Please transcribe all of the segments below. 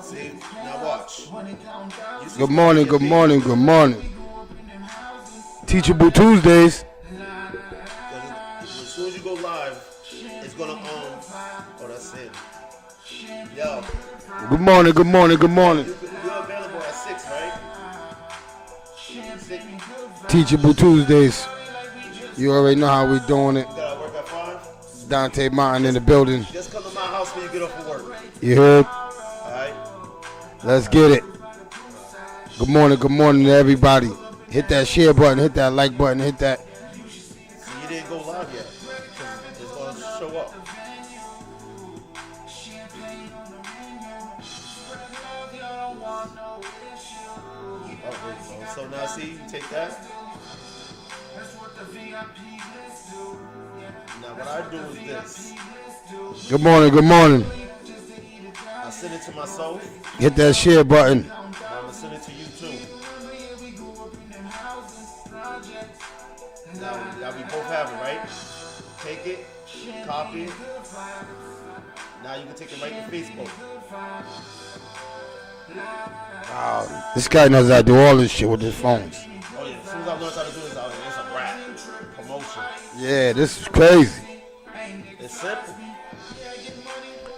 See, now watch. Good morning, good morning, good morning. Teachable Tuesdays. As soon as you go live, it's gonna Oh, that's it. Yo. Good morning, good morning, good morning. You're available at 6, right? 6. Teachable Tuesdays. You already know how we doing it. You gotta work at 5? Dante Martin in the building. Just come to my house when you get off of work. You heard? Alright? Let's get it. Good morning to everybody. Hit that share button, hit that like button, hit that. See, you didn't go live yet. It's gonna show up. So now see, you take that. Now what I do is this. Good morning, good morning. I send it to myself. Hit that share button. I'm gonna send it to you too. Now we both have it, right? Take it, copy it. Now you can take it right to Facebook. Wow, this guy knows how to do all this shit with his phones. Oh yeah, as soon as I learn how to do this, it's a wrap. Promotion. Yeah, this is crazy. It's simple.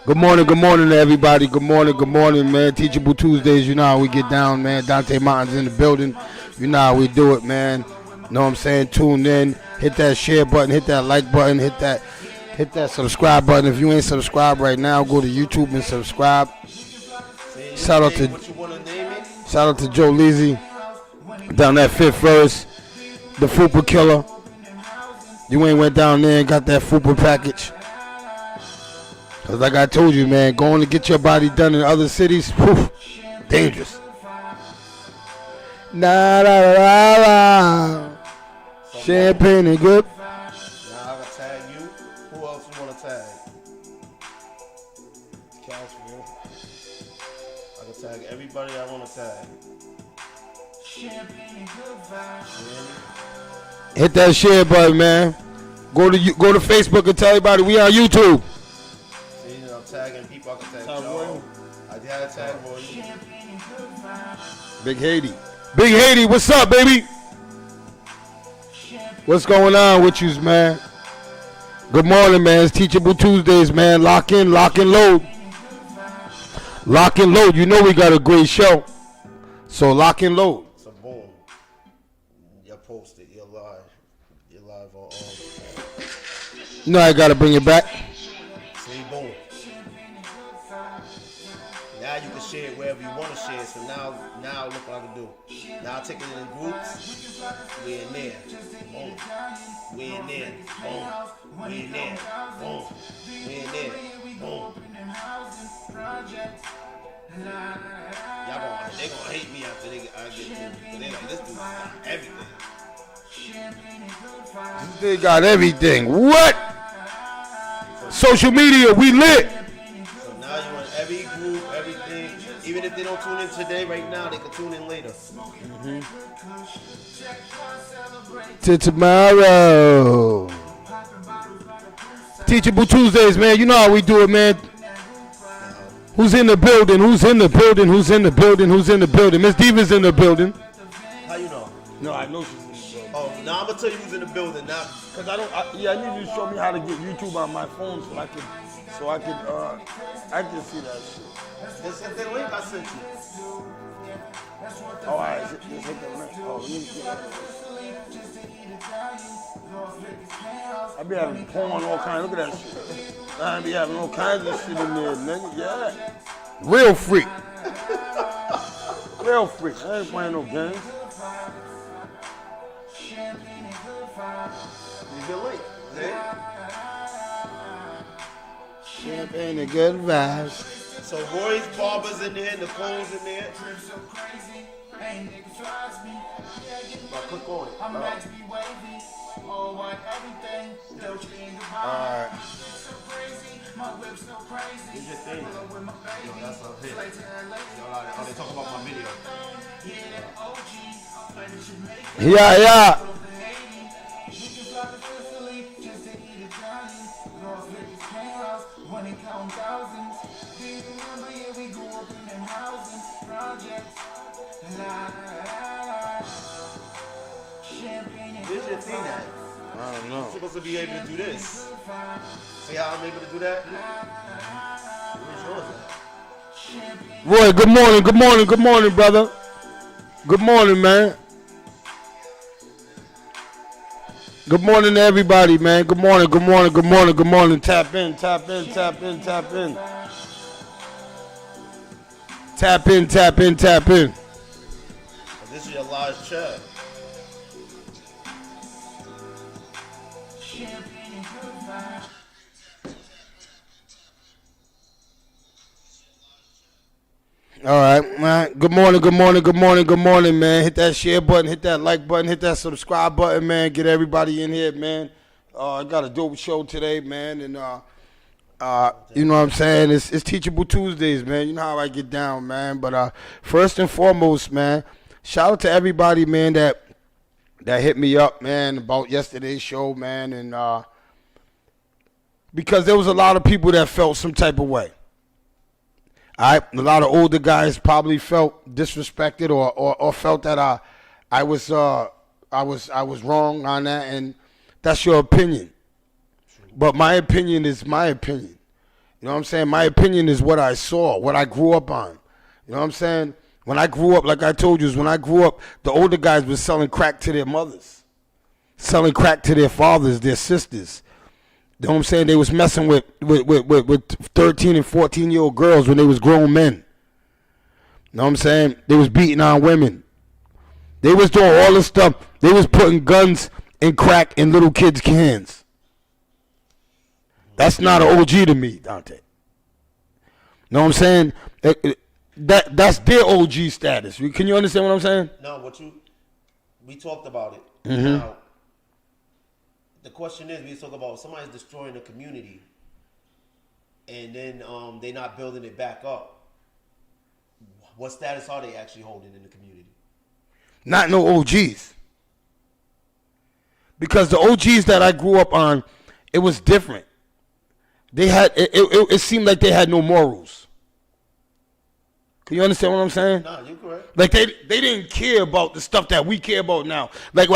Good morning to everybody. Good morning, man. Teachable Tuesdays, you know how we get down, man. Dante Martin's in the building. You know how we do it, man. Know what I'm saying? Tune in, hit that share button, hit that like button, hit that subscribe button. If you ain't subscribed right now, go to YouTube and subscribe. Shout out to Joe Lizzie down at Fifth First, the Fupa Killer. You ain't went down there and got that Fupa package. Cause like I told you, man, going to get your body done in other cities, whew, dangerous. Na la la la. Champagne and good. Now I gotta tag you. Who else you wanna tag? Cashville. I can tag everybody I wanna tag. Hit that share button, man. Go to Facebook and tell everybody we on YouTube. See, I'm tagging people. I can tag Joe. I gotta tag Roy. Big Haiti, what's up, baby? What's going on with you, man? Good morning, man. It's Teachable Tuesdays, man. Lock in, load. Lock and load. You know we got a great show. So lock and load. So boom. You're posted. You're live. You're live on You know I gotta bring it back. See, boom. Now you can share it wherever you want to share. So now look what I can do. Now I take it in groups. We're in there. Boom. We're in there. Boom. We're in there. Boom. We're in there. Boom. They gonna hate me after I get through. But they like, this dude got everything. This dude got everything. What? Social media, we lit. So now you want every group, everything. Even if they don't tune in today, right now, they can tune in later. Till tomorrow. Teachable Tuesdays, man. You know how we do it, man. Who's in the building? Miss Diva's in the building. How you know? No, I know she's in the building. Oh, now I'm gonna tell you who's in the building now. Cause I need you to show me how to get YouTube on my phone so I can see that shit. Just hit the link I sent you. Oh, all right, just hit the link. Oh, I be having porn, all kinds. Look at that shit. I be having all kinds of shit in there, nigga. Yeah. Real freak. I ain't playing no games. Use your link. See? Champagne and good vibes. So Roy's Barber's in there, Nicole's in there. Now click on it. Alright. Here's your thing. Yo, that's a hit. Yo, they talk about my video. Yeah. money count thousands. Do you remember, yeah, we grew up in them housing projects. La la la la. Champagne and Where's your thing at? I don't know. I'm supposed to be able to do this. See how I'm able to do that? Where's yours at? Roy, good morning, good morning, good morning, brother. Good morning, man. Good morning to everybody, man. Good morning, good morning, good morning, good morning. Tap in, tap in, tap in, tap in. Tap in, tap in, tap in. This is your large chat. All right, man. Good morning, good morning, good morning, good morning, man. Hit that share button, hit that like button, hit that subscribe button, man. Get everybody in here, man. I got a dope show today, man, and you know what I'm saying? It's Teachable Tuesdays, man. You know how I get down, man. But first and foremost, man, shout out to everybody, man, that hit me up, man, about yesterday's show, man, and because there was a lot of people that felt some type of way. A lot of older guys probably felt disrespected or felt that I was wrong on that, and that's your opinion. But my opinion is my opinion. You know what I'm saying? My opinion is what I saw, what I grew up on. You know what I'm saying? When I grew up, like I told you, when I grew up, the older guys were selling crack to their mothers, selling crack to their fathers, their sisters. You know what I'm saying? They was messing with 13 and 14-year-old girls when they was grown men. You know what I'm saying? They was beating on women. They was doing all this stuff. They was putting guns and crack in little kids' hands. That's not an OG to me, Dante. You know what I'm saying? That's their OG status. Can you understand what I'm saying? No, we talked about it. Mm-hmm. Now, the question is, we talk about somebody's destroying the community, and then they're not building it back up. What status are they actually holding in the community? Not no OGs. Because the OGs that I grew up on, it was different. They had it seemed like they had no morals. Can you understand what I'm saying? No, you're correct. Like they didn't care about the stuff that we care about now. Like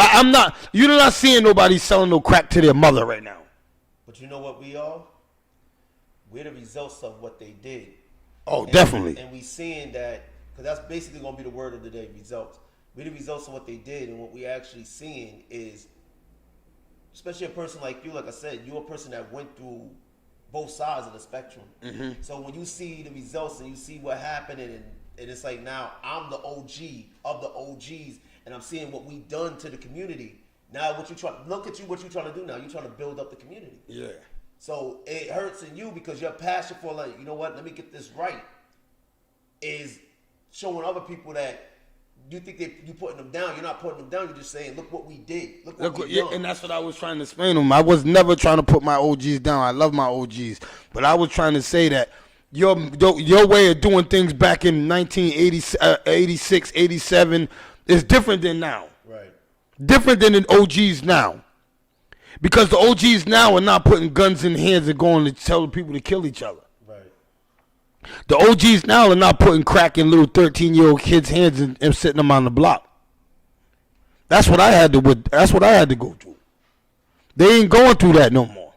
you're not seeing nobody selling no crack to their mother right now. But you know what we are? We're the results of what they did. Oh, definitely. And we seeing that, because that's basically going to be the word of the day, results. We're the results of what they did, and what we actually seeing is, especially a person like you, like I said, you're a person that went through both sides of the spectrum. Mm-hmm. So when you see the results and you see what happened, and it's like, now I'm the OG of the OGs, and I'm seeing what we done to the community. Now what you look at what you're trying to do now. You're trying to build up the community. Yeah. So it hurts in you because your passion for, like, you know what, let me get this right, is showing other people that you think you putting them down. You're not putting them down. You're just saying, look what we did. Look what we done. And that's what I was trying to explain to them. I was never trying to put my OGs down. I love my OGs. But I was trying to say that your way of doing things back in 1986, 87 is different than now. Right. Different than the OGs now. Because the OGs now are not putting guns in hands and going to tell people to kill each other. The OGs now are not putting crack in little 13-year-old kids' hands and sitting them on the block. That's what I had to go through. They ain't going through that no more.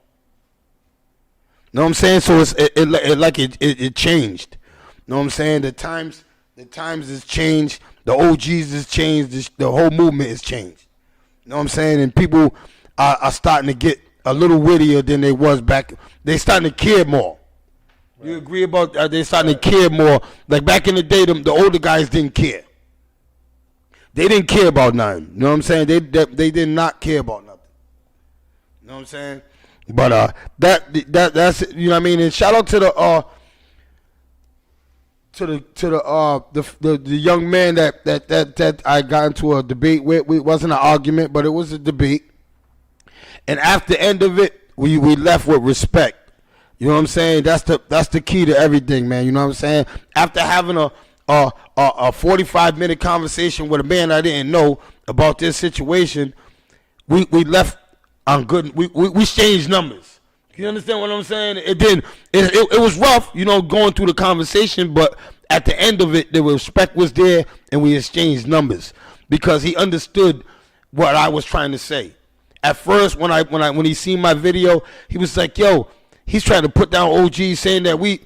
Know what I'm saying? So it changed. Know what I'm saying? The times has changed. The OGs has changed. The whole movement has changed. Know what I'm saying? And people are starting to get a little wittier than they was back. They starting to care more. You agree about they starting to care more? Like back in the day, the older guys didn't care. They didn't care about nothing. You know what I'm saying? They did not care about nothing. You know what I'm saying? But that's, you know what I mean. And shout out to the young man that I got into a debate with. It wasn't an argument, but it was a debate. And after the end of it, we left with respect. You know what I'm saying? That's the key to everything, man. You know what I'm saying? After having a 45-minute conversation with a man I didn't know about this situation, we left on good. We exchanged numbers. You understand what I'm saying? It was rough, going through the conversation, but at the end of it, the respect was there, and we exchanged numbers because he understood what I was trying to say. At first, when he seen my video, he was like, "Yo," he's trying to put down OG, saying that we.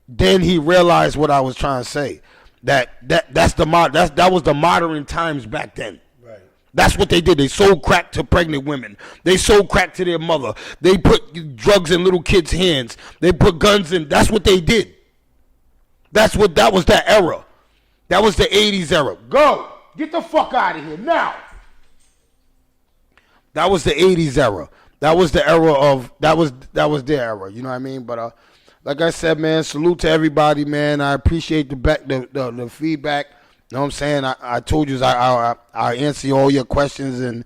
Then he realized what I was trying to say. That was the modern times back then. Right. That's what they did. They sold crack to pregnant women. They sold crack to their mother. They put drugs in little kids' hands. They put guns in. That's what they did. That was that era. That was the 80s era. Go. Get the fuck out of here now. That was the 80s era. That was the era of that was their era. You know what I mean? But like I said, man, salute to everybody, man. I appreciate the feedback. You know what I'm saying? I told you I answer all your questions and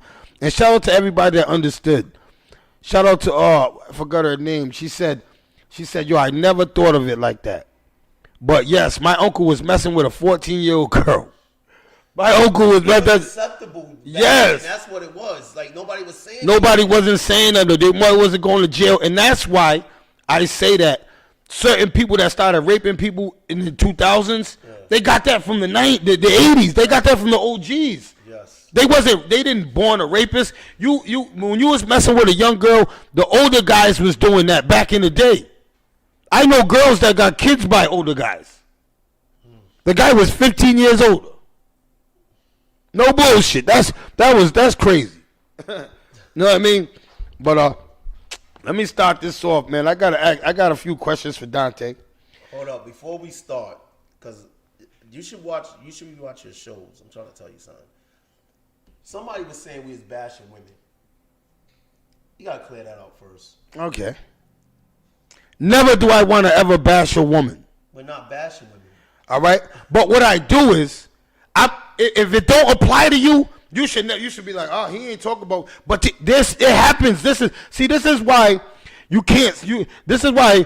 shout out to everybody that understood. Shout out to I forgot her name. She said, yo, I never thought of it like that. But yes, my uncle was messing with a 14-year-old girl. My uncle was acceptable. Yes, that's what it was. Like nobody was saying. Nobody wasn't saying that. They wasn't going to jail, and that's why I say that certain people that started raping people in the 2000s, they got that from the 80s. They got that from the OGs. Yes. They didn't born a rapist. When you was messing with a young girl, the older guys was doing that back in the day. I know girls that got kids by older guys. The guy was 15 years older. No bullshit. That's crazy. You know what I mean? But let me start this off, man. I got a few questions for Dante. Hold up, before we start, because you should watch your shows. I'm trying to tell you something. Somebody was saying we was bashing women. You gotta clear that out first. Okay. Never do I want to ever bash a woman. We're not bashing women. All right? But what I do is, if it don't apply to you, you should be like, oh, he ain't talking about. But it happens. This is why you can't. This is why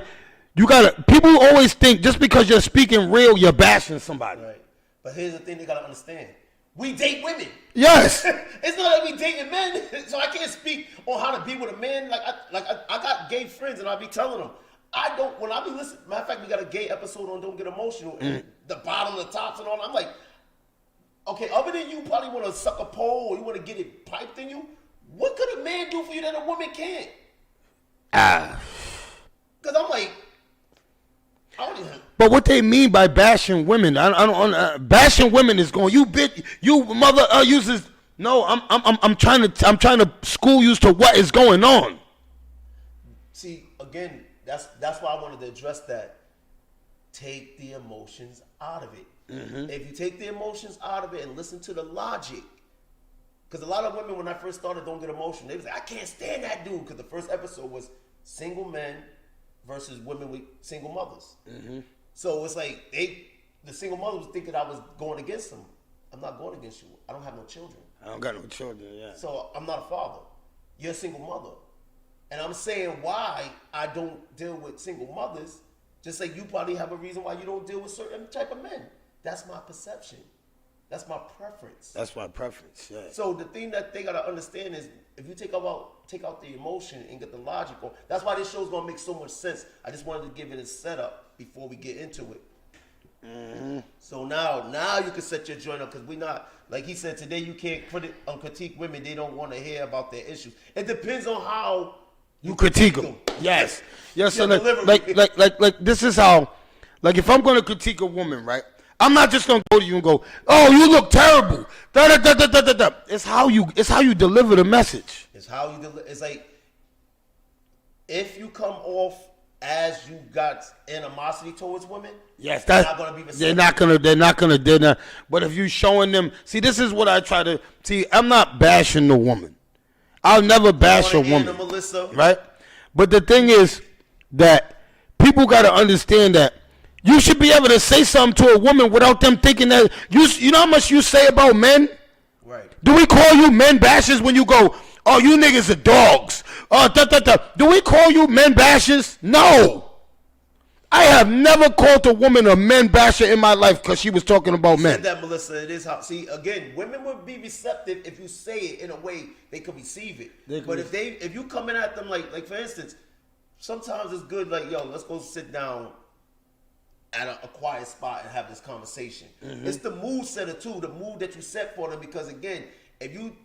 you gotta. People always think just because you're speaking real, you're bashing somebody. Right. But here's the thing they gotta understand: we date women. Yes. It's not like we dating men, so I can't speak on how to be with a man. I got gay friends, and I be telling them. When I be listening, matter of fact, we got a gay episode on Don't Get Emotional, and the bottom, the tops, and all. I'm like, okay, other than you probably want to suck a pole or you want to get it piped in you, what could a man do for you that a woman can't? Because I'm like, I don't even. But what they mean by bashing women, bashing women is going, you bitch, you mother uses. No, I'm trying to school you to what is going on. See, again. That's why I wanted to address that. Take the emotions out of it. Mm-hmm. If you take the emotions out of it and listen to the logic, because a lot of women, when I first started Don't Get Emotional, they was like, I can't stand that dude, because the first episode was single men versus women with single mothers. Mm-hmm. So it's like the single mother was thinking I was going against them. I'm not going against you. I don't have no children. I don't got no children, yeah. So I'm not a father. You're a single mother. And I'm saying why I don't deal with single mothers, just like you probably have a reason why you don't deal with certain type of men. That's my perception. That's my preference. That's my preference, yeah. So the thing that they gotta understand is if you take out the emotion and get the logic on, that's why this show's gonna make so much sense. I just wanted to give it a setup before we get into it. Mm-hmm. So now you can set your joint up, because we not, like he said today, you can't put it on critique women. They don't want to hear about their issues. It depends on how you critique them. Yes. Yes, so like this is how, like if I'm going to critique a woman, right? I'm not just going to go to you and go, oh, you look terrible. Da, da, da, da, da, da. It's how you deliver the message. It's how you deliver. It's like, if you come off as you got animosity towards women, yes, that's not going to be receptive. They're not gonna. But if you showing them, see, this is what I try to see. I'm not bashing the woman. I'll never bash a woman, right? But the thing is that people got to understand that you should be able to say something to a woman without them thinking that you know how much you say about men? Right. Do we call you men bashers when you go, oh, you niggas are dogs? Do we call you men bashers? No. I have never called a woman a men basher in my life because she was talking about men. Said that, Melissa. It is how. See, again, women would be receptive if you say it in a way they could receive it. But if you coming at them like for instance, sometimes it's good, like, yo, let's go sit down at a quiet spot and have this conversation. It's the mood setter too, the mood that you set for them. Because again, if you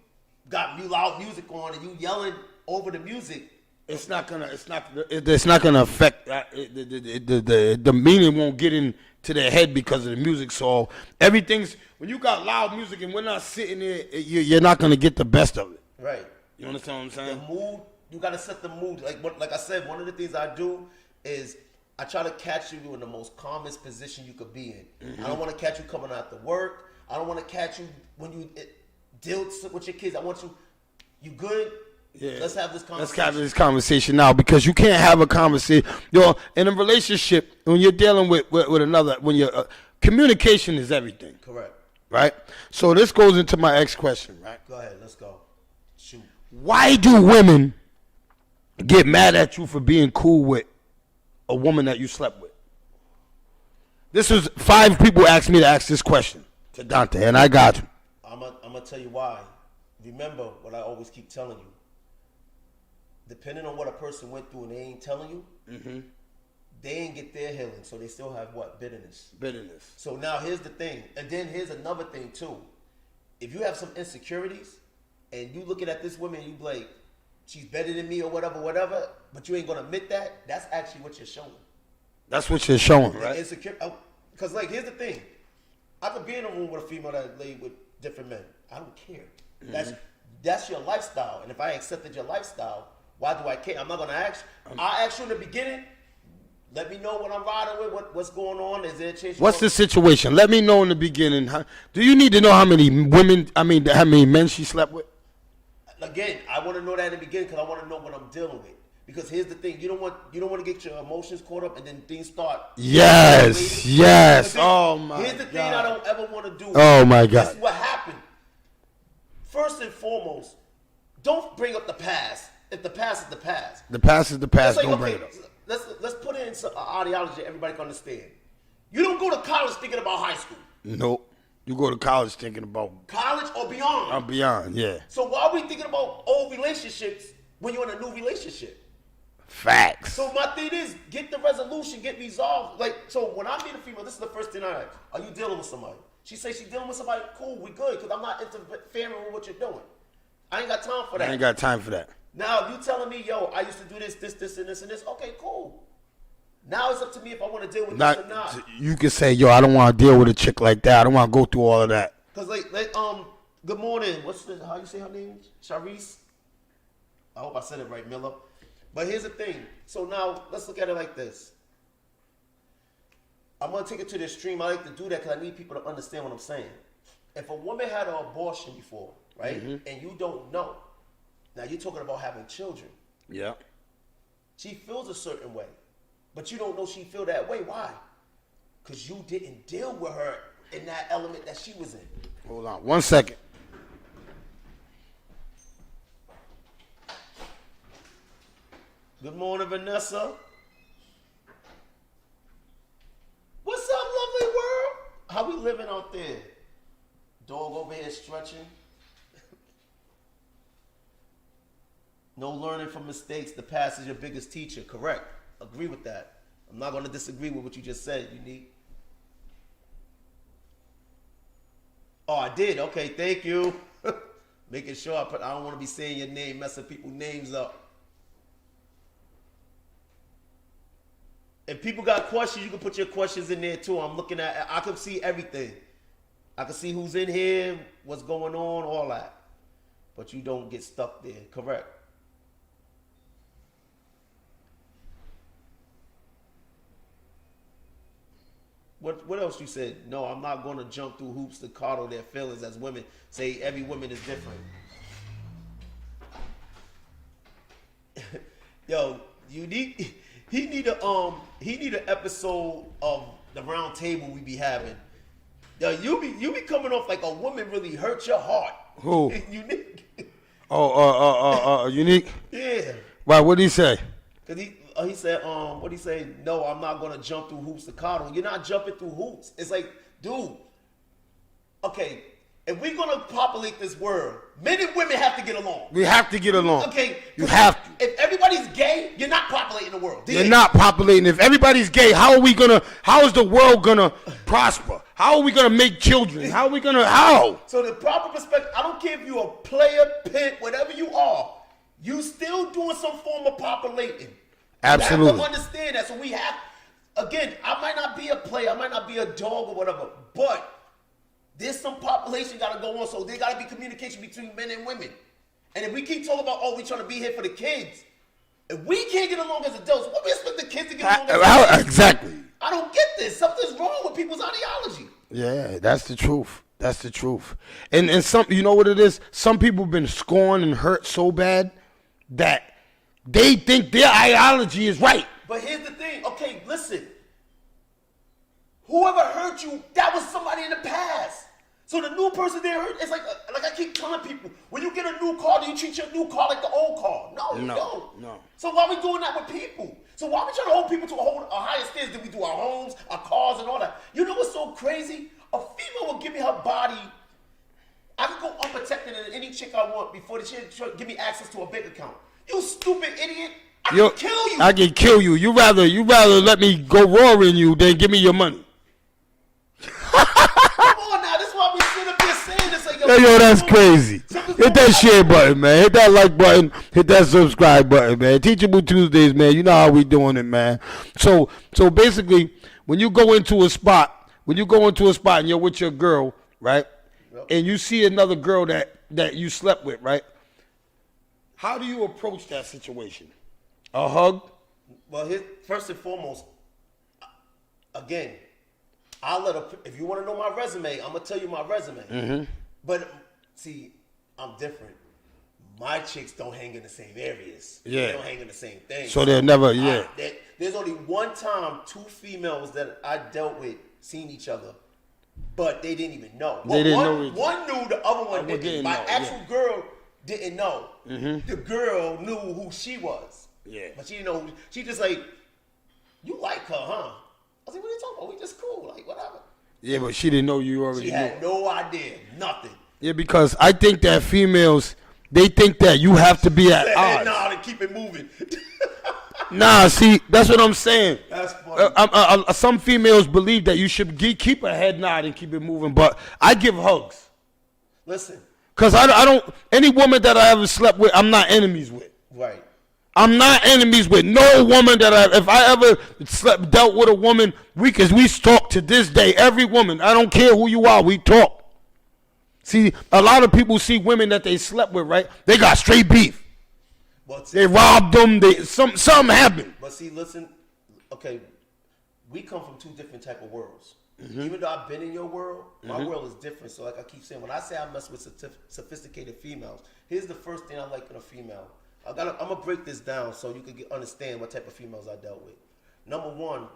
got loud music on and you yelling over the music, it's not gonna affect the meaning won't get into their head because of the music. So everything's when you got loud music and we're not sitting there, you're not gonna get the best of it. right? You understand what I'm The saying? mood, you gotta set the mood. Like I said, one of the things I do is I try to catch you in the most calmest position you could be in. I don't want to catch you coming out to work. I don't want to catch you when you deal with your kids. I want you good. Yeah. Let's have this conversation. Let's have this conversation now because you can't have a conversation. In a relationship, when you're dealing with another, communication is everything. Correct. Right? So this goes into my next question, right? Go ahead. Let's go. Shoot. Why do women get mad at you for being cool with a woman that you slept with? This was 5 people asked me to ask this question to Dante, and I got you. I'm gonna tell you why. Remember what I always keep telling you. Depending on what a person went through and they ain't telling you, they ain't get their healing, so they still have what? Bitterness. So now here's the thing, and then here's another thing too. If you have some insecurities and you looking at this woman and you be like, she's better than me or whatever, but you ain't gonna admit that, that's actually what you're showing. That's what you're showing, right? Insecure, because like here's the thing. I could be in a room with a female that laid with different men. I don't care. That's your lifestyle, and if I accepted your lifestyle, why do I care? I'm not gonna ask. I asked you in the beginning. Let me know what I'm riding with. What's going on? Is there a change? What's the situation? Let me know in the beginning. Do you need to know how many men she slept with? Again, I want to know that in the beginning because I want to know what I'm dealing with. Because here's the thing: you don't want to get your emotions caught up, and then things start. Yes. Oh my God. Here's the thing I don't ever want to do. Oh my God. This is what happened. First and foremost, don't bring up the past. If the past is the past. The past is the past. It's like, Don't bring it up. Let's put it in some ideology that everybody can understand. You don't go to college thinking about high school. Nope. You go to college thinking about College or beyond. beyond. Yeah. So why are we thinking about old relationships when you're in a new relationship? Facts. So my thing is, get the resolution, get resolved. Like, so when I meet a female, this is the first thing I ask. Are you dealing with somebody? She says she's dealing with somebody. Cool, we good, because I'm not interfering with what you're doing. I ain't got time for that. I ain't got time for that. Now, you telling me, yo, I used to do this, and this. Okay, cool. Now it's up to me if I want to deal with this or not. You can say, yo, I don't want to deal with a chick like that. I don't want to go through all of that. Because, good morning. How you say her name? Sharice? I hope I said it right, Miller. But here's the thing. So now, let's look at it like this. I'm going to take it to the extreme. I like to do that because I need people to understand what I'm saying. If a woman had an abortion before, right, and you don't know, now you're talking about having children. Yeah. She feels a certain way, but you don't know she feel that way. Why? Because you didn't deal with her in that element that she was in. Hold on 1 second. Good morning, Vanessa. What's up, lovely world? How we living out there? Dog over here stretching. No learning from mistakes. The past is your biggest teacher. Correct. Agree with that. I'm not going to disagree with what you just said, Unique. Oh, I did. Okay, thank you. Making sure I don't want to be saying your name, messing people's names up. If people got questions, you can put your questions in there too. I'm looking at, I can see everything. I can see who's in here, what's going on, all that. But you don't get stuck there. Correct. What else you said? No, I'm not going to jump through hoops to coddle their feelings as women. Say every woman is different. Yo, Unique, he need an episode of the round table we be having. Yo, you be coming off like a woman really hurt your heart. Who? Unique. Unique. Yeah. Why? What did he say? Cause he said, what he say? No, I'm not gonna jump through hoops to coddle. You're not jumping through hoops. It's like, dude, okay, if we're gonna populate this world, men and women have to get along. We have to get along. Okay, You have to. If everybody's gay, you're not populating the world. You're not populating. If everybody's gay, how is the world gonna prosper? How are we gonna make children? How? So the proper perspective, I don't care if you're a player, pimp, whatever you are, you still doing some form of populating. Absolutely. You have to understand that. So we have, again, I might not be a player, I might not be a dog or whatever, but there's some population got to go on. So there got to be communication between men and women. And if we keep talking about, we trying to be here for the kids, if we can't get along as adults, what we expect the kids to get along as adults? Exactly. I don't get this. Something's wrong with people's ideology. Yeah, that's the truth. That's the truth. And some, you know what it is? Some people have been scorned and hurt so bad that they think their ideology is right. But here's the thing. Okay, listen. Whoever hurt you, that was somebody in the past. So the new person they hurt, it's like I keep telling people, when you get a new car, do you treat your new car like the old car? No, you don't. No. So why are we doing that with people? So why are we trying to hold people to a higher standard than we do our homes, our cars, and all that? You know what's so crazy? A female will give me her body. I can go unprotected in any chick I want before the chick give me access to a bank account. You stupid idiot. I can kill you. I can kill you. You rather let me go roaring you than give me your money. Come on now, this is why we sit up here saying this. Like, Yo, that's crazy. Hit that share button, man. Hit that like button. Hit that subscribe button, man. Teachable Tuesdays, man. You know how we doing it, man. So basically, when you go into a spot and you're with your girl, right? Yep. And you see another girl that you slept with, right? How do you approach that situation? A hug? Well, first and foremost, again, I'll let her, if you want to know my resume, I'm going to tell you my resume. Mm-hmm. But, see, I'm different. My chicks don't hang in the same areas. Yeah. They don't hang in the same things. So they'll never, there's only one time 2 females that I dealt with seen each other, but they didn't even know. They didn't know. One knew, the other one didn't. My actual girl didn't know. Mm-hmm. The girl knew who she was. Yeah. But she didn't know. She just like, you like her, huh? I was like, what are you talking about? We just cool, like whatever. Yeah, but she didn't know you already She had no idea, nothing. Yeah, because I think that females, they think that you have to be at odds. Nah, to keep it moving. Nah, see, that's what I'm saying. That's funny. Some females believe that you should keep a head nod and keep it moving, but I give hugs. Listen. Because I don't, any woman that I ever slept with, I'm not enemies with. Right. I'm not enemies with no woman if I ever dealt with a woman, we talk to this day. Every woman, I don't care who you are, we talk. See, a lot of people see women that they slept with, right? They got straight beef. They robbed them. Something happened. But see, listen, okay, we come from 2 different type of worlds. Mm-hmm. Even though I've been in your world, my world is different. So like I keep saying, when I say I mess with sophisticated females, here's the first thing I like in a female. I'm gonna break this down so you can understand what type of females I dealt with. Number 1,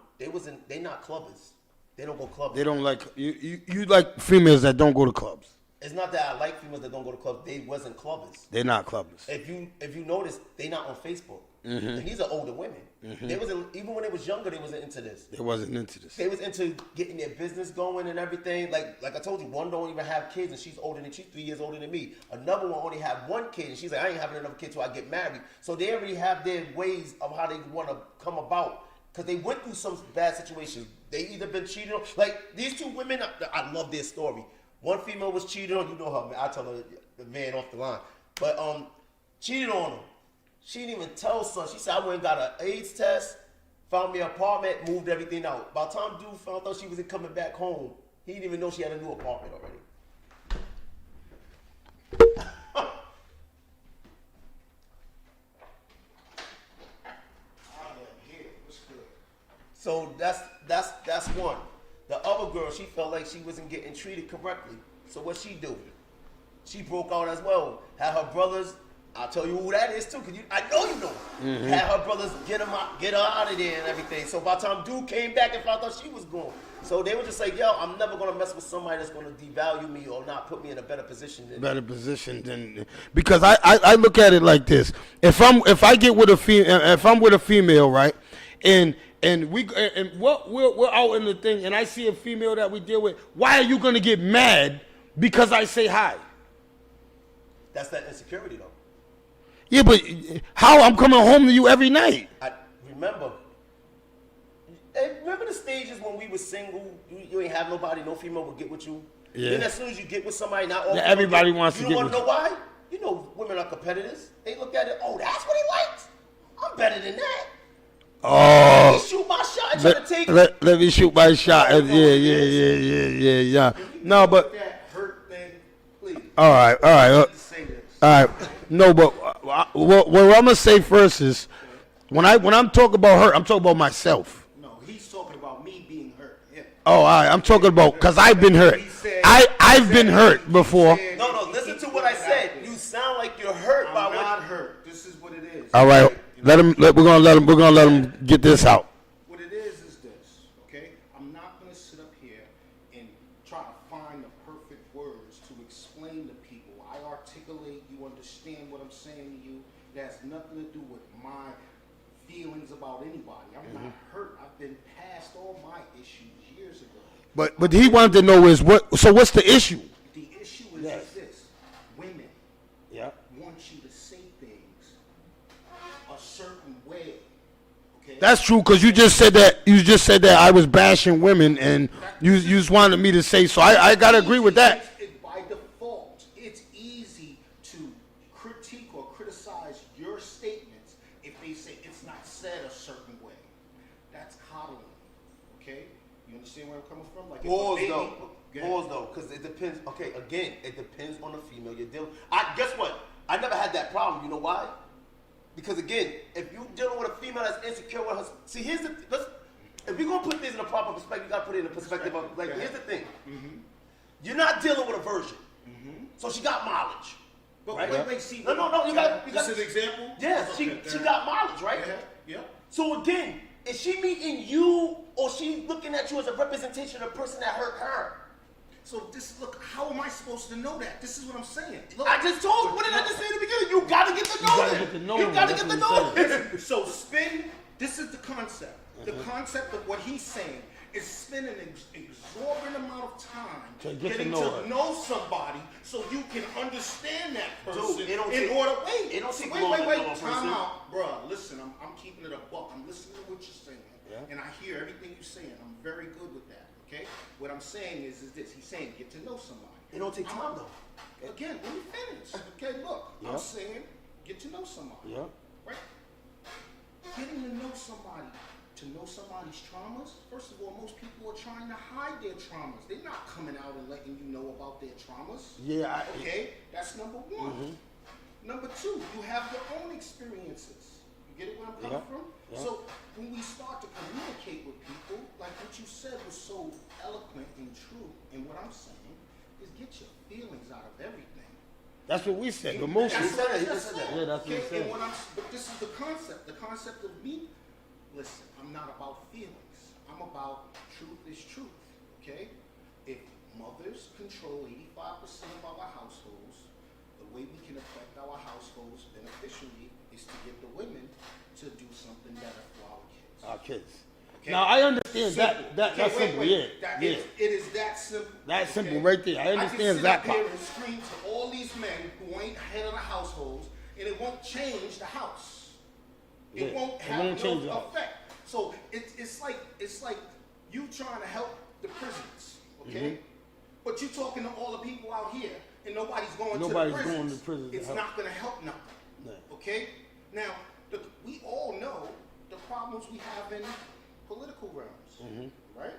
they not clubbers. They don't go clubbing. They don't like you like females that don't go to clubs. It's not that I like females that don't go to clubs. They wasn't clubbers. They're not clubbers. If you notice, they not on Facebook. Mm-hmm. And these are older women. Mm-hmm. They wasn't, even when they was younger, they wasn't into this. They wasn't into this. They was into getting their business going and everything. Like I told you, one don't even have kids, and she's 3 years older than me. Another one only had 1 kid, and she's like, I ain't having another kid till I get married. So they already have their ways of how they want to come about, because they went through some bad situations. They either been cheated on. Like these 2 women, I love their story. One female was cheated on. You know her, man. I tell her the man off the line, but cheated on him. She didn't even tell son. She said, I went and got an AIDS test, found me an apartment, moved everything out. By the time dude found out she wasn't coming back home, he didn't even know she had a new apartment already. So that's one. The other girl, she felt like she wasn't getting treated correctly. So what she do? She broke out as well. Had her brothers. I'll tell you who that is too, because I know you know. Mm-hmm. Had her brothers get her out of there and everything. So by the time dude came back and found out she was gone, so they were just like, yo, I'm never gonna mess with somebody that's gonna devalue me or not put me in a better position than because I look at it like this. If I'm with a female, right, and we're out in the thing, and I see a female that we deal with, why are you gonna get mad because I say hi. That's that insecurity, though. Yeah, but how I'm coming home to you every night? I remember. Hey, remember the stages when we were single? You ain't have nobody, no female would get with you. Yeah. Then as soon as you get with somebody, not all Yeah, females everybody get- wants to you get don't with wanna know why? You know, women are competitors. They look at it. Oh, that's what he likes. I'm better than that. Let Oh, me shoot my shot and try to take. let me shoot my shot. Yeah. No, but That hurt thing, please. all right. Say this. All right. No, but what I'm gonna say first is when I'm talking about her, I'm talking about myself. No, he's talking about me being hurt. Yeah. Oh, all right. I'm talking about because I've been hurt. I've been hurt before. No, listen to what I said. You sound like you're hurt by I'm what. not hurt. This is what it is. All right. We're gonna let him get this out. What it is this, okay? I'm not going to sit up here and try to find the perfect words to explain to people. I articulate, you understand what I'm saying to you. It has nothing to do with my feelings about anybody. I'm not hurt. I've been past all my issues years ago. But he wanted to know is what. So what's the issue? The issue is Yes. this. Women Yeah. want you to say things a certain way, okay? That's true because you just said that I was bashing women and you just wanted me to say so. I gotta agree with that. By default, it's easy to critique or criticize your statements if they say it's not said a certain way. That's coddling, okay? You understand where I'm coming from? Like if a Pause baby- though. Go ahead. Pause though, because it depends. Okay, again, it depends on the female you're dealing. Guess what? I never had that problem. You know why? Because again, if you're dealing with a female that's insecure with her, see, here's the. If we're gonna put this in a proper perspective, you gotta put it in a perspective of like. Yeah. Here's the thing. You're not dealing with a virgin, so she got mileage. But Right? wait, see. No, you got. This is an example? Yes, she got mileage, right? Yeah. So again, is she meeting you or she looking at you as a representation of the person that hurt her? So look, how am I supposed to know that? This is what I'm saying. Look, I just told. What did I just say in the beginning? You gotta get to know gotta them. get to know You them, gotta that's get to what know he them. So spin, this is the concept. The concept of what he's saying is spend an exorbitant amount of time To get to getting know her. to know somebody so you can understand that person Dude, it don't in take- order. Wait, it don't take wait, long wait, to wait. know a person. Time out, bruh. Listen, I'm keeping it a buck. I'm listening to what you're saying, and I hear everything you're saying. I'm very good with that. Okay. What I'm saying is this. He's saying get to know somebody. It don't take time though. Again, let me finish. Okay, look, I'm saying get to know somebody. Yeah. Right? Getting to know somebody, to know somebody's traumas. First of all, most people are trying to hide their traumas. They're not coming out and letting you know about their traumas. Yeah. Okay, that's number one. Number two, you have your own experiences. You get it where I'm coming from? Yeah. So when we start to communicate with people, like what you said was so eloquent and true, and what I'm saying is get your feelings out of everything. That's what we said. That's Emotions. what I He just said that. said. Yeah, that's what he Okay, said. but this is the concept. The concept of me. Listen, I'm not about feelings. I'm about truth is truth. Okay? If mothers control 85% of our households, the way we can affect our households beneficially is to get the women to do something better for our kids. Our kids. Okay? Now I understand Simple. that's Okay, wait, simple. wait. Yeah. That Yeah. It is that simple. That's okay? simple right there. I understand that I can sit up here part. and scream to all these men who ain't head of the households, and it won't change the house. It Yeah, won't it have won't change the no house. effect. So it's like you trying to help the prisons, okay? Mm-hmm. But you talking to all the people out here, and nobody's going Nobody's to the prisons. going to prison to It's help. not going to help nothing. No. Okay? Now, we all know the problems we have in political realms, Mm-hmm. right?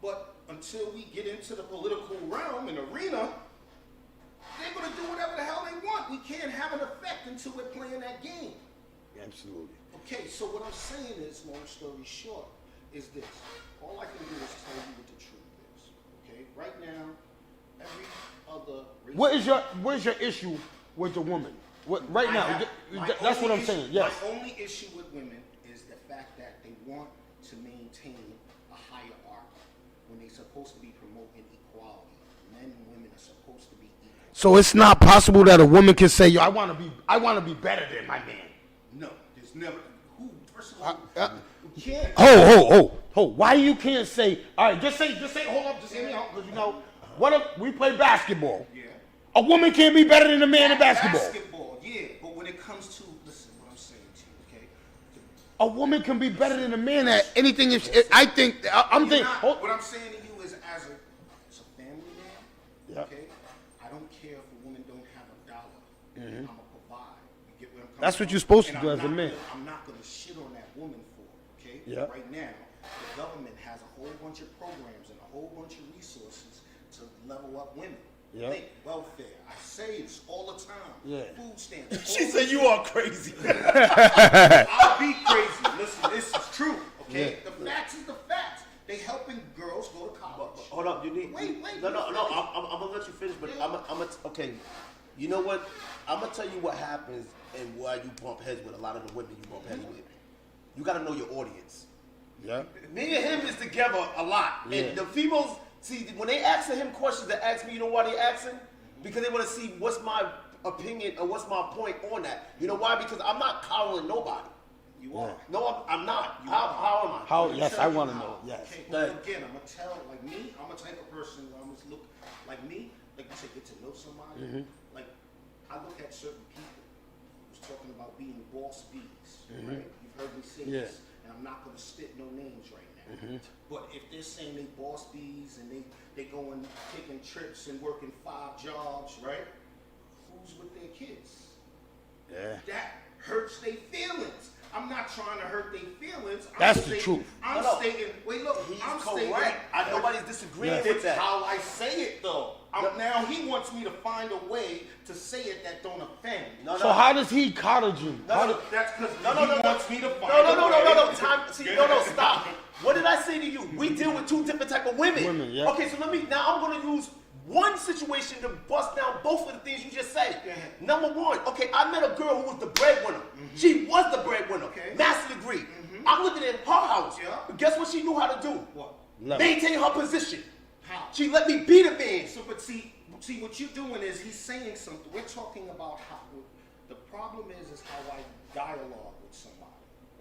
But until we get into the political realm and arena, they're going to do whatever the hell they want. We can't have an effect until we're playing that game. Absolutely. Okay, so what I'm saying is, long story short, is this. All I can do is tell you what the truth is. Okay? Right now, every other race- Where's your issue with the woman? Right now, that's what I'm saying. Yes. My only issue with women is the fact that they want to maintain a hierarchy when they're supposed to be promoting equality. Men and women are supposed to be equal. So it's not possible that a woman can say, "Yo, I want to be better than my man." No, there's never. First of all, you can't. Ho. Why you can't say? All right, just say. Hold up, just hear me out, because What if we play basketball? Yeah. A woman can't be better than a man in basketball. Basketball, yeah. But when it comes to, listen, what I'm saying to you, okay? A woman can be better than a man at anything. I think, I'm thinking. What I'm saying to you is, as a family man, Yeah. okay, I don't care if a woman don't have a dollar. I'm gonna provide. You get where I'm coming That's what from? you're supposed to And do I'm as a not man. I'm not gonna shit on that woman for it, okay? Yeah. Right now, the government has a whole bunch of programs and a whole bunch of resources to level up women. Yeah. Think welfare. I say this all the time. Yeah. Food stamps. She said you are crazy. I'll be crazy. Listen, this is true. Okay, Yeah. the facts is the facts. They helping girls go to college. Hold up, you need. Wait. No. I'm gonna let you finish, but Yeah. okay. You know what? I'm gonna tell you what happens and why you bump heads with a lot of the women you bump heads with. You gotta know your audience. Yeah. Me and him is together a lot, Yeah. and the females see when they asking him questions. They ask me, you know why they asking? Because they want to see what's my opinion or what's my point on that. You know why? Because I'm not coddling nobody. You are. No, I'm not. How am I? How? Let me Yes, tell I you want to how. know. Yes. Okay, Go well, ahead. again, I'm gonna tell like me. I'm a type of person where I'm gonna look like me. Like you said, get to know somebody. Mm-hmm. Like I look at certain people who's talking about being boss bees. Right? You've heard me say Mm-hmm. Yeah. this, and I'm not gonna spit no names right now. Mm-hmm. But if they're saying they boss bees and they going taking trips and working 5 jobs, right? Who's with their kids? Yeah. That hurts their feelings. I'm not trying to hurt their feelings. That's the truth. I'm No. stating, wait, look, He's I'm correct. Nobody's disagreeing Yes. with it's that. how I say it, though. Now he wants me to find a way to say it that don't offend. No, So how does he coddle you? How No, do- That's because No, he no, no, wants me to find no. Time. See, no, stop. What did I say to you? We deal with 2 different type of women. Women, yeah. Okay, so now I'm gonna use one situation to bust down both of the things you just said. Yeah. Number one, okay, I met a girl who was the breadwinner. She was the breadwinner. Okay. Master degree. I'm looking at her house. Yeah. But guess what she knew how to do? What? Love. Maintain her position. How? She let me be the man. So, but see, what you're doing is he's saying something. We're talking about how. The problem is how I dialogue with somebody.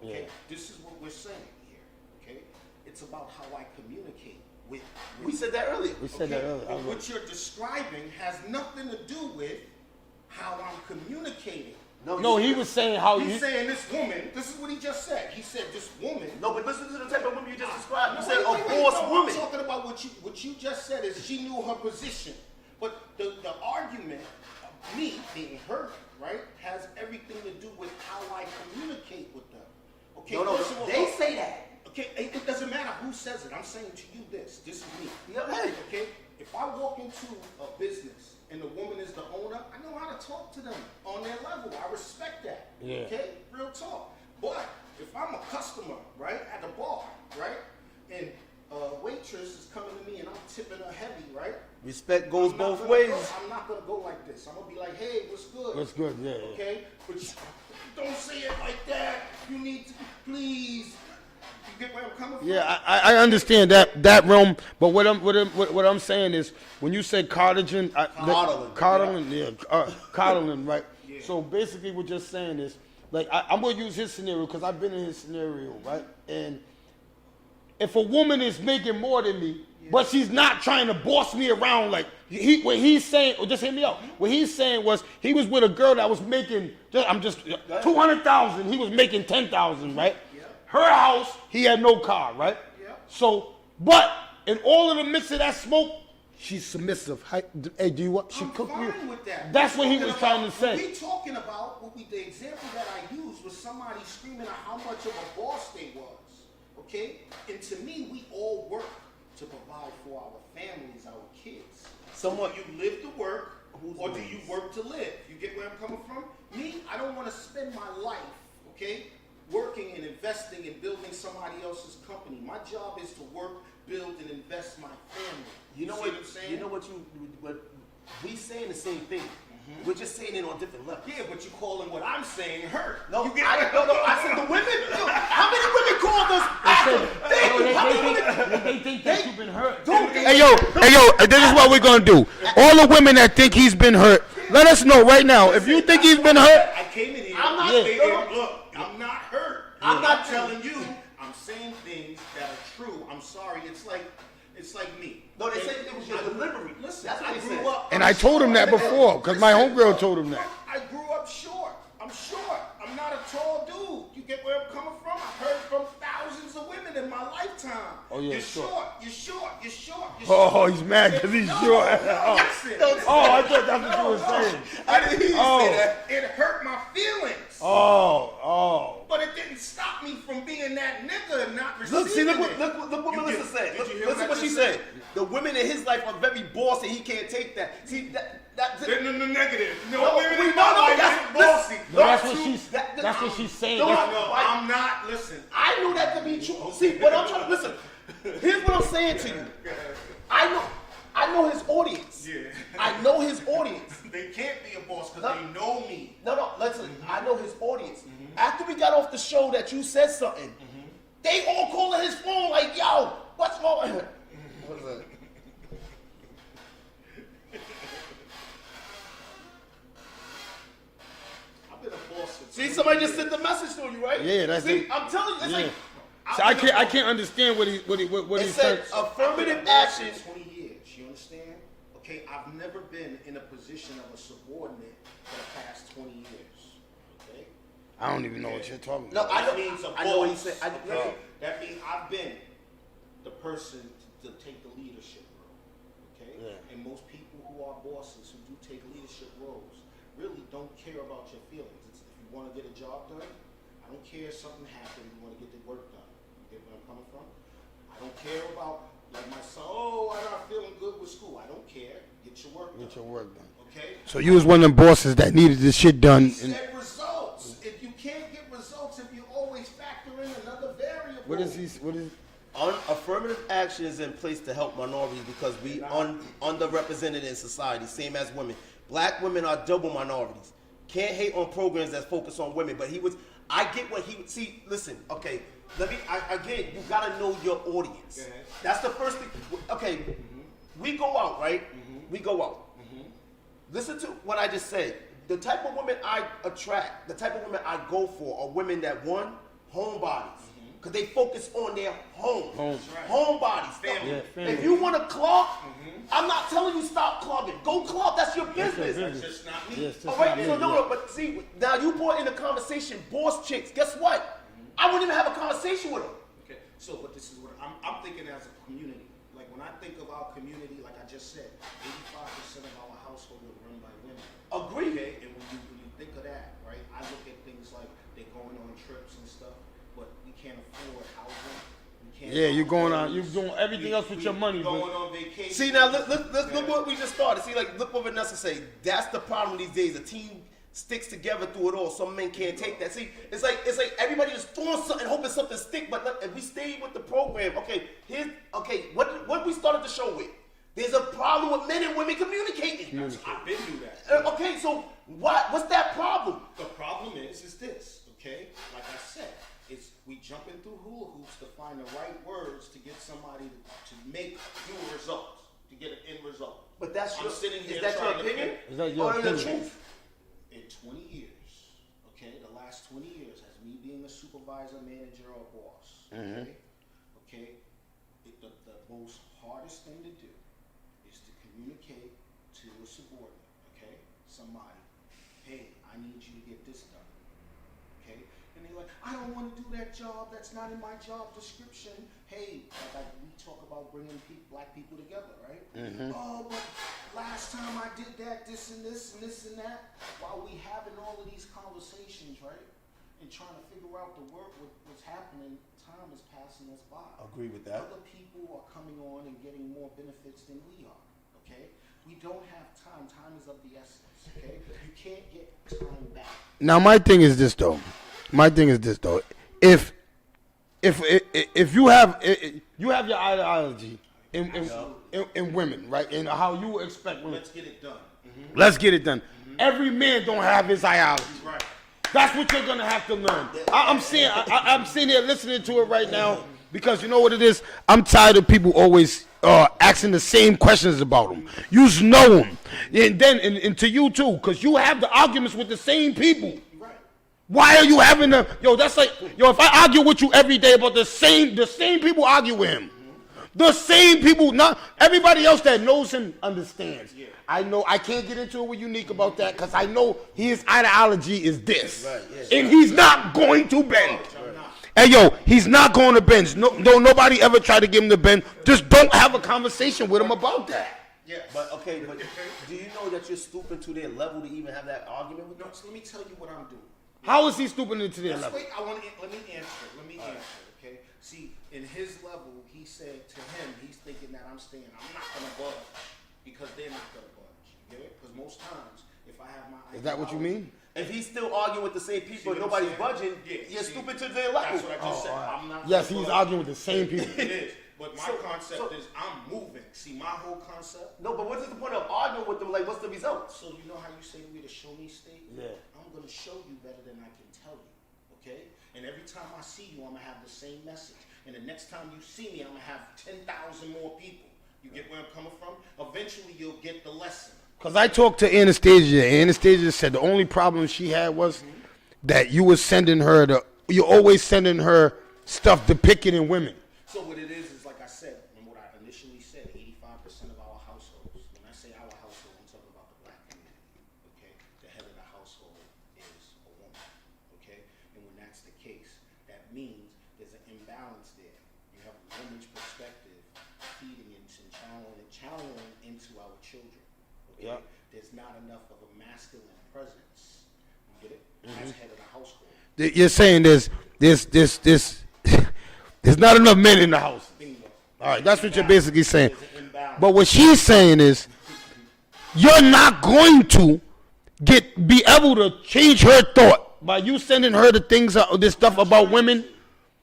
Okay, Yeah. this is what we're saying here. Okay, it's about how I communicate with. We said that earlier. We said that earlier. But what you're describing has nothing to do with how I'm communicating. No, he was saying how you. He's saying this woman. This is what he just said. He said this woman. No, but listen to the type of woman you just described. You said Wait, a wait, boss no, woman. I'm talking about what you just said is she knew her position. But the argument of me being hurt, right, has everything to do with how I communicate with them. Okay, No, first of all, they say that. Okay, it doesn't matter who says it. I'm saying to you this. This is me. Yeah, hey. Okay, if I walk into a business and the woman is the owner, I know how to talk to them on their level. I respect that. Yeah. Okay, real talk. But if I'm a customer, right, at the bar, right, and a waitress is coming to me and I'm tipping her heavy, right? Respect goes I'm not both gonna ways. I'm not gonna go like this. I'm gonna be like, hey, what's good? What's good? Yeah. yeah. Okay, but you don't say it like that. You need to, please. You get where I'm coming from? Yeah, I understand that realm, but what I'm saying is when you say coddling, coddling, right? Yeah. So basically, what you're saying is like I'm gonna use his scenario because I've been in his scenario, right? And if a woman is making more than me, but she's not trying to boss me around, like what he's saying, or just hear me out. What he's saying was he was with a girl that was making, I'm just 200,000. He was making 10,000, right? Yeah. Her house, he had no car, right? Yeah. So, but in all of the midst of that smoke, she's submissive. Hey, do you want? She I'm cooked you. fine with that. That's We're what he talking was trying to about- say. What we talking about, the example that I used was somebody screaming at how much of a boss they was. Okay? And to me, we all work to provide for our families, our kids. Somewhat- Do you live to work, Who's or do wins? you work to live? You get where I'm coming from? Me, I don't want to spend my life, okay, working and investing and building somebody else's company. My job is to work, build, and invest my family. You know See what? I'm saying? You know what? We saying the same thing. We're just saying it on different levels. Yeah, but you calling what I'm saying hurt. No, you get I said the women. How many women called us after? Thank you. How many women? They think that you've been hurt. Hey yo, this is what we're gonna do. All the women that think he's been hurt, let us know right now. If you think he's been hurt, I came in here. I'm not- stating, Yeah. look, I'm not hurt. I'm not telling you. I'm saying things that are true. I'm sorry. It's like It's like me. No, they said it was your delivery. Listen, That's what I they grew said. up. And I told him that before, because my homegirl told him that. I grew up short. I'm short. I'm not a tall dude. You get where I'm coming from? I've heard from thousands of women in my lifetime. Oh, yeah, you're short. short. You're short. You're short. You're Oh, short. he's mad because he's short. Listen. Oh, I thought that's what you were saying. I didn't hear you say that. It hurt my feelings. Oh. But it didn't stop me from being that nigga and not receiving Look, see, look it. what You Melissa did- said. did you hear Listen I what she just said. The women in his life are very bossy. He can't take that. See, that No, negative. No, No, women we- in my no, life that's- ain't bossy. No, that's what That- she's. that- That's what she's saying. No, That's- No, I'm not. Listen. I knew that to be true. See, but I'm trying to listen. Here's what I'm saying to you. I know his audience. Yeah. I know his audience. They can't be a boss because No. they know me. No, listen. I know his audience. After we got off the show that you said something, they all calling his phone like, yo, what's wrong? What's that? I've been a boss for See, 20 somebody just years. sent the message to you, right? Yeah, that's See, it. I'm telling you, it's Yeah. like So I can't understand what he it said. said I've been affirmative a boss action. for 20 years. You understand? Okay, I've never been in a position of a subordinate for the past 20 years. Okay? I don't even know what you're talking No, about. I know. That means a I know what he boss, said. okay? That means I've been the person to take the leadership role. Okay? Yeah. And most people who are bosses who do take leadership roles really don't care about your feelings. It's if you want to get a job done, I don't care if something happened, you want to get the work done. You get where I'm coming from? I don't care about like my son, oh, I'm not feeling good with school. I don't care. Get your work done. Get your work done. Okay? So you was one of them bosses that needed this shit done. He said results. If you can't get results, if you always factor in another variable. What is he? What is? Affirmative action is in place to help minorities because we underrepresented in society, same as women. Black women are double minorities. Can't hate on programs that focus on women, but I get what he, see, listen, okay, again, you gotta know your audience. Go ahead. That's the first thing, okay, we go out, right? We go out. Listen to what I just said. The type of women I attract, the type of women I go for are women that, one, homebodies. Because they focus on their home. Homebodies. Family. Yeah, family. If you want to club, I'm not telling you stop clubbing. Go club. That's your business. That's just not me. Yes, All right, so no, but see, now you brought in the conversation, boss chicks. Guess what? I wouldn't even have a conversation with them. Okay, so but this is what I'm thinking as a community. Like when I think of our community, like I just said, 85% of our household are run by women. Agree. Okay, and when you think of that, right? I look at things like they're going on trips and stuff, but we can't afford housing. We can't. Yeah, you're going on. afford- You're doing everything else with your money. Going But on vacation. See, now look what we just started. See, like, look what Vanessa say. That's the problem these days. The team sticks together through it all. Some men can't take that. See, it's like everybody just throwing something, hoping something stick. But look, if we stay with the program, what we started the show with. There's a problem with men and women communicating. I've been through that. Okay, so what's that problem? The problem is this, okay? Like I said, it's we jumping through hula hoops to find the right words to get somebody to make do a result, to get an end result. But that's I'm your sitting here is that your trying to opinion? pick- Is that your or is it opinion? truth? In 20 years, okay, the last 20 years, as me being a supervisor, manager, or boss, okay, the most hardest thing to do is to communicate to a subordinate, okay, somebody, hey, I need you to get this done, okay, and they're like, I don't want to do that job, that's not in my job description. Hey, like we talk about bringing black people together, right? Oh, but last time I did that, this and this and this and that. While we having all of these conversations, right, and trying to figure out the work, what's happening, time is passing us by. Agree with that. Other people are coming on and getting more benefits than we are. Okay, we don't have time. Time is of the essence. Okay, you can't get time back. now my thing is this though. If you have your ideology in women, right, and how you expect women, Let's get it done. let's get it done. Every man don't have his ideology. Right. That's what you're gonna have to learn. I'm sitting here listening to it right now because you know what it is. I'm tired of people always asking the same questions about them. You just know them, and then and to you too, because you have the arguments with the same people. Right. Why are you having the that's like if I argue with you every day about the same people argue with him. The same people, not everybody else that knows him understands. Yeah. I know I can't get into it with Unique about that because I know his ideology is this. Right, yeah. And he's not going to bend. I'm not. Hey yo, he's not going to bend. No, nobody ever tried to get him to bend. Just don't have a conversation with him about that. Yes. But okay, but do you know that you're stooping to their level to even have that argument with No, them? so let me tell you what I'm doing. How is he stooping into their Let's level? wait, let me answer. Let me answer, okay? See, in his level, he said to him, he's thinking that I'm not gonna budge because they're not gonna budge. You get it? Because most times, if I have my Is that what you mean? If he's still arguing with the same people, See what I'm nobody's saying? budging, Yeah, you're see, stooping to their level. That's what I just said. I'm not. Yes, gonna he's budge. arguing with the same people. It is. But my So- concept so- is I'm moving. See, my whole concept. No, but what's the point of arguing with them? Like, what's the results? So you know how you say we're the show me state? Yeah. I'm gonna show you better than I can tell you. Okay? And every time I see you, I'm gonna have the same message. And the next time you see me, I'm gonna have 10,000 more people. You get where I'm coming from? Eventually, you'll get the lesson. Because I talked to Anastasia. Anastasia said the only problem she had was that you were sending her you're always sending her stuff depicted in women. So what it is like I said, and what I initially said, 85% of our households, when I say our household, I'm talking about the black community, okay? The head of the household is a woman, okay? And when that's the case, that means there's an imbalance there. You have a woman's perspective feeding into and channeling into our children, okay? Yeah. There's not enough of a masculine presence, you get it? As head of the household. You're saying there's there's not enough men in the house. Bingo. All right, that's what you're basically saying. There's an imbalance. But what she's saying is, you're not going to be able to change her thought by you sending her the things, this stuff about women.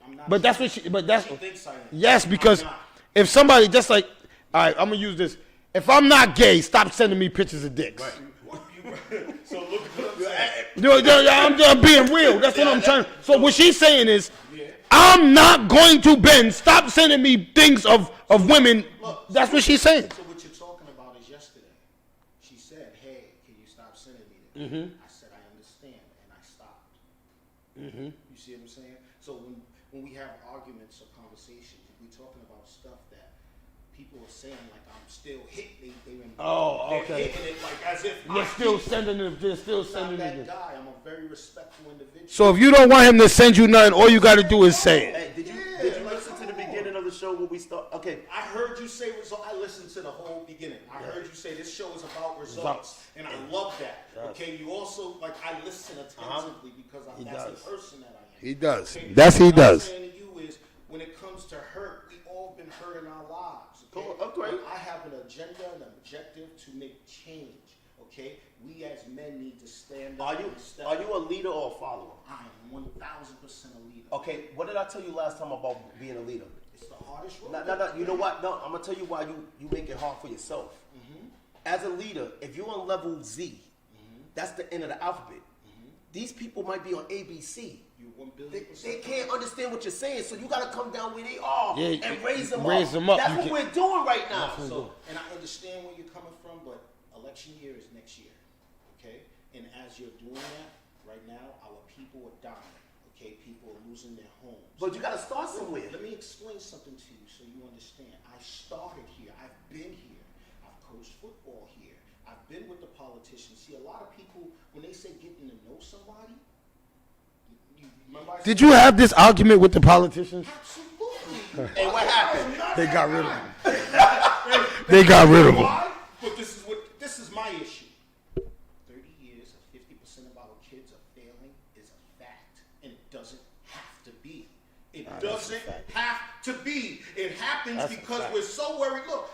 I'm not But that's what she. But that's She thinks I am. yes, because I'm not. if somebody just like, all right, I'm gonna use this. If I'm not gay, stop sending me pictures of dicks. So look what I'm saying. I'm being real. That's what I'm trying. So what she's saying is, I'm not going to bend. Stop sending me things of women. That's what she's saying. So what you're talking about is yesterday. She said, "Hey, can you stop sending me that?" I said, "I understand," and I stopped. You see what I'm saying? So when we have arguments or conversations, we're talking about stuff that people are saying like I'm still hitting. Oh, okay. They're hitting it like as if You're I'm still hitting. sending it. They're still I'm not sending that it. guy. I'm a very respectful individual. So if you don't want him to send you nothing, all you got to do is say it. Hey, did you listen to the beginning of the show when we start? Okay. I heard you say result. I listened to the whole beginning. I heard you say this show is about results, and I love that. Okay, you also like I listen attentively because that's does. the person that I am. He does. Okay? That's he What I'm does. saying to you is when it comes to hurt, we all been hurt in our lives. Okay? Okay. But I have an agenda and objective to make change. Okay, we as men need to stand up. and step Are up. you a leader or a follower? I am 1,000% a leader. Okay. What did I tell you last time about being a leader? It's the hardest role. No. You know what? No, I'm gonna tell you why you make it hard for yourself. As a leader, if you're on level Z, that's the end of the alphabet. These people might be on ABC. You 1 billion They percent. can't understand what you're saying, so you gotta come down where they are Yeah, and raise them raise up. them up. That's You what can- we're doing right now. So, and I understand where you're coming from, but election year is next year, okay? And as you're doing that, right now, our people are dying, okay? People are losing their homes. But you gotta start somewhere. Let me explain something to you so you understand. I started here. I've been here. I've coached football here. I've been with the politicians. See, a lot of people, when they say getting to know somebody, you remember I Did said- you have this argument with the politicians? Absolutely. And what happened? They got rid of him. They got rid of him. Why? But this is my issue. 30 years of 50% of our kids are failing is a fact. And it doesn't have to be. It doesn't have to be. It happens That's a because fact. we're so worried. Look,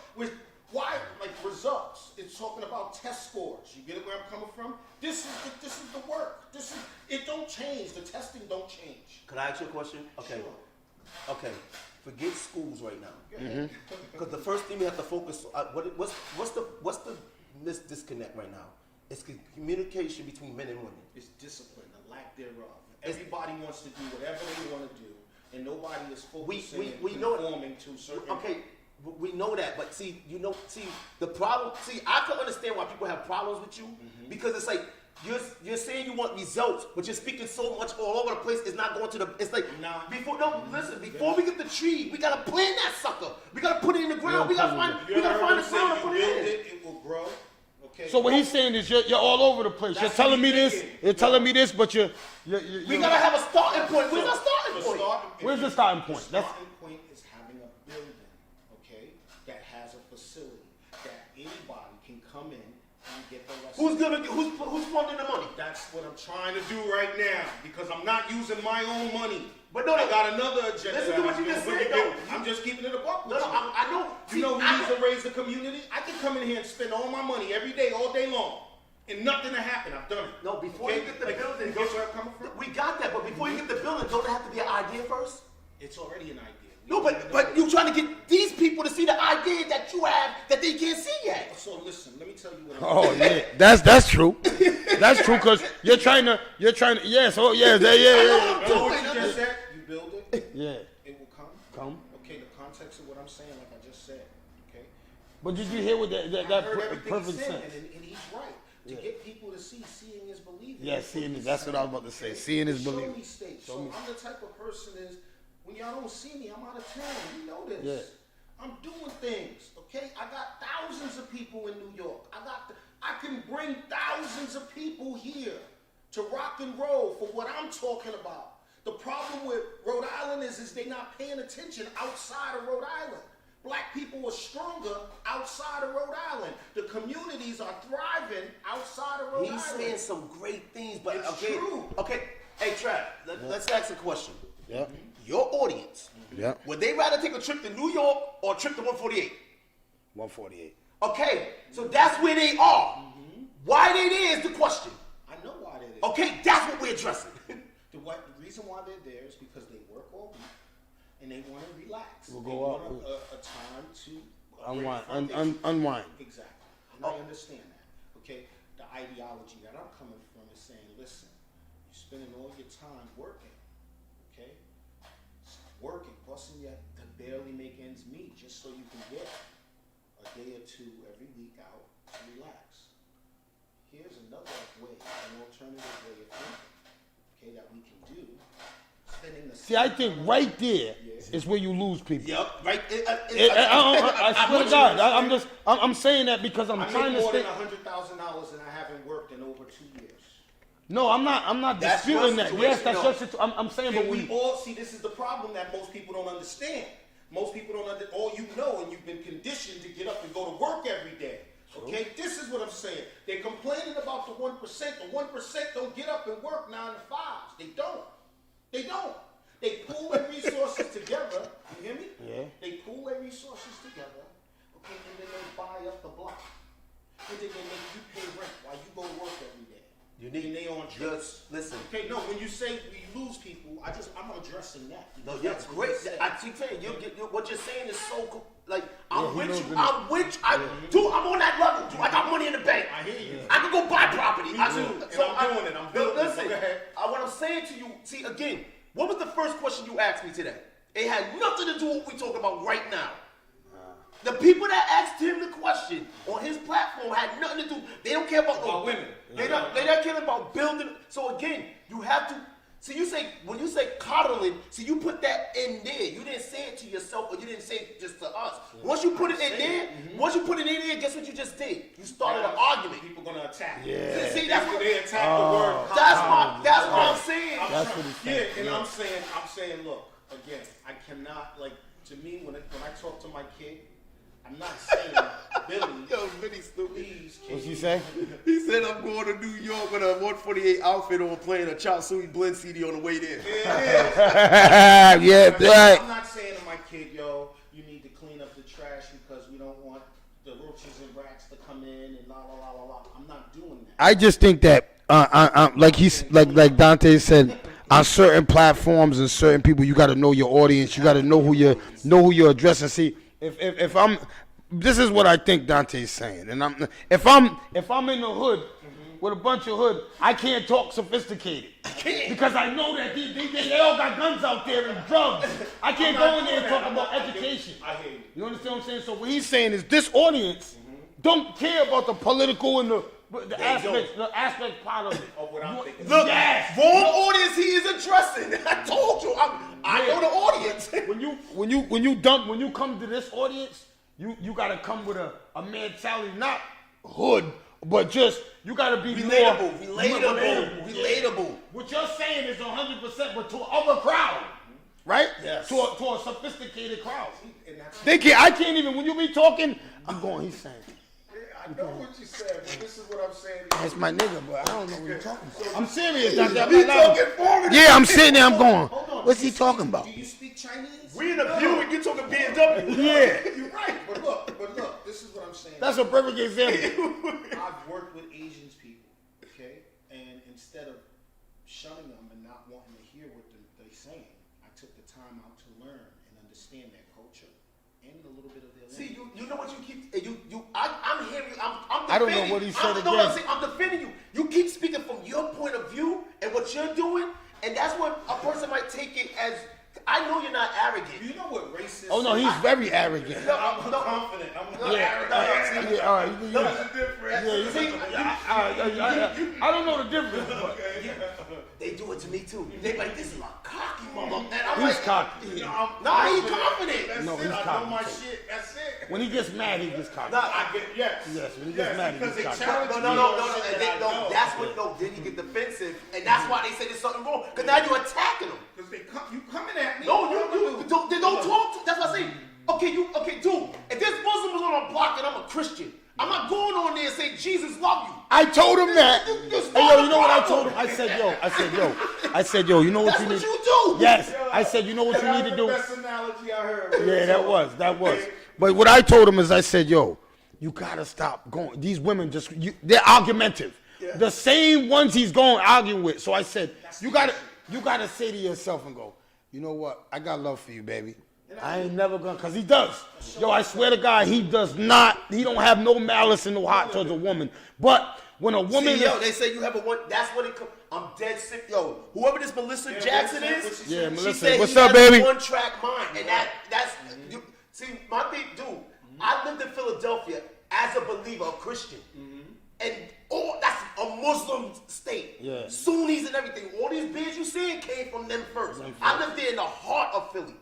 why like results? It's talking about test scores. You get where I'm coming from? This is the work. It don't change. The testing don't change. Can I ask you a question? Okay. Sure. Okay. Forget schools right now. Mm-hmm. Because the first thing we have to focus on, what's the disconnect right now? It's communication between men and women. It's discipline, the lack thereof. Everybody wants to do whatever they want to do, and nobody is focusing we and know it. conforming to certain. Okay, we know that, but the problem. See, I can understand why people have problems with you because it's like You're saying you want results, but you're speaking so much all over the place. It's not going to the. It's like before we get the tree, we gotta plant that sucker. We gotta put it in the ground. We gotta find the ground to put it in. It will grow. Okay. So what he's saying is you're all over the place. You're telling me this. You're telling me this, but you're We gotta have a starting point. Where's our starting point? Where's the starting point? The starting point is having a building, okay, that has a facility that anybody can come in and get the rest. Who's funding the money? That's what I'm trying to do right now because I'm not using my own money. But no, I got another agenda. listen to what you just said, though. I'm just keeping it a buck with No, you. I know. You know who needs to raise the community? I can come in here and spend all my money every day, all day long, and nothing to happen. I've done it. No, before you get the building, you get where I'm coming from? we got that. But before you get the building, don't it have to be an idea first? It's already an idea. No, but you trying to get these people to see the idea that you have that they can't see yet. So listen, let me tell you what. Oh yeah, that's true. That's true because you're trying to. Yes. Oh yeah. You know what you just said? You build it. Yeah. It will come. Okay. The context of what I'm saying, like I just said. Okay. But did you hear what that I heard everything he perfect said, sense? and he's right. To get people to see, seeing is believing. Yeah, seeing is. That's what I was about to say. Seeing is Show believing. me state. So I'm the type of person is when y'all don't see me, I'm out of town. You know this. Yeah. I'm doing things. Okay. I got thousands of people in New York. I can bring thousands of people here to rock and roll for what I'm talking about. The problem with Rhode Island is they're not paying attention outside of Rhode Island. Black people are stronger outside of Rhode Island. The communities are thriving outside of Rhode Island. He's saying some great things, but It's okay, true. okay. Hey, Trav, let's ask a question. Yeah. Your audience, Yeah. would they rather take a trip to New York or a trip to 148? 148. Okay, so that's where they are. Why they there is the question. I know why they're there. Okay, that's what we're addressing. The reason why they're there is because they work all week and they want to relax. We'll they go want out. a time to Unwind. Unwind. Exactly. And I understand that. Okay, the ideology that I'm coming from is saying, listen, you're spending all your time working, okay? Working, busting your to barely make ends meet just so you can get a day or two every week out to relax. Here's another way, an alternative way of thinking, okay, that we can do. Spending the See, I think right there is where you lose people. Yep, right. I swear to God, I'm saying that because I'm I trying make to more stay. than $100,000 and I haven't worked in over 2 years. No, I'm not That's disputing your that. Yes, that's situation, your situation. I'm saying, but And we. we all see this is the problem that most people don't understand. Most people don't understand. All you know, and you've been conditioned to get up and go to work every day. Okay, this is what I'm saying. They're complaining about the 1%. The 1% don't get up and work 9 to 5s. They don't. They don't. They pool their resources together. You hear me? Yeah. They pool their resources together. Okay, and then they buy up the block. And then they make you pay rent while you go to work every day. You need and they on trips. just listen. Okay, no, when you say we lose people, I'm addressing that. No, That's that's what great. you said. I keep saying what you're saying is so cool. Like I'm he with knows you. the- I'm with you. Dude, I'm on that level. Dude, I got money in the bank. I hear you. I can go buy property. Me I too. can, And I'm doing it. I'm building it. Listen, Go ahead. what I'm saying to you. See again. What was the first question you asked me today? It had nothing to do with what we're talking about right now. The people that asked him the question on his platform had nothing to do. They don't care about no women. They don't care about building. So again, you have to. See, when you say coddling, you put that in there. You didn't say it to yourself, or you didn't say it just to us. Once you put it in there, guess what you just did? You started an argument. People gonna attack. Yeah. See, that's After what, they attack the word. that's what I'm saying. That's what he's saying. Yeah, and I'm saying, look, again, I cannot, like, to me, when I talk to my kid, I'm not saying, Billy, Yo, Vinny stupid. please, kid. What's he say? He said I'm going to New York with a 148 outfit on, playing a Chop Suey Blend CD on the way there. Yeah, right. I'm not saying to my kid, yo, you need to clean up the trash because we don't want the roaches and rats to come in and la la la la la. I'm not doing that. I just think that, like Dante said, on certain platforms and certain people, you got to know your audience. You got to know who you're addressing. See, if I'm, this is what I think Dante's saying, and if I'm in the hood with a bunch of hood, I can't talk sophisticated because I know that they all got guns out there and drugs. I can't go in there and talk about education. I hear you. You understand what I'm saying? So what he's saying is this audience don't care about the political and the But the They aspect part of it. Of what I'm thinking. Look, Yes. wrong audience he is addressing. I told you, I know the audience. When you come to this audience, you gotta come with a mentality, not hood, but just you gotta be Relatable. What you're saying is 100%, but to other crowd, right? Yes. To a sophisticated crowd. And that's, I can't even. When you be talking, I'm going. He's saying. I know what you said, but this is what I'm saying. That's my nigga, but I don't know what you're talking about. I'm serious. I'm He talking for me. Yeah, I'm sitting there. I'm going. Hold on. What's he talking about? Do you speak Chinese? We in a Buick, you talking BMW. Yeah, You're right, but look, this is what I'm saying. that's a perfect example. I've worked with Asian people, okay? And instead of shunning them and not wanting to hear what they're saying, I took the time out to learn and understand their culture and a little bit of their language. See, you know what you keep, I'm hearing you, I'm defending I don't know what he said again. I'm defending you. You keep speaking from your point of view and what you're doing, and that's what a person might take it as, I know you're not arrogant. Do you know what racist? Oh no, he's very arrogant. I'm confident. I'm not arrogant. Yeah, all right. There's a difference. Yeah, you see, I don't know the difference, but They do it to me too. They like, this is a cocky mama. And I'm he's like, cocky. nah, he's confident. That's No, it. he's I know cocky. my shit. That's it. when he gets mad, he gets cocky. Nah, I get yes. Yes, when he gets mad, he because gets they cocky. challenge No, me no, on no, no, shit they, that I no. know. That's what. No, then you get defensive, and that's why they say there's something wrong. Because now you're attacking them. Because you coming at me. No, you don't talk. That's what I say. Okay, dude. If there's Muslims on our block and I'm a Christian, I'm not going on there and saying Jesus love you. I told him that. You Hey, yo, you know what I told him? I said, yo, you know what That's you what need? you do. Yes, I said, you know what you need to That's do? the best analogy I heard. Yeah, that was. But what I told him is, I said, yo, you gotta stop going. These women they're argumentative. Yeah. The same ones he's going arguing with. So I said, you gotta say to yourself and go, you know what? I got love for you, baby. I ain't never gonna, cause he does. Yo, I swear to God, he does not. He don't have no malice and no heart towards a woman. But when a woman, See, yo, they say you have a one. That's what it comes. I'm dead sick. Yo, whoever this Melissa Jackson is, Yeah, she Melissa. said What's he up, has baby? a one-track mind, and that's you. See, my thing, dude. I lived in Philadelphia as a believer, a Christian, and that's a Muslim state. Yeah. Sunnis and everything. All these beers you seeing came from them first. I lived there in the heart of Philly.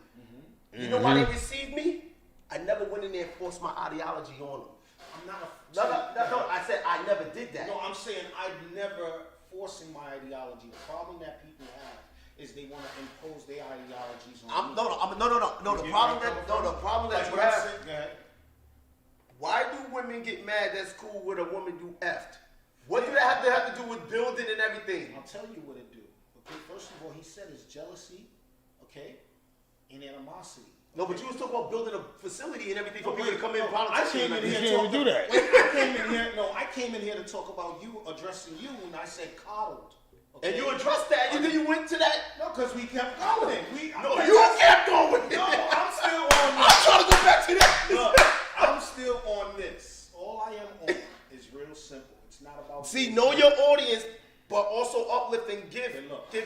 You know why they received me? I never went in there and forced my ideology on them. I'm not No, I said I never did that. No, I'm saying I've never forcing my ideology. The problem that people have is they want to impose their ideologies on me. No. The problem that you have. Go ahead. Why do women get mad? That's cool when a woman do effed. What do that have to do with building and everything? I'll tell you what it do. Okay, first of all, he said it's jealousy, okay, and animosity. No, but you was talking about building a facility and everything for No, people to come in. I Politicians. came in You here can't even do that. I came in here to talk about you, addressing you when I said coddled. Okay? And you addressed that, and then you went to that. No, because we kept going. No, you kept going. No, I'm still on I'm this. trying to go back to that. Look, I'm still on this. All I am on is real simple. It's not about See, know your audience, but also uplift and give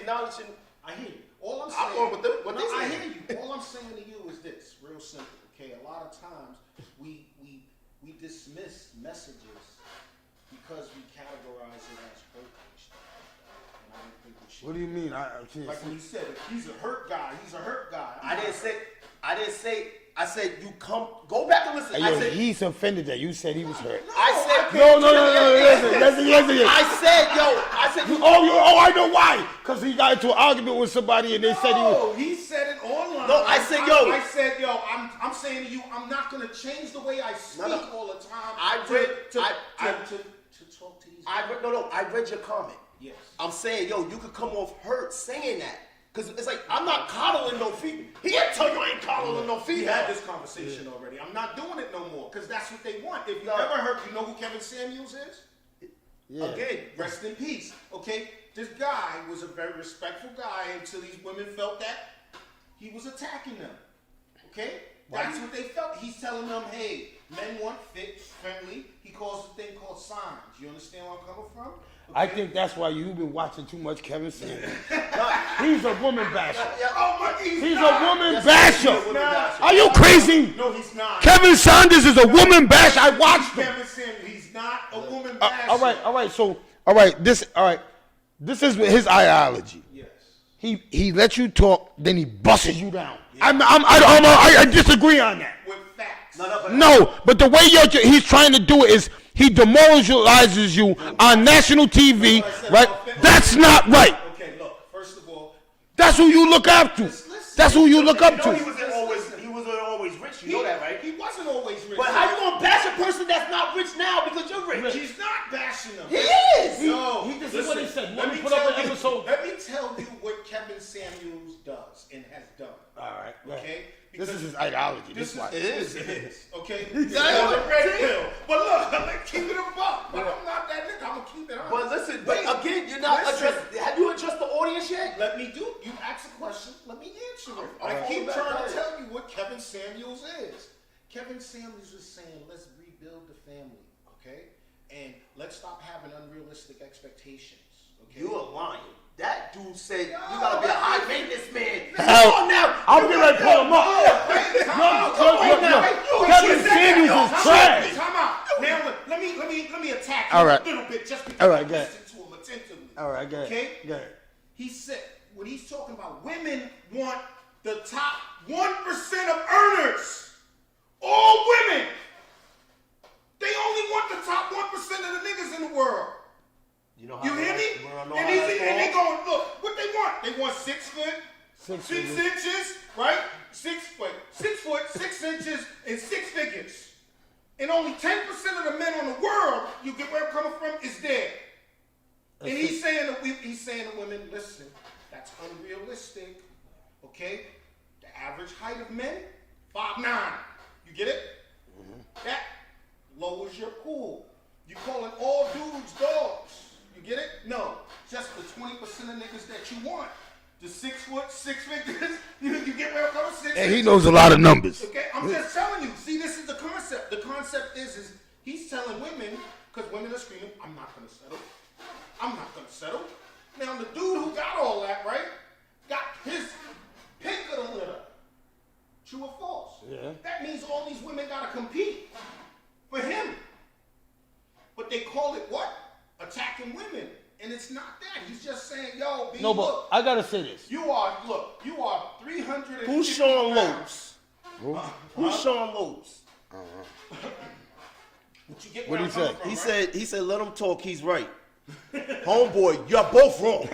knowledge. And I hear you. All I'm I'm saying. going with what they I say. hear you. All I'm saying to you is this, real simple. Okay, a lot of times we dismiss messages because we categorize it as hurt and stuff like that. And I don't think we should. what do you mean? I can't Like when you said, if he's a hurt guy, he's a hurt guy. I didn't say. I said you come. Go back and listen. Hey, I yo, said. he's offended that you said he was hurt. I said. No, listen. I said. You, I know why. Because he got into an argument with somebody and they said he was. No, he said it online. No, I said, yo. I said, yo, I'm saying to you, I'm not gonna change the way I speak No. all the time. I to read- to I- talk to these. I read your comment. Yes. I'm saying, yo, you could come off hurt saying that. Because it's like, I'm not coddling no female. He didn't tell you I ain't coddling no We female. had this conversation already. I'm not doing it no more because that's what they want. If you No. ever heard, you know who Kevin Samuels is? Yeah. Again, rest in peace. Okay, this guy was a very respectful guy until these women felt that he was attacking them. Okay, that's what they felt. He's telling them, hey, men want fit, friendly. He calls the thing called signs. You understand where I'm coming from? I think that's why you've been watching too much Kevin Samuels. He's a woman basher. Oh my, He's not. a woman Yes, basher. he's a woman basher. Are you crazy? No, he's not. Kevin Saunders is a woman basher. I watched him. Kevin Samuels, he's not a woman All basher. right. This is his ideology. Yes. He lets you talk, then he busts you down. I disagree on that. With facts. No, but the way he's trying to do it is he demoralizes you on national TV, right? That's not right. Okay, look. First of all, That's who you look up to. That's who you look up You know he to. wasn't always rich. You know that, right? he wasn't always rich. But how you gonna bash a person that's not rich now because you're rich? He's not bashing them. He is. No, This is what he said. Let Let me me put up tell an you- episode. Let me tell you what Kevin Samuels does and has done. All right. Okay? This is his ideology. This is why. It is. okay. It's on the red pill. But look, let's keep it a buck. But I'm not that nigga. I'm gonna keep it honest. But listen, again, you're not Listen. addressing. Have you addressed the audience yet? Let me do. You ask a question. Let me answer it. I right. keep Go trying back. to tell you what Kevin Samuels is. Kevin Samuels is saying, let's rebuild the family, okay? And let's stop having unrealistic expectations, okay? You are lying. That dude said you gotta be a high maintenance man. Hell, Come on now. I'm getting ready to pull him up. Kevin Samuels is trash. Time out. Now let me attack you All right. a little bit just because All right, I go ahead. listened to him attentively. All right, go ahead. Okay? Go ahead. He said when he's talking about women want the top 1% of earners. All women. They only want the top 1% of the niggas in the world. You know how You hear me? And they going, look, what they want? They want 6 foot, 6 inches, right? 6 foot, 6 inches, and 6 figures. And only 10% of the men on the world, you get where I'm coming from, is there. And he's saying to women, listen, that's unrealistic. Okay? The average height of men, 5'9". You get it? That lowers your pool. You calling all dudes dogs. You get it? No. Just the 20% of niggas that you want. The 6 foot, 6 figures. You get where I'm coming from? And he knows a lot of numbers. Okay, I'm just telling you. See, this is the concept. The concept is he's telling women, because women are screaming, I'm not gonna settle. I'm not gonna settle. Now the dude who got all that, right, got his pick of the litter. True or false? Yeah. That means all these women gotta compete for him. But they call it what? Attacking women. And it's not that. He's just saying, yo, B, No, but look, I gotta say this. you are 350 Who's Sean pounds. Lowe's? Who's Sean Lowe's? But you get What'd where he I'm say? coming He from, right? said let him talk. He's right. Homeboy, you're both wrong.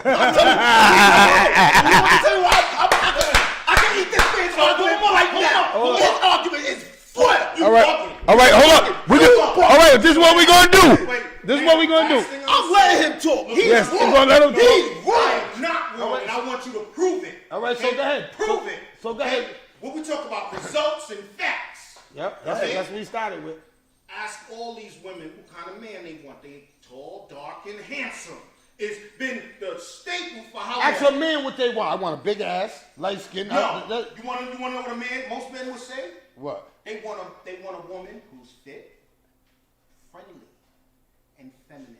I can eat this man's argument right now. His argument is what? All right, hold up. All right, this is what we're gonna do. Wait, This is what we're gonna last do. thing I'm letting him talk. He's Yes, wrong. we're gonna let him talk. He's wrong. I am not wrong, and I want you to prove it. All right, so okay? go ahead. Prove it. So go ahead. When we talk about results and facts, Yep, Okay. that's what we started with. ask all these women what kind of man they want. They tall, dark, and handsome. It's been the staple for how Ask long? a man what they want. I want a big ass, light skin. No. You want to know what a man? Most men would say. What? They want a woman who's fit, friendly, and feminine.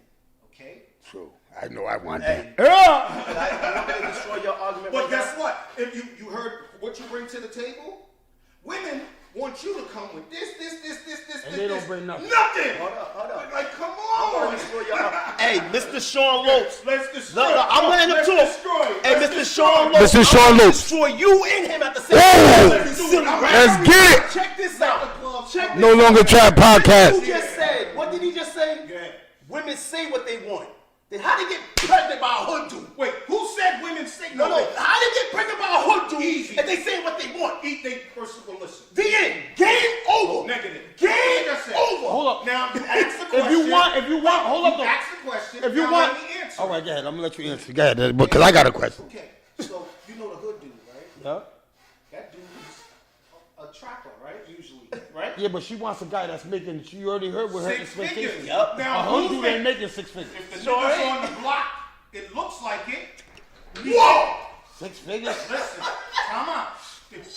Okay. True. I know I want Hey. that. Yeah. I want to destroy your argument. But right guess now. what? If you heard what you bring to the table, women want you to come with this, And they don't bring nothing. Nothing. Hold up. Like, come I want on. to destroy your argument. Hey, Mr. Sean Lowe's. Let's destroy. No, I'm letting him Let's talk. destroy. Hey, Let's Mr. destroy. Sean Lowe's. Mr. Sean I'm gonna Lowe's. destroy you and him at the same Oh! time. Let's get it. Check this out. Check this No out. longer trap Who podcast. just said? What did he just say? Yeah. Women say what they want. Then how they get pregnant by a hood dude? Wait, who said women say No. wait. How they get pregnant by a hood dude? Easy. If they say what they want? They first of all listen. The end. Game over. Negative. Game Like I said. over. Hold up. Now you ask the question. If you want, hold up You though. ask the question. If you now want- let me answer. All right, go ahead. I'm gonna let you answer. Go ahead, because I got a question. Okay. So you know the hood dude, right? Yeah. That dude's a trapper, right? Usually, right? Yeah, but she wants a guy that's making. You already heard what her 6 expectations. figures. Yup. Now A who's hundred ain't making 6 figures. If the Sure niggas ain't. on the block, it looks like it. Whoa! 6 figures. Listen, time out.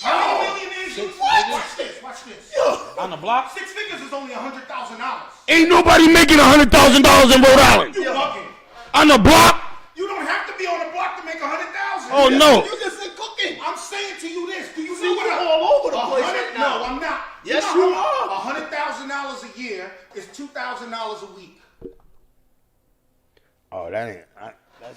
How many millionaires you Six what? figures? Watch this, watch this. On the block. 6 figures is only $100,000. Ain't nobody making $100,000 in Rhode Island. You bugging. On the block? You don't have to be on the block to make 100,000. Oh no. You just said cooking. I'm saying to you this. Do you See, know what you're I all over the place 100 right now. No, I'm not. Yes, know you how are. $100,000 a year is $2,000 a week. Oh, that ain't.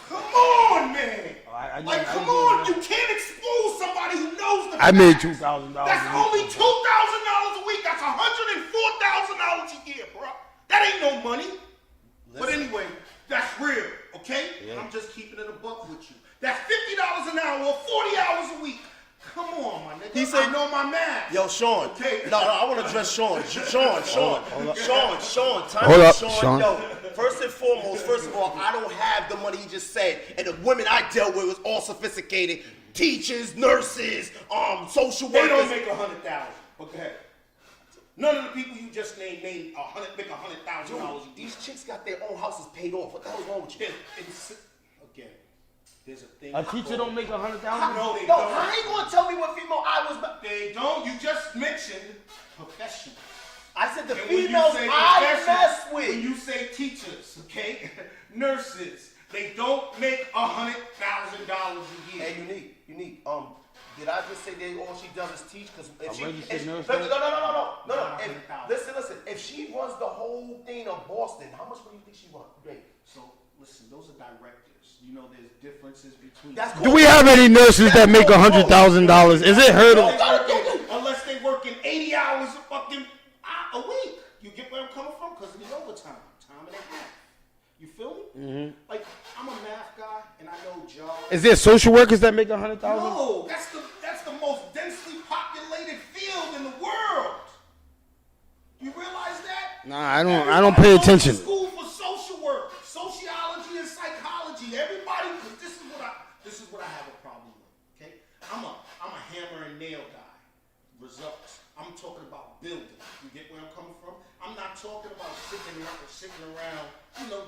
Come on, man. I Come on. You can't expose somebody who knows the I made facts. $2,000. That's only $2,000 a week. That's $104,000 a year, bro. That ain't no money. But anyway, that's real, okay? Yeah. I'm just keeping it a buck with you. That's $50 an hour, 40 hours a week. Come on, my nigga. He said- I know my math. Yo, Sean. Okay. No, I want to address Sean. Sean. Time Hold out, up, Sean. Yo, first and foremost, first of all, I don't have the money he just said, and the women I dealt with was all sophisticated. Teachers, nurses, social They workers. don't make 100,000. Okay. None of the people you just named make $100,000 a year. These chicks got their own houses paid off. What the hell's wrong with you? Again, there's a thing. A teacher don't make 100,000. No, they No, don't. how you gonna tell me what female I was? They don't. You just mentioned professionals. I said the And when you females say I professionals, mess when with. you say teachers, okay, nurses, they don't make $100,000 a year. Hey, unique. Did I just say that all she does is teach? Because if she, registered nurse. no. $100,000. Listen. If she runs the whole thing of Boston, how much do you think she make? So listen, those are directors. You know, there's differences between. Do we have any nurses that make $100,000? Is it heard of? Unless they working 80 hours a week. You get where I'm coming from? Because it's overtime. Time and a half. You feel me? Mm-hmm. Like, I'm a math guy, and I know jobs. Is there social workers that make 100,000? No, that's the most densely populated field in the world. You realize that? Nah, I don't pay attention. School for social work, sociology, and psychology. Everybody, this is what I have a problem with. Okay, I'm a hammer and nail guy. Results. I'm talking about building. You get where I'm coming from? I'm not talking about sitting around,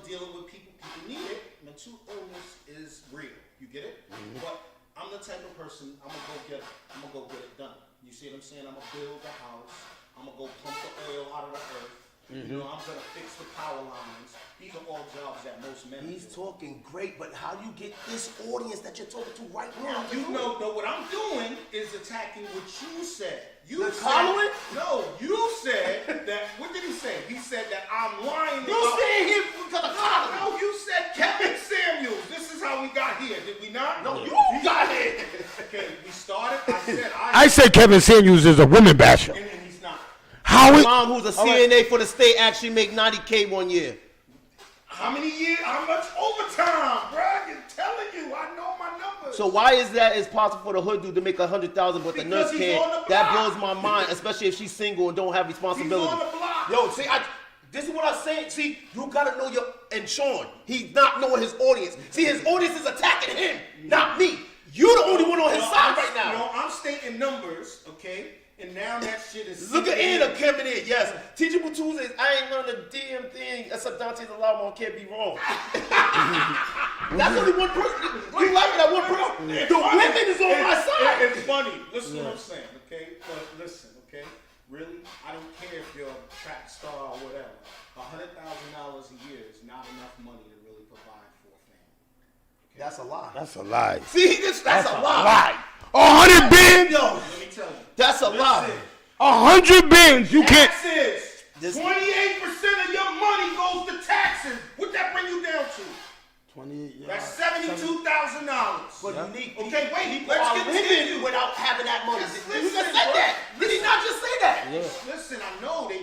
dealing with people. People need it. Mental illness is real. You get it? Mm-hmm. But I'm the type of person, I'm gonna go get it done. You see what I'm saying? I'm gonna build a house. I'm gonna go pump the oil out of the earth. Mm-hmm. I'm gonna fix the power lines. These are all jobs that most men He's do. talking great, but how do you get this audience that you're talking to right now? You know what I'm doing is attacking what you said. You The said, Conway? No, you said that. What did he say? He said that I'm lying. You staying here because of Conway. No, you said Kevin Samuels. This is how we got here, did we not? No, you got it. Okay, we started. I said Kevin Samuels is a woman basher. and he's not. How it? Mom, who's a CNA for the state, actually make $90K 1 year. How many years? How much overtime, bro? I'm telling you, I know my numbers. So why is that it's possible for the hood dude to make 100,000, but the Because nurse he's can't? on the That block. blows my mind, especially if she's single and don't have responsibility. He's on the block. Yo, see, this is what I'm saying. See, you gotta know and Sean, he's not knowing his audience. See, his audience is attacking him, not me. You're the only one on his side right now. No, I'm stating numbers, okay? And now that shit is. Look at Anna coming in. Yes, Teachable Tuesdays. I ain't learned a damn thing except Dante's alarm on can't be wrong. That's only one person. You like that one person? The women is on my side. It's funny. Listen to what I'm saying, okay? But listen, okay? Really, I don't care if you're a track star or whatever. $100,000 a year is not enough money to really provide for a family. That's a lie. That's a lie. See, that's a lie. 100 bins. Yo, Let me tell you. that's a lie. 100 bins. You can't. Taxes. 28% of your money goes to taxes. What that bring you down to? 28. Yeah. That's $72,000. But unique. Okay, wait. People Let's are get living without having that money. Just You just listen, said bro. that. Did he not just say that? Yeah. Listen, I know they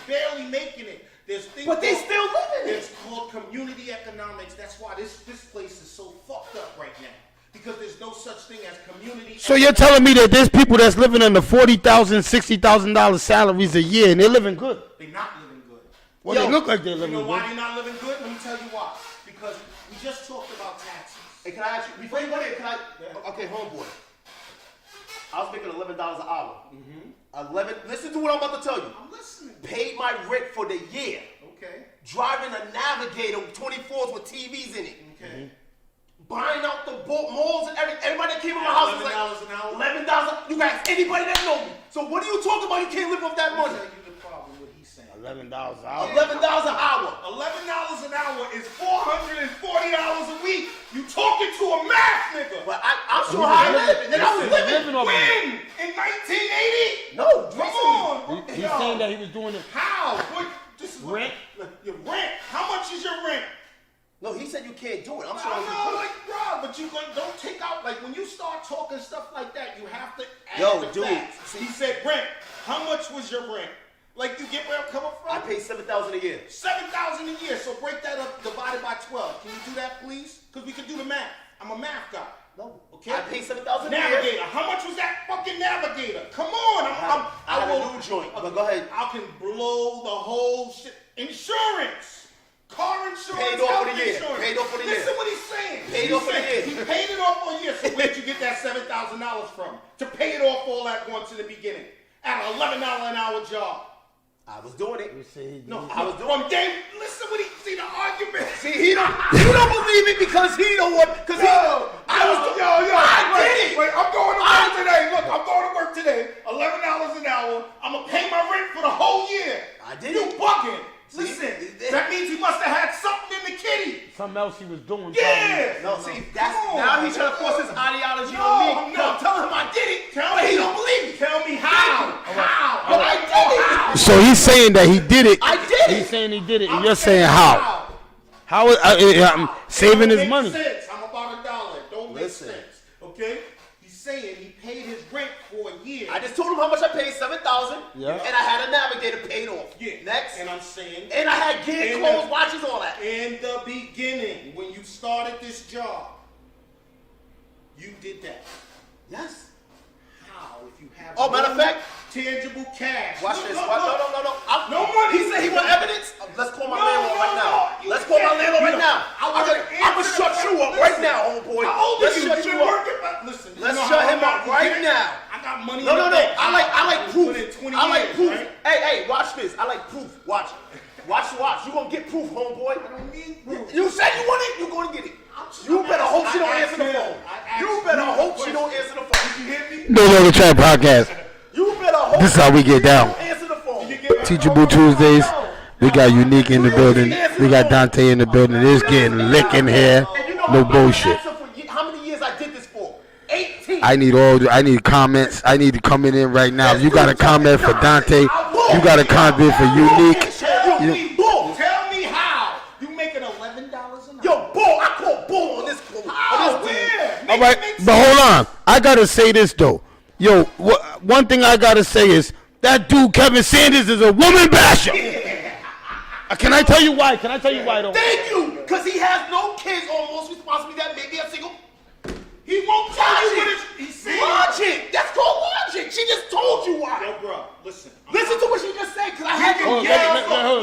barely making it. There's things But they called- still living it. It's called community economics. That's why this place is so fucked up right now. Because there's no such thing as community. So you're telling me that there's people that's living under $40,000, $60,000 salaries a year and they're living good? They're not living good. Well, Yo, they look like they're You living know good. why they're not living good? Let me tell you why. Because we just talked about taxes. Hey, can I ask you, before you go there, okay, homeboy. I was making $11 an hour. 11, listen to what I'm about to tell you. I'm listening. Paid my rent for the year. Okay. Driving a Navigator 24s with TVs in it. Okay. Buying out the malls and everybody that came in my house was like $11 an hour. $11. You guys, anybody that know me. So what are you talking about? You can't live off that I'll money. tell you the problem with he's saying. $11 an hour. $11 an hour. $11 an hour is $440 a week. You talking to a math nigga. But I'm sure how I live. And then I was living. Living off of it. When? In 1980? No, Come on. He's Yo, saying that he was doing it. How? What? This is what- Rent? Your rent. How much is your rent? No, he said you can't do it. I'm I sure know, you like, bro, but you don't take out, like, when you start talking stuff like that, you have to add Yo, the dude. facts. He said rent. How much was your rent? Like, you get where I'm coming from? I pay $7,000 a year. $7,000 a year, so break that up, divided by 12. Can you do that, please? Because we can do the math. I'm a math guy. No, Okay? I pay $7,000 a year. Navigator. How much was that fucking Navigator? Come on. I have a new joint, but go ahead. I can blow the whole shit. Insurance. Car insurance. Paid off for the health year. insurance. Paid off for the year. Listen what he's saying. Paid off for the year. He paid it off for a year. So where'd you get that $7,000 from? To pay it off all at once in the beginning. At an $11 an hour job. I was doing it. No, I was from day. Listen what he see the argument. See, he don't believe it because he don't want, because he, I did it. Wait, I'm going to work today. Look, I'm going to work today. $11 an hour. I'm gonna pay my rent for the whole year. I did You it. bugging. See, Listen, it- that means he must have had something in the kitty. Something else he was doing. Yeah. No, see, that's, Come on, now he's trying to force his ideology No, on me. I'm not. Tell him I did it, Tell but me. he don't believe me. Tell me how. How? But I did it. So he's saying that he did it. I did He's it. saying he did it, and I'm you're saying how? How is I'm saving his Don't money? make sense. I'm about $1. Don't make Listen. sense. Okay? He's saying he paid his rent for a year. I just told him how much I paid, $7,000. Yeah. And I had a Navigator paid off. Yeah. Next. And I'm saying, And I had gear, In clothes, the- watches, all that. in the beginning, when you started this job, you did that. Yes. How? If you have Oh, matter of fact, tangible cash. watch Look, this. look, Watch, look. no. No money. He said he want evidence. Let's call my No, landlord right no, now. you Let's call my can't. landlord right You now. know, I wanna I'm gonna answer shut the you up question. right now, homeboy. How old are Let's you? shut You've you been up. working, but listen. you Let's know shut how him I'm up out right here? now. I got money. No. in the bank. I like Put proof. in 20 I like years, proof. right? Hey, watch this. I like proof. Watch. You gonna get proof, homeboy. I don't need proof. You said you want it, you gonna get it. You better hope she don't answer the phone. You better hope she don't answer the phone. You hear me? No Longer Chat podcast. You better hope This is how we get down. she don't answer the phone. Teachable Tuesdays. We got Unique in the building. We got Dante in the building. It's getting lick in here. And you know No I've been bullshit. asking for how many years I did this for? 18. I need comments. I need to come in right now. If you got a comment for Dante, you got a comment for Unique. Tell You- me, bull. Tell me how. You making $11 an hour. Yo, bull. I call bull on this bull. How? On this dude. Where? All right, but hold on. I gotta say this though. Yo, one thing I gotta say is that dude Kevin Sanders is a woman basher. Can I tell you why? Can I tell you why though? Thank you, because he has no kids almost responsibility that may be a single. He won't tell you what Logic. he's saying. Logic. That's called logic. She just told you why. Yo, bro, listen. Listen to what she just said, because I had Oh,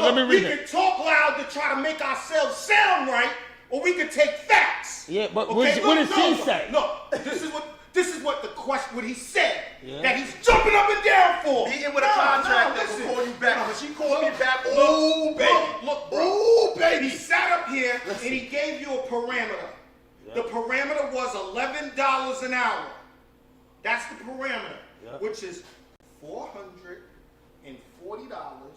to let me read we it. can talk loud to try to make ourselves sound right, or we can take facts. Yeah, but what did she say? Look, this is what the question, what he said, that he's jumping up and down for. He in with a contract that will call you back. When she called me back, oh, baby. Look, bro. Oh, baby. He sat up here and he gave you a parameter. The parameter was $11 an hour. That's the parameter, which is $440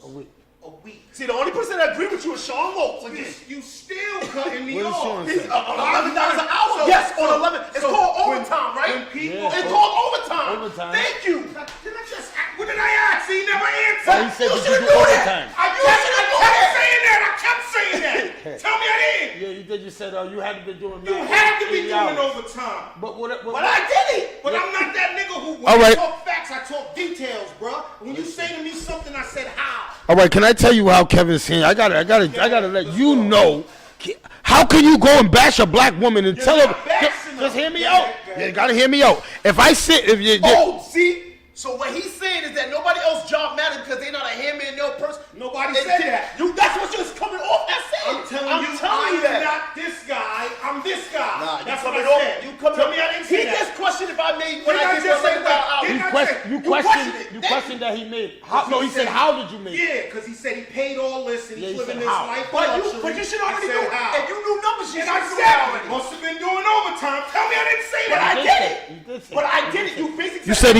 a week. See, the only person that agree with you is Sean Wilkes again. You still cutting me What is off. Sean He's saying? $11 an hour. Yes, on 11. It's called overtime, right? When people, It's called overtime. Overtime. Thank you. Did I just ask? What did I ask? He never answered. He said You that should you do do that. overtime. I kept saying that. I kept saying that. Tell me I didn't. Yeah, you did. You said you had to be doing. You had to be 80 doing hours. overtime. But what? But I did it. But I'm not that nigga who, when All I right. talk facts, I talk details, bro. When you say to me something, I said how. All right, can I tell you how Kevin Sanders? I gotta let you know. How can you go and bash a black woman and tell her? not bashing Just her. hear me Yeah, out. yeah. You gotta hear me out. If I sit, if you, Oh, see? So what he's saying is that nobody else's job matters because they're not a handman, no person. Nobody And said that. That's what you're coming off as saying. I'm telling you, telling you I'm that. not this guy. I'm this guy. Nah, That's you what I coming off. said. You coming Tell off. me I didn't say He that. just questioned if I made when Didn't I I get just say $11 that? hours. Didn't I You questioned it. questioned that he made. How, no, he said, how did you make it? Yeah, because he said he paid all this and Yeah, he's he living said this how. life. But you should already I said know. how. If you knew numbers, you And should I know said already. must have been doing overtime. Tell me I didn't say But that. I did did say- it. you did say But that. I did it. You basically you said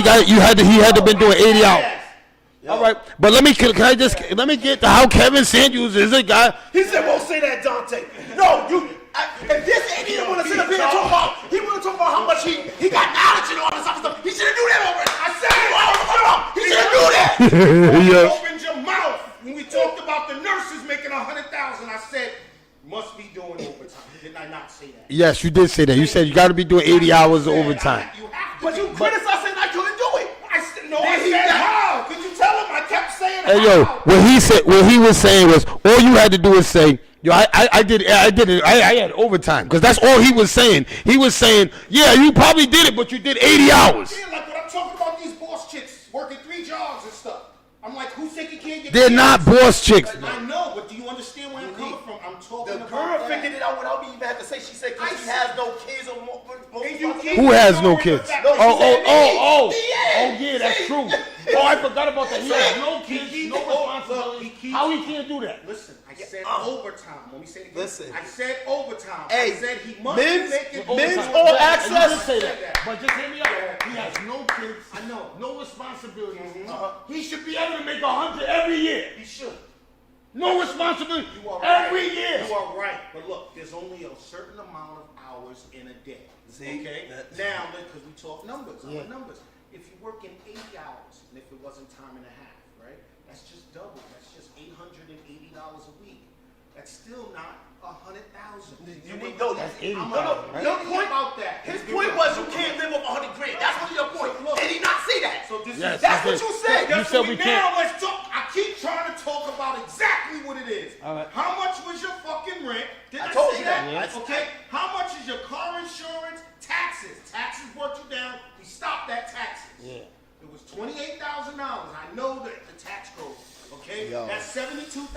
he had to been doing 80 hours. All right, but let me get to how Kevin Sanders is a guy. He said, "Won't say that, Dante." No, if this idiot want to sit up here and talk about, he want to talk about how much he got knowledge and all this other stuff. He should have knew that already. I said it. He should have knew that. Yeah. Open when we talked about the nurses making 100,000, I said must be doing overtime. Didn't I not say that? Yes, you did say that. You said you got to be doing 80 hours of overtime. You have to. But you criticized saying I couldn't do it. I said no. I said how? Could you tell him? I kept saying Hey, how. yo, what he was saying was, all you had to do is say, yo, I did it. I had overtime, because that's all he was saying. He was saying, yeah, you probably did it, but you did 80 hours. Yeah, like when I'm talking about these boss chicks working 3 jobs and stuff. I'm like, who's taking care of your They're kids? not boss chicks. I know, but do you understand where I'm coming from? I'm talking The about girl that. figured it out without me even having to say. She said because she has no kids or more. And you keep Who has no ignoring kids? the fact No, that she you said said me. Oh, Yeah. yeah, that's true. Oh, I forgot about that. He has no kids, He no keeps- responsibility. he keeps- How he can't do that? Listen, I said overtime. Let me say it again. Listen. I said overtime. Hey, I said he must men's- make it men's overtime. all Yeah, access. You did say I that. said that. But just hear me out. He has no kids. I know. No responsibilities. Mm-hmm. He should be able to make 100 every year. He should. No responsibility You are right. every year. You are right. But look, there's only a certain amount of hours in a day. See? Okay? That- Now, because we talk numbers. I'm with numbers. If you're working 80 hours, and if it wasn't time and a half, right? That's just double. That's just $880 a week. That's still not 100,000. You need no. That's 80,000, right? Your point about that. His point was you can't live off 100 grand. That's what your point. Look. Did he not say that? So this Yes, is That's he what did. you said. You That's said what we now can't. let's talk. I keep trying to talk about exactly what it is. All right. How much was your fucking rent? Did I I, told say you that? that. Yeah. Okay. How much is your car insurance? Taxes. Taxes brought you down. We stopped that taxes. Yeah. It was $28,000. I know that the tax code. Okay. Yo. That's $72,000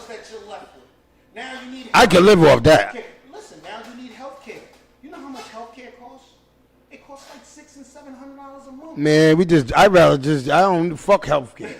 that you're left with. Now you need. I can live off that. Okay. Listen. Now you need health care. You know how much health care costs? It costs like $600 and $700 a month. Man, I don't fuck healthcare.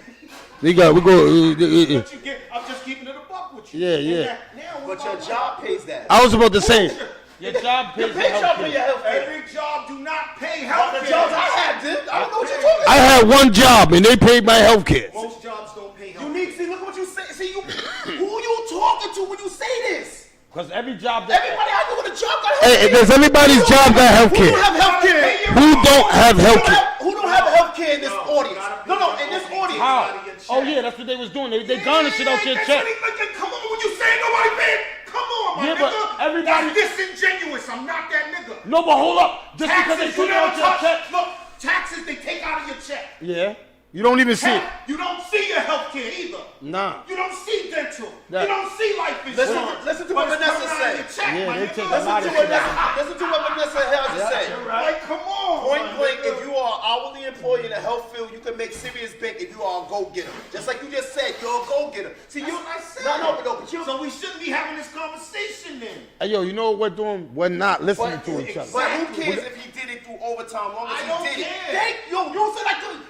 We go. What you get? I'm just keeping it a buck with you. Yeah, And yeah. Now what But your about job pays that. I was about to say, your job pays Your for pay job pay your healthcare. health care. Every job do not pay All health the jobs I had did. I don't know what you're talking I about. had one job and they paid my healthcare. Most jobs don't pay health You need see. Look what you say. See you. Who you talking to when you say this? Because every job that. Everybody I know with a job got Hey, healthcare. does everybody's job got Who healthcare? don't have healthcare? Who don't have healthcare? Who don't have healthcare in this No, audience? you gotta No, pay in this your audience. How? Out of your check. Oh yeah, that's what they was doing. They garnished it out your that's check. what he- Come on, when you say nobody paid, come on, my Yeah, nigga. but everybody- That's disingenuous. I'm not that nigga. No, but hold up. Just because they Taxes, you took it out never your touch. check. Look, taxes they take out of your check. Yeah. You don't even see it. You don't see your health care either. Nah. You don't see dental. That- You don't see life insurance. Listen to what But it's Vanessa coming out of your said. check, Yeah, my they nigga. take a lot of shit out. Listen to what Vanessa had to say. Like, come on. Point my blank, nigga. if you are an hourly employee in the health field, you can make serious bank if you are a go-getter. Just like you just said, you're a go-getter. See, That's you. what I said. No, but you. So we shouldn't be having this conversation then. Hey, yo, you know what we're doing? We're not listening to each other. But who cares if he did it through overtime? Long as I he don't did care. it. You said I could.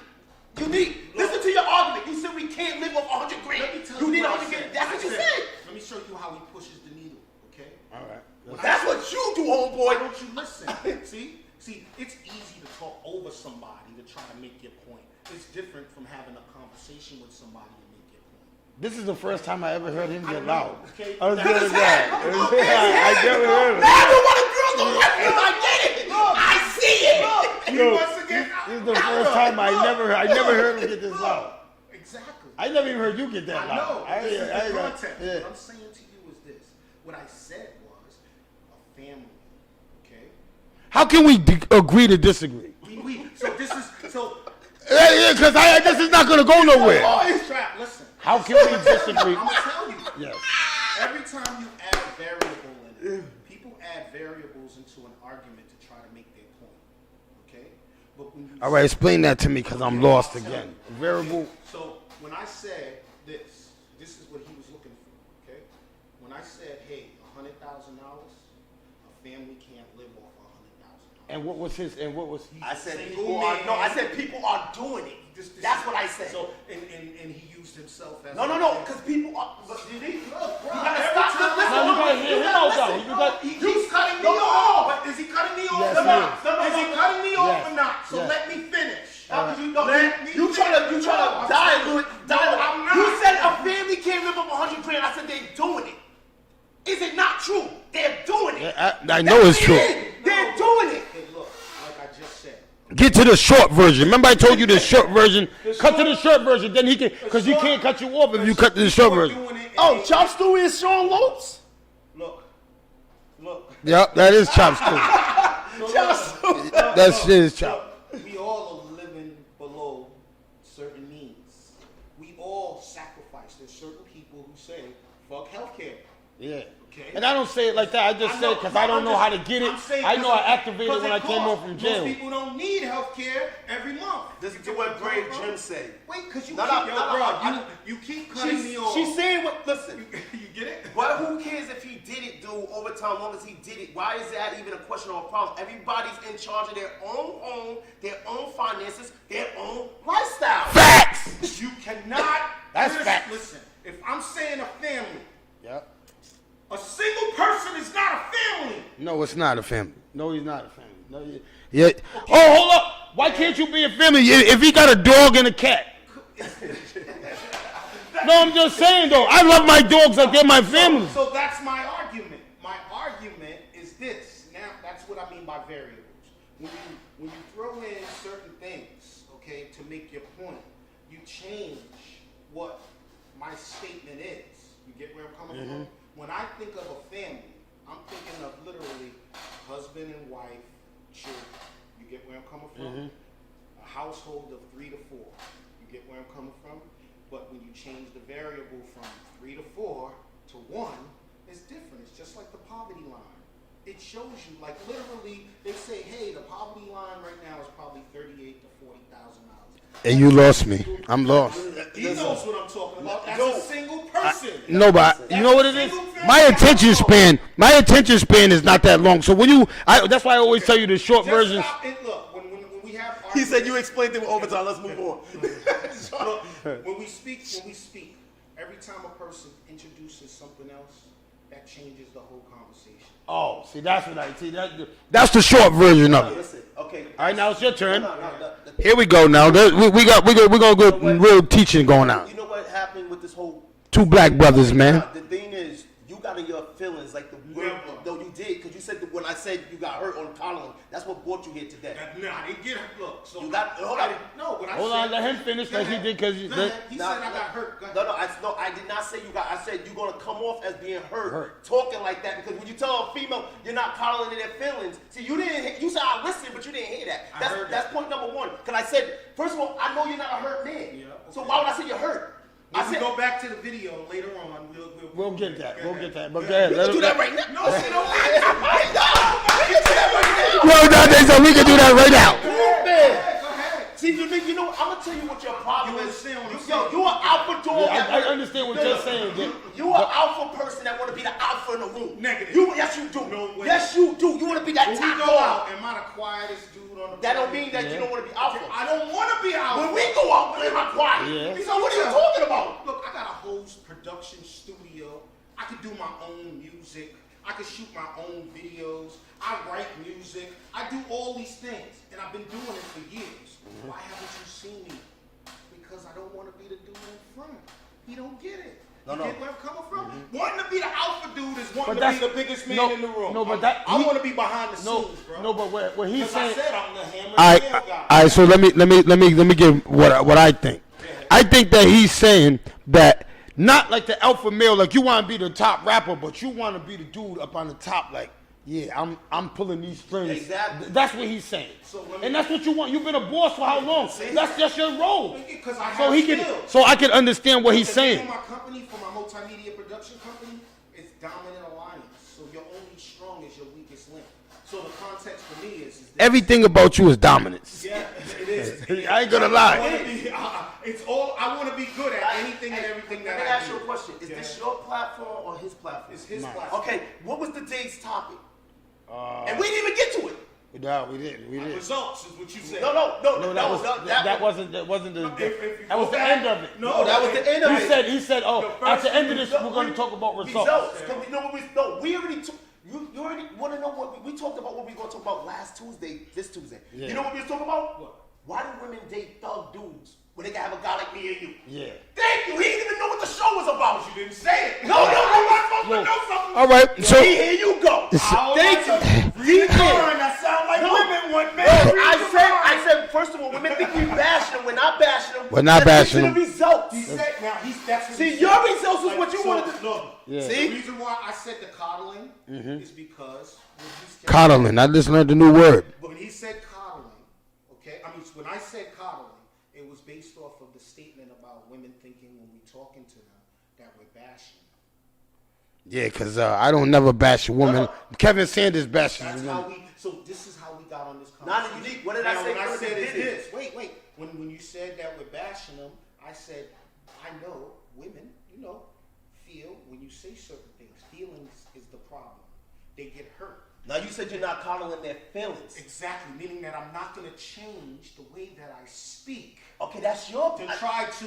You need. Listen to your argument. You said we can't live off 100 grand. Let me tell You need what I 100 grand. said. That's what you said. Let me show you how he pushes the needle, okay? All right. That's what you do, Why homeboy. don't you listen? See, it's easy to talk over somebody to try to make your point. It's different from having a conversation with somebody to make your point. This is the first time I ever heard him I get know, loud. okay? I was That's doing his that. head. I never heard Now it. I know why the girls don't like him. I get it. I see it. He Yo, wants to get This is the first time I never heard him get this loud. Exactly. I never even heard you get that I know. loud. This is the got- context. yeah. What I'm saying to you is this. What I said was a family, okay? How can we agree to disagree? So this is, so. Yeah, because this is not going to go nowhere. Trap, listen. How can we disagree? I'm going to tell you. Yes. Every time you add a variable in it, people add variables into an argument to try to make their point, okay? But when you All right, explain that to me because I'm lost again. Variable. So when I said this is what he was looking for, okay? When I said, hey, $100,000, a family can't live off $100,000. And what was his? And what was? I said Single people are. man. No, I said people are doing it. That's what I said. So and he used himself as No, because people are. But did he? Look, bro, You gotta every stop. time- Listen, No, you gotta hear him out, listen. though. You got- He keeps cutting me No, no. off. But is he cutting me off Yes, or he not? is. Is he cutting me off Yes. or not? So Yes. let me finish. Let me You try to dilute. No, I'm not. You said a family can't live up 100 grand. I said they're doing it. Is it not true? They're doing it. I know it's true. They're doing it. Hey, look, like I just said. Get to the short version. Remember I told you the short version. Cut to the short version. Then he can, because he can't cut you off if you cut to the short version. Oh, Chop Stewie is Sean Lopes? Look. Yep, that is Chop Stew. Chop Stewie. That shit is Chop. We all are living below certain means. We all sacrifice. There's certain people who say, fuck healthcare. Yeah. Okay. And I don't say it like that. I just say it because I don't know how to get it. I know I activated when I came home from jail. Most people don't need healthcare every month. Listen to what Brave Jim said. Wait, because you No, keep, no, you keep cutting me off. She's saying what, listen. You get it? Well, who cares if he did it, dude, over time, as long as he did it? Why is that even a question or a problem? Everybody's in charge of their own home, their own finances, their own lifestyle. Facts. You cannot. That's facts. Listen, if I'm saying a family, Yep. a single person is not a family. No, it's not a family. No, he's not a family. No, yeah. Oh, hold up. Why can't you be a family if he got a dog and a cat? No, I'm just saying though. I love my dogs like they're my family. So that's my argument. My argument is this. Now, that's what I mean by variables. When you throw in certain things, okay, to make your point, you change what my statement is. You get where I'm coming from? When I think of a family, I'm thinking of literally husband and wife, children. You get where I'm coming from? A household of 3 to 4. You get where I'm coming from? But when you change the variable from 3 to 4 to 1, it's different. It's just like the poverty line. It shows you, like literally, they say, hey, the poverty line right now is probably $38,000 to $40,000. And you lost me. I'm lost. He knows what I'm talking about. That's a single person. No, but you know what it is? My attention span is not that long. So when that's why I always tell you the short Just versions. stop and look. When we have He said you explained it with overtime. Let's move on. Look, when we speak, every time a person introduces something else, that changes the whole conversation. Oh, see, that's what I see. That's the short version of it. Listen, okay. All right, now it's your turn. No. Here we go. Now we're gonna go real teaching going on. You know what happened with this whole? Two black brothers, man. The thing is, you got in your feelings like the word. No, you did, because you said that when I said you got hurt on Colin, that's what brought you here today. No, I didn't get hurt. Look, so You got- hold on. No, when I Hold said, on, let him finish like he did because He said I got hurt. Go ahead. No, I did not say you got. I said you're gonna come off as being hurt, talking like that, because when you tell a female you're not coddling in their feelings, see, you didn't. You said I listened, but you didn't hear that. I heard That's that. point number one. Because I said, first of all, I know you're not a hurt man. Yeah, So okay. why would I say you're hurt? If I we said go back to the video later on, We'll get that. Go We'll ahead. get that. But go ahead. we can do that right now. No, we don't. We can do that right now. Well, Dante, so we can do that right now. Come on, man. Go ahead. See, you know, I'm gonna tell you what your problem You is. understand what I'm Yo, saying? you an alpha dog. Yeah, I understand what you're saying. You an alpha person that want to be the alpha in the room. Negative. Yes, you do. No way. Yes, you do. You want to be that When we top go dog. out, am I the quietest dude on the That don't planet? mean that you don't want to be alpha. I don't want to be out. When we go out, we're not quiet. Yeah. So what are you talking about? Look, I got a whole production studio. I could do my own music. I could shoot my own videos. I write music. I do all these things, and I've been doing it for years. Why haven't you seen me? Because I don't want to be the dude in front. He don't get it. You get where I'm coming from? Wanting to be the alpha dude is wanting to be the biggest man in the room. No, but that I want to be behind the no, scenes, bro. no, but what he's Because I saying. said I'm the hammer and nail guy. All right. So let me give what I think. I think that he's saying that not like the alpha male, like you want to be the top rapper, but you want to be the dude up on the top, like yeah, I'm pulling these strings. Exactly. That's what he's saying. So let me- And that's what you want. You've been a boss for how long? That's just your role. Because I So have he skills. so I can understand what he's The name saying. of my company, for my multimedia production company, is Dominant Alliance. So you're only strong as your weakest link. So the context for me is that Everything about you is dominance. yeah, it is. I ain't gonna I lie. wanna be, it's all I want to be good at anything and everything Let that me I ask do. you a question. Is this your platform or his platform? It's his platform. Okay, what was the day's topic? And we didn't even get to it. No, we didn't. We didn't. Results is what you said. No, That wasn't the. If you That was go the back- end of it. No, that was the end of it. He said, oh, The at the first end of this, Result- we're going to talk about results. Because we know what we already took. You already want to know what we talked about. What we going to talk about last Tuesday, this Tuesday. Yeah. You know what we was talking about? What? Why do women date thug dudes when they can have a guy like me and you? Yeah. Thank you. He didn't even know what the show was about. You didn't say it. No. I'm supposed to know something. All right, so Here you go. Thank you. Read that sound like women want men. I said We're not Let's bashing get to the him. results. He said, now that's what See, he your said. results is what you so, wanted to- Look, Yeah. See? the reason why I said the coddling is because when he said, Coddling. I just learned a new word. when he said coddling, okay, I mean, when I said coddling, it was based off of the statement about women thinking when we talking to them that we're bashing them. Yeah, because I don't never bash a woman. Kevin Sanders bashes That's a how woman. so this is how we got on this Not conversation. unique. What did I Now, say when I first? said You is did this. Wait. When you said that we're bashing them, I said, I know women, feel when you say certain things. Feelings is the problem. They get hurt. Now you said you're not coddling their feelings. Exactly, meaning that I'm not going to change the way that I speak Okay, that's your. to try to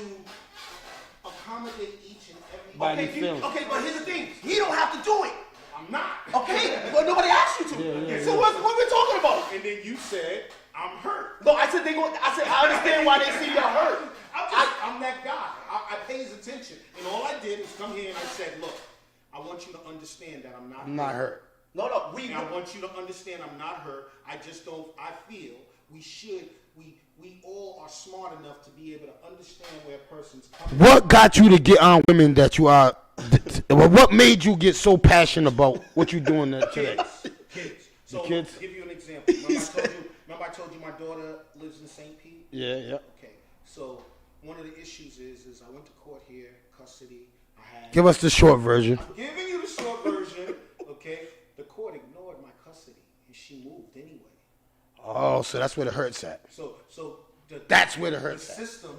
accommodate each and every. Body Okay, feelings. okay, but here's the thing. He don't have to do it. I'm not. Okay, but nobody asked you to. So what we talking about? And then you said I'm hurt. No, I said I understand why they see you're hurt. I'm that guy. I pays attention, and all I did was come here and I said, look, I want you to understand that I'm not. I'm not hurt. No, And I want you to understand I'm not hurt. I just don't. I feel we should. We all are smart enough to be able to understand where a person's coming. What got you to get on women that you are? What made you get so passionate about what you're doing today? Kids. So kids? to give you an example. Remember I told you my daughter lives in St. Pete? Yeah. Okay. So one of the issues is I went to court here, custody. I had Give us the short version. I'm giving you the short version, okay? The court ignored my custody and she moved anyway. Oh, so that's where the hurt's at. So That's where the the hurt's at. system.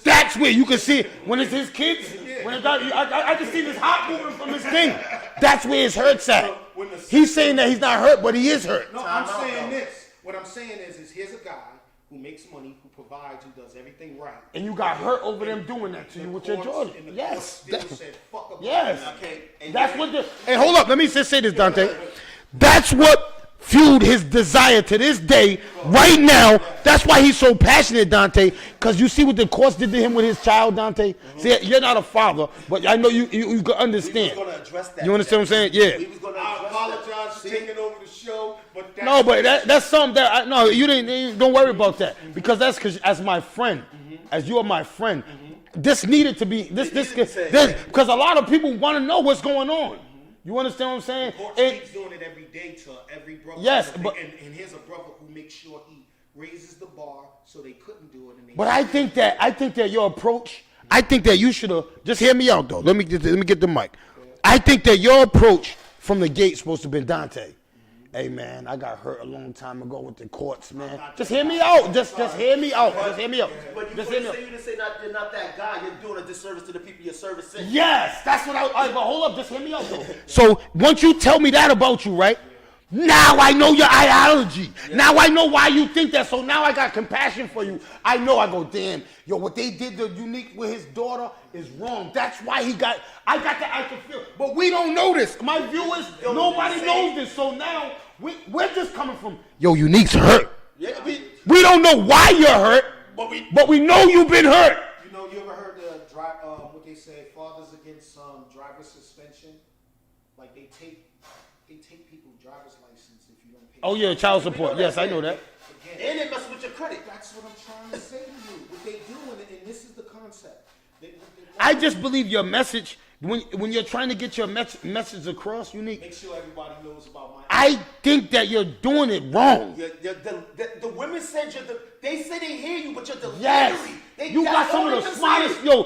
That's where you can see it. When it's his kids. When it got, I can see this hot moving from his thing. That's where his hurt's at. He's saying that he's not hurt, but he is hurt. No, I'm saying this. What I'm saying is here's a guy who makes money, who provides, who does everything right. And you got hurt over them doing that to you with your Courts- daughter. and the Yes. courts still said, fuck about Yes. it. Okay. And That's then- what the. Hey, hold up. Let me just say this, Dante. That's what fueled his desire to this day, right now. That's why he's so passionate, Dante. Because you see what the courts did to him with his child, Dante. See, you're not a father, but I know you can understand. We was gonna address that. You understand what I'm saying? Yeah. We was gonna I address apologize for that. taking over the show, but that's No, but that's something that no, you didn't. Don't worry about that because that's because as my friend, as you are my friend, this needed to be this because a lot of people want to know what's going on. You understand what I'm saying? Court And- keeps doing it every day to every brother. Yes, and, but- and here's a brother who makes sure he raises the bar so they couldn't do it. And they But I think that your approach, I think that you should have just hear me out though. Let me get the mic. I think that your approach from the gate supposed to have been Dante. Hey man, I got hurt a long time ago with the courts, man. Just hear me out. Just hear me out. Just hear me out. But you Just hear me out. didn't say you're not that guy. You're doing a disservice to the people you're servicing. Yes, that's what but hold up, just hear me out though. So once you tell me that about you, right? Now I know your ideology. Now I know why you think that. So now I got compassion for you. I know. I go, damn, yo, what they did to Unique with his daughter is wrong. That's why I got the active feel. But we don't know this. My viewers, nobody knows this. So now we're just coming from, yo, Unique's hurt. Yeah, We don't know why you're hurt, but we know you've been hurt. You ever heard the what they say, fathers against driver suspension? Like they take people's driver's license if you don't pay. Oh yeah, child support. Yes, I know that. Again, and it messes with your credit. that's what I'm trying to say to you. What they do, and this is the concept. I just believe your message when you're trying to get your message across, Unique. Make sure everybody knows about my. I think that you're doing it wrong. The women said they say they hear you, but your delivery. Yes, you got some of the They smartest. say Yo, your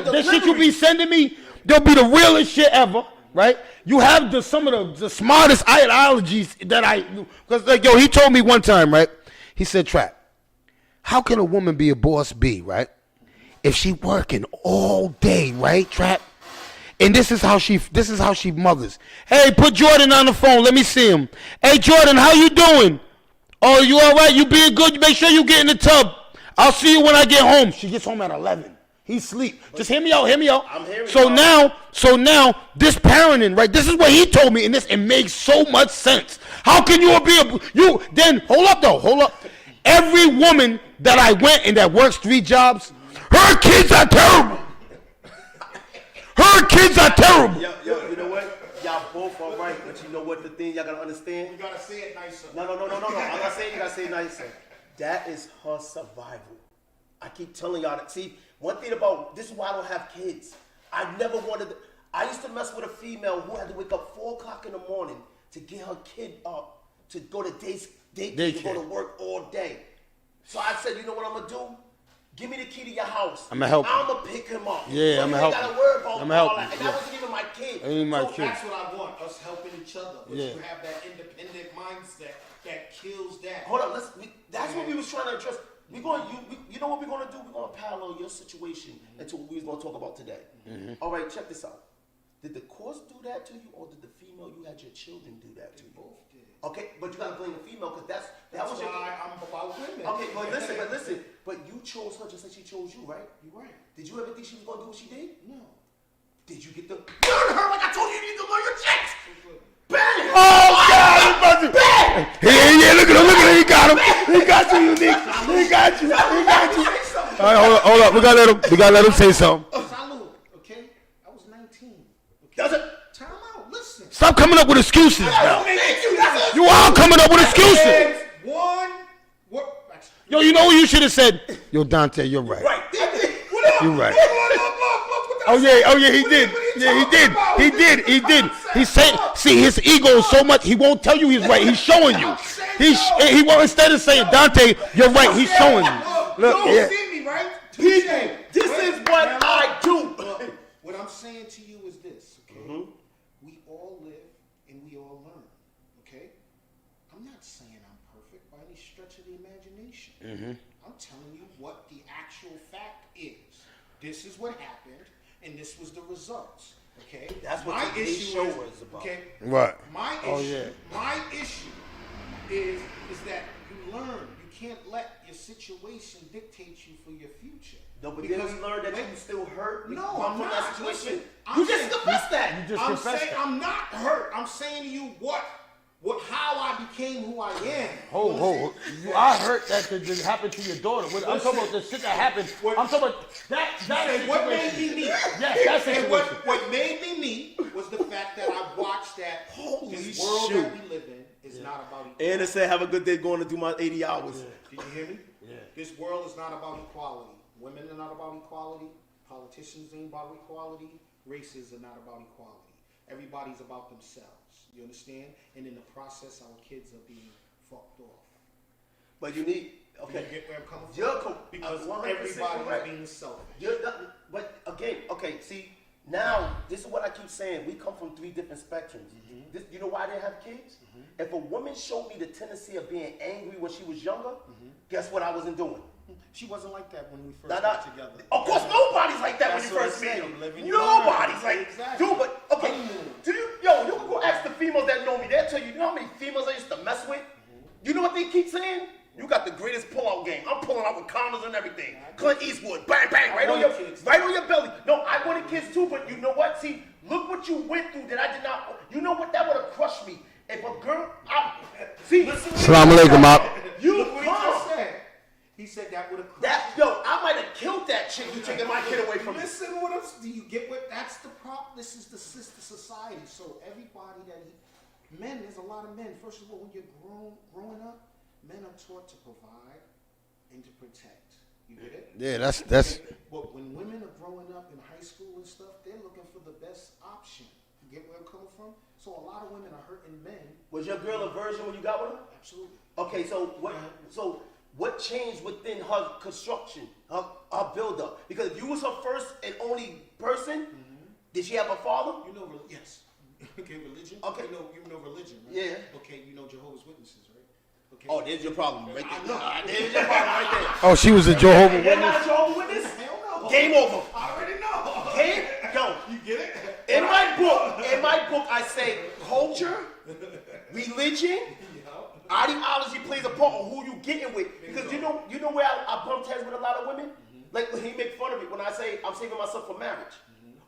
the shit you delivery. be sending me, they'll be the realest shit ever, right? You have some of the smartest ideologies that because like yo, he told me one time, right? He said, Trap, how can a woman be a boss B, right? If she working all day, right, Trap? And this is how she mothers. Hey, put Jordan on the phone. Let me see him. Hey, Jordan, how you doing? Oh, you all right? You being good? Make sure you get in the tub. I'll see you when I get home. She gets home at 11. He sleep. Just hear me out. Hear me out. I'm hearing so you. now, this parenting, right? This is what he told me, and it makes so much sense. How can you then hold up though? Hold up. Every woman that I went and that works 3 jobs, her kids are terrible. Her kids are terrible. Yo, you know what? Y'all both are right, but you know what the thing y'all gotta understand? You gotta say it nicer. No. I'm not saying you gotta say it nicer. That is her survival. I keep telling y'all that. See, one thing about this is why I don't have kids. I never wanted. I used to mess with a female who had to wake up 4 o'clock in the morning to get her kid up to go to daycare to go to work all day. So I said, you know what I'm gonna do? Give me the key to your house. I'ma help I'm gonna pick him up. Yeah, so I'ma you help ain't gotta him. worry about I'ma all help that. him, And yeah. that wasn't even my kid. Ain't my So kid. that's what I want, us helping each other. But Yeah. you have that independent mindset that kills that. Hold on, that's what we was trying to address. You know what we're gonna do? We're gonna parallel your situation into what we was gonna talk about today. All right, check this out. Did the course do that to you, or did the female you had your children do that to you? Both did. Okay, but you gotta blame the female because that That's was your. why I'm about women. Okay, but listen, but you chose her just like she chose you, right? You're right. Did you ever think she was gonna do what she did? No. Did you get the learn her like I told you? You need to learn your checks. Bang! Oh God, he about to. Yeah, look at him, he got him. He got you, Unique. He got you. All right, hold up. We gotta let him say something. Salud, okay? I was 19. Okay? That's it. Time out, listen. Stop coming up with excuses now. Thank you. That's it. You all coming up with excuses. One, what? Yo, you know what you should have said? Yo, Dante, you're right. Right. What up? You're right. Look, Oh yeah, he did. Yeah, he did. He's saying, see, his ego is so much. He won't tell you he's right. He's showing you. He won't. Instead of saying, Dante, you're right. He's showing you. Look, you yeah. see me, right? PJ, this is what I do. Look, what I'm saying to you is this, okay? We all live and we all learn, okay? I'm not saying I'm perfect by any stretch of the imagination. I'm telling you what the actual fact is. This is what happened, and this was the results, okay? That's what my today's issue show is, is about. okay? What? My issue, Oh, yeah. my issue is that you learn. You can't let your situation dictate you for your future. No, but then we learned that when- you still hurt. No, from I'm that not. situation. Listen, You I'm just saying- confessed that. You just I'm confessed saying that. I'm not hurt. I'm saying to you how I became who I am. Hold. I heard that happened to your daughter. I'm talking about the shit that happened. I'm talking about that And what made me me? Yes, that And situation. what made me me was the fact that I watched that this world shoot. that we live in is not about equality. And it said, have a good day going to do my 80 hours. Did you hear me? Yeah. This world is not about equality. Women are not about equality. Politicians ain't about equality. Races are not about equality. Everybody's about themselves. You understand? And in the process, our kids are being fucked off. But you need, okay. You get where I'm coming from? You're Because 100% everybody correct. is being selfish. But again, okay, see, now, this is what I keep saying. We come from 3 different spectrums. This, you know why I didn't have kids? If a woman showed me the tendency of being angry when she was younger, guess what I wasn't doing? She wasn't like that when we first Nah, got nah. together. Of course, nobody's like that That's when you what first I'm meet saying. them. Living your Nobody's life. like, Exactly. dude, but, okay, you can go ask the females that know me. They'll tell you, you know how many females I used to mess with? You know what they keep saying? You got the greatest pull-out game. I'm pulling out with condoms and everything. Clint Eastwood, bang, bang, right on your belly. No, I wanted kids too, but you know what? See, look what you went through that I did not. You know what? That would have crushed me. If a girl, see, Assalamu alaikum, Op. you Look what he just come. said. He said that would have I might have killed that chick. You taking my kid away from me. Listen, what I'm, do you get what? That's the problem. This is the sister society. So everybody men, there's a lot of men. First of all, when you're growing up, men are taught to provide and to protect. You get it? Yeah, that's. But when women are growing up in high school and stuff, they're looking for the best option. You get where I'm coming from? So a lot of women are hurting men. Was your girl a virgin when you got with her? Absolutely. Okay, so what changed within her construction, her build-up? Because if you was her first and only person, did she have a father? You know, yes. Okay, religion. Okay. You know religion, right? Yeah. Okay, you know Jehovah's Witnesses, right? Okay. Oh, there's your problem right there. I know. There's your problem right there. Oh, she was a Jehovah You're Witness. not a Jehovah's Witness? Hell no. Game over. I already know. Yo, You get it? in my book, I say culture, religion, ideology plays a part on who you getting with. Because you know where I bump heads with a lot of women? Like he make fun of me when I say I'm saving myself for marriage.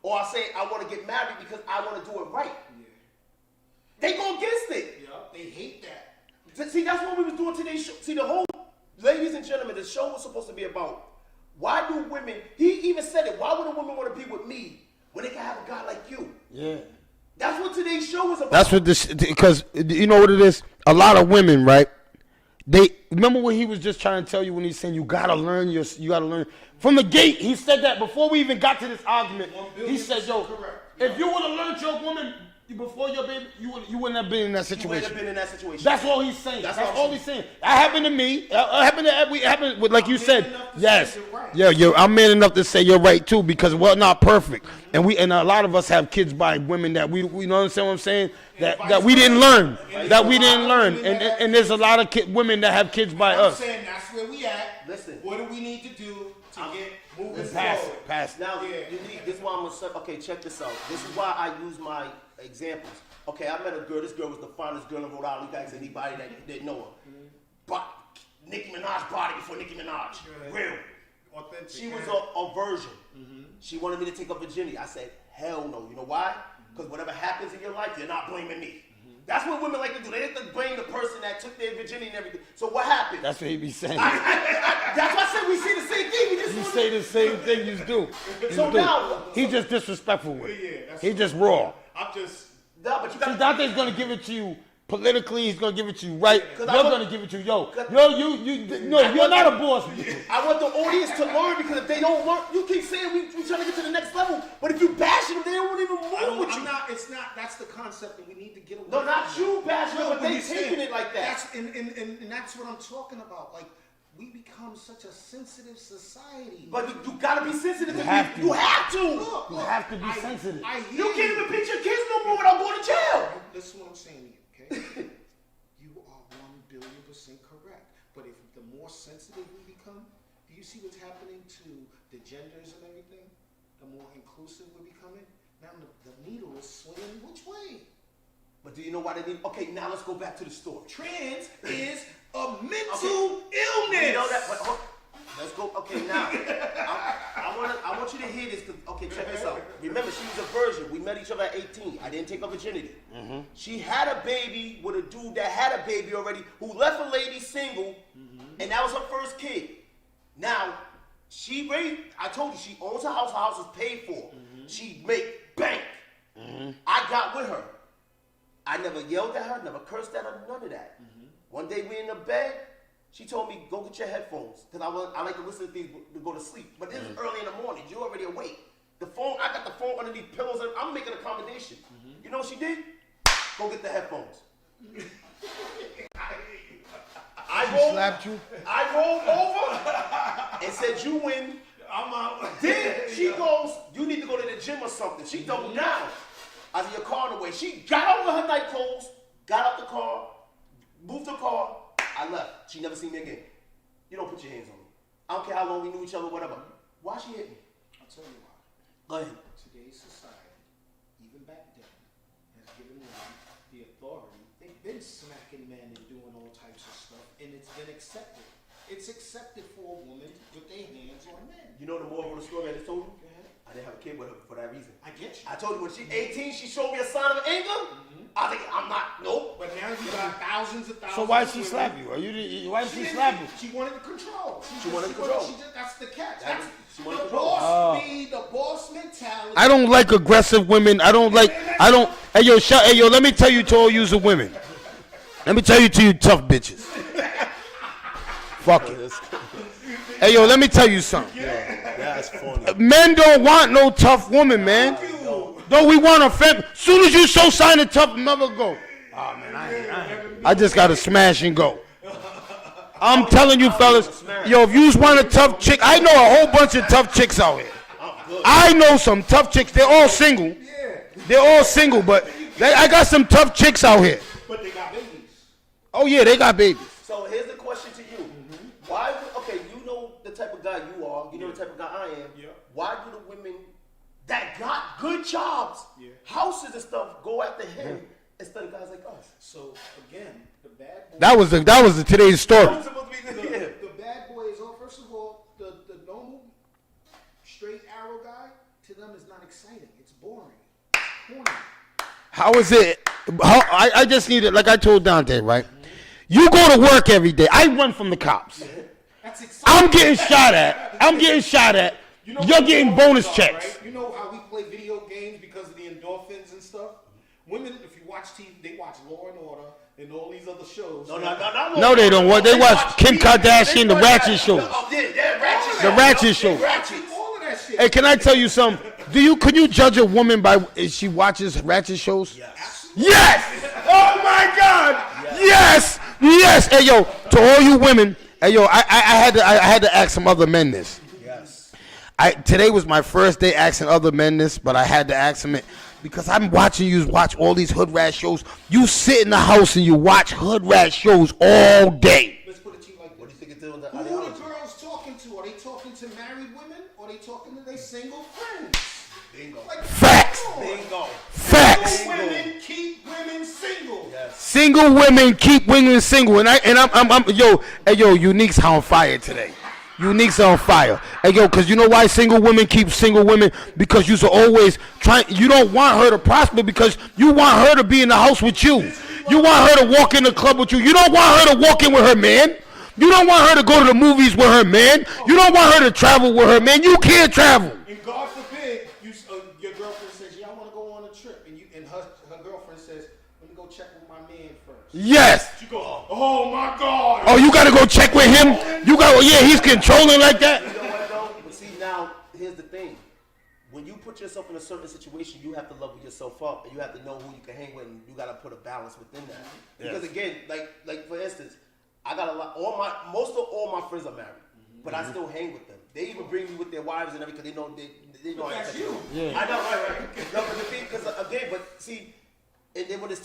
Or I say I want to get married because I want to do it right. They go against it. Yeah, they hate that. See, that's what we was doing today's show. See, the whole, ladies and gentlemen, the show was supposed to be about why do women, he even said it, why would a woman want to be with me when they can have a guy like you? Yeah. That's what today's show was about. That's what this, because you know what it is? A lot of women, right? They remember what he was just trying to tell you when he's saying you gotta learn from the gate. He said that before we even got to this argument. He said, "Yo, if you would have learned your woman before your baby, you wouldn't have been in that situation. You wouldn't have been in that situation. That's all he's saying. That's That's all all he's saying. That happened to me. It happened with, like you said. enough to Yes, say you're right. yeah, I'm man enough to say you're right too, because we're not perfect, and a lot of us have kids by women that we understand what I'm saying, that we didn't learn, and there's a lot of women that have kids by I'm us. saying that's where we at. Listen. What do we need to do to get moving Pass forward? it, pass it. Now, Yeah. you need, this is why I'm gonna say, okay, check this out. This is why I use my examples. Okay, I met a girl. This girl was the finest girl in Rhode Island. You guys, anybody that didn't know her. But Nicki Minaj body before Nicki Minaj. Real. Authentic. She was a virgin. She wanted me to take her virginity. I said, hell no. You know why? Because whatever happens in your life, you're not blaming me. That's what women like to do. They like to blame the person that took their virginity and everything. So what happened? That's what he be saying. That's why I said we see the same thing. We just You wanna- say the same thing you do. So now- he just disrespectful with Yeah, it. that's He just raw. I'm just. No, but you See, got Dante's gonna give it to you politically. He's gonna give it to you right. You're I want- gonna give it to you, you're not a boss. I want the audience to learn, because if they don't learn, you keep saying we trying to get to the next level, but if you bash them, they won't even move with you. I'm not. It's not. That's the concept that we need to get away. No, not from. you bashing them, but they you're saying- taking it like that. That's and that's what I'm talking about. Like we become such a sensitive society. But you gotta be sensitive. You have to. You have to. Look, You have to be sensitive. I hear You can't even pitch your kids no more without going to jail. Listen what I'm saying to you, okay? You are 1,000,000,000% correct. But if the more sensitive we become, do you see what's happening to the genders and everything? The more inclusive we're becoming. Now the needle is swinging which way? But do you know why they need? Okay, now let's go back to the story. Trans is a mental Okay. illness. You know that? But, let's go. Okay, now I want you to hear this. 'Cause, okay, check this out. Remember, she was a virgin. We met each other at 18. I didn't take her virginity. She had a baby with a dude that had a baby already, who left a lady single, and that was her first kid. Now she raised. I told you she owns her house. Her house is paid for. She make bank. I got with her. I never yelled at her, never cursed at her, none of that. One day we in the bed, she told me, go get your headphones, because I like to listen to things to go to sleep. But this is early in the morning, you're already awake. The phone, I got the phone underneath pillows, and I'm making accommodation. You know what she did? Go get the headphones. Slapped you. I rolled over and said, you win. I'm out. Then she goes, you need to go to the gym or something. She doubled down. I said, your car in the way. She got over her night clothes, got out the car, moved the car. I left. She never seen me again. You don't put your hands on me. I don't care how long we knew each other, whatever. Why she hit me? I'll tell you why. Go ahead. Today's society, even back then, has given women the authority. They've been smacking men and doing all types of stuff, and it's been accepted. It's accepted for a woman to put their hands on men. You know the moral of the story I just told you? Go ahead. I didn't have a kid with her for that reason. I get you. I told you when she 18, she showed me a sign of anger. I think I'm not. Nope. But now you got thousands of thousands. So why of did she women. slap you? Why did she didn't- slap you? She wanted control. She wanted control. That's the catch. That That's she wanted the control. boss the boss mentality. I don't like aggressive women. I don't. Hey yo, let me tell you to all you women. Let me tell you to you tough bitches. Fuck it. Hey yo, let me tell you something. That's funny. Men don't want no tough woman, man. No, we want a fem. Soon as you show sign of tough, mother go. Oh man, I just gotta smash and go. I'm telling you, fellas. Yo, if you want a tough chick, I know a whole bunch of tough chicks out here. I know some tough chicks. They're all single. They're all single, but I got some tough chicks out here. But they got babies. Oh yeah, they got babies. So here's the question to you. Why would, okay, you know the type of guy you are, you know the type of guy I am. Yeah. Why do the women that got good jobs, houses and stuff, go after him instead of guys like us? So again, the bad boy. That was today's story. Who's supposed to be The bad boy is, first of all, the normal straight arrow guy, to them is not exciting. It's boring. Corny. How is it? I just need it, like I told Dante, right? You go to work every day. I run from the cops. That's exciting. I'm getting shot at. You're getting bonus checks. Right? You know how we play video games because of the endorphins and stuff? women, if you watch TV, they watch Law and Order and all these other shows. No, they don't. What they watch Kim Kardashian, the ratchet shows. Oh, yeah, ratchet The ratchet shows. Ratchet. All of that shit. Hey, can I tell you something? Can you judge a woman by if she watches ratchet shows? Yes. Yes! Oh my God! Yes! Yes! Hey yo, to all you women, hey yo, I had to ask some other men this. Yes. Today was my first day asking other men this, but I had to ask them it because I'm watching you watch all these hood rat shows. You sit in the house and you watch hood rat shows all day. Let's put it to you like this. What do you think it's doing with the Who are the ideology? girls talking to? Are they talking to married women or are they talking to their single friends? Bingo. Like, Facts. come on. Bingo. Facts. Single women keep women single. Yes. Single women keep women single, and I'm Unique's on fire today. Unique's on fire. Hey yo, cause you know why single women keep single women? Because you're always trying. You don't want her to prosper because you want her to be in the house with you. You want her to walk in the club with you. You don't want her to walk in with her man. You don't want her to go to the movies with her man. You don't want her to travel with her man. You can't travel. And God forbid, your girlfriend says, "Yeah, I want to go on a trip," and her girlfriend says, "Let me go check with my man first." Yes. She goes, "Oh my God." Oh, you gotta go check with him. He's controlling like that. You know what though? But see now, here's the thing. When you put yourself in a certain situation, you have to level yourself up, and you have to know who you can hang with, and you gotta put a balance within that. Because again, like for instance, I got a lot. Most of all my friends are married, but I still hang with them. They even bring me with their wives and everything. They know they know. That's I you. Yeah. I know, right. No, but the thing, because again, but see, and then when it's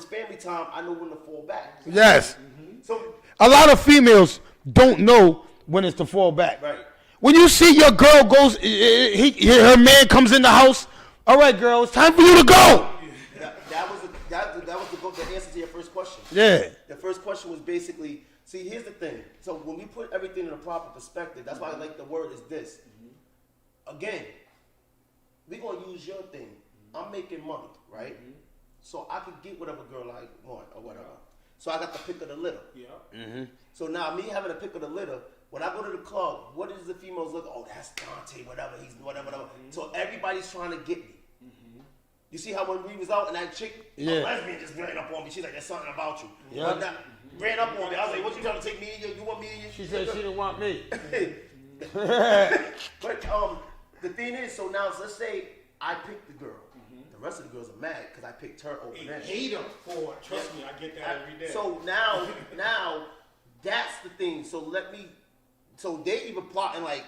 family time, I know when to fall back. Yes. So A lot of females don't know when it's to fall back. right. When you see your girl goes, her man comes in the house. All right, girl, it's time for you to go. That was the answer to your first question. Yeah. The first question was basically, see, here's the thing. So when we put everything in a proper perspective, that's why I like the word is this. Again, we're going to use your thing. I'm making money, right? So I could get whatever girl I want or whatever. So I got the pick of the litter. Yeah. So now me having a pick of the litter, when I go to the club, what does the females look? Oh, that's Dante, whatever. He's whatever. So everybody's trying to get me. You see how when we was out and that chick, a lesbian just ran up on me. She's like, there's something about you. Yeah. But ran up on me. I was like, what you trying to take me? You want me? She said she didn't want me. But the thing is, so now let's say I picked the girl. The rest of the girls are mad because I picked her over them. Hate them for it. Trust me, I get that every day. So now that's the thing. So they even plotting like,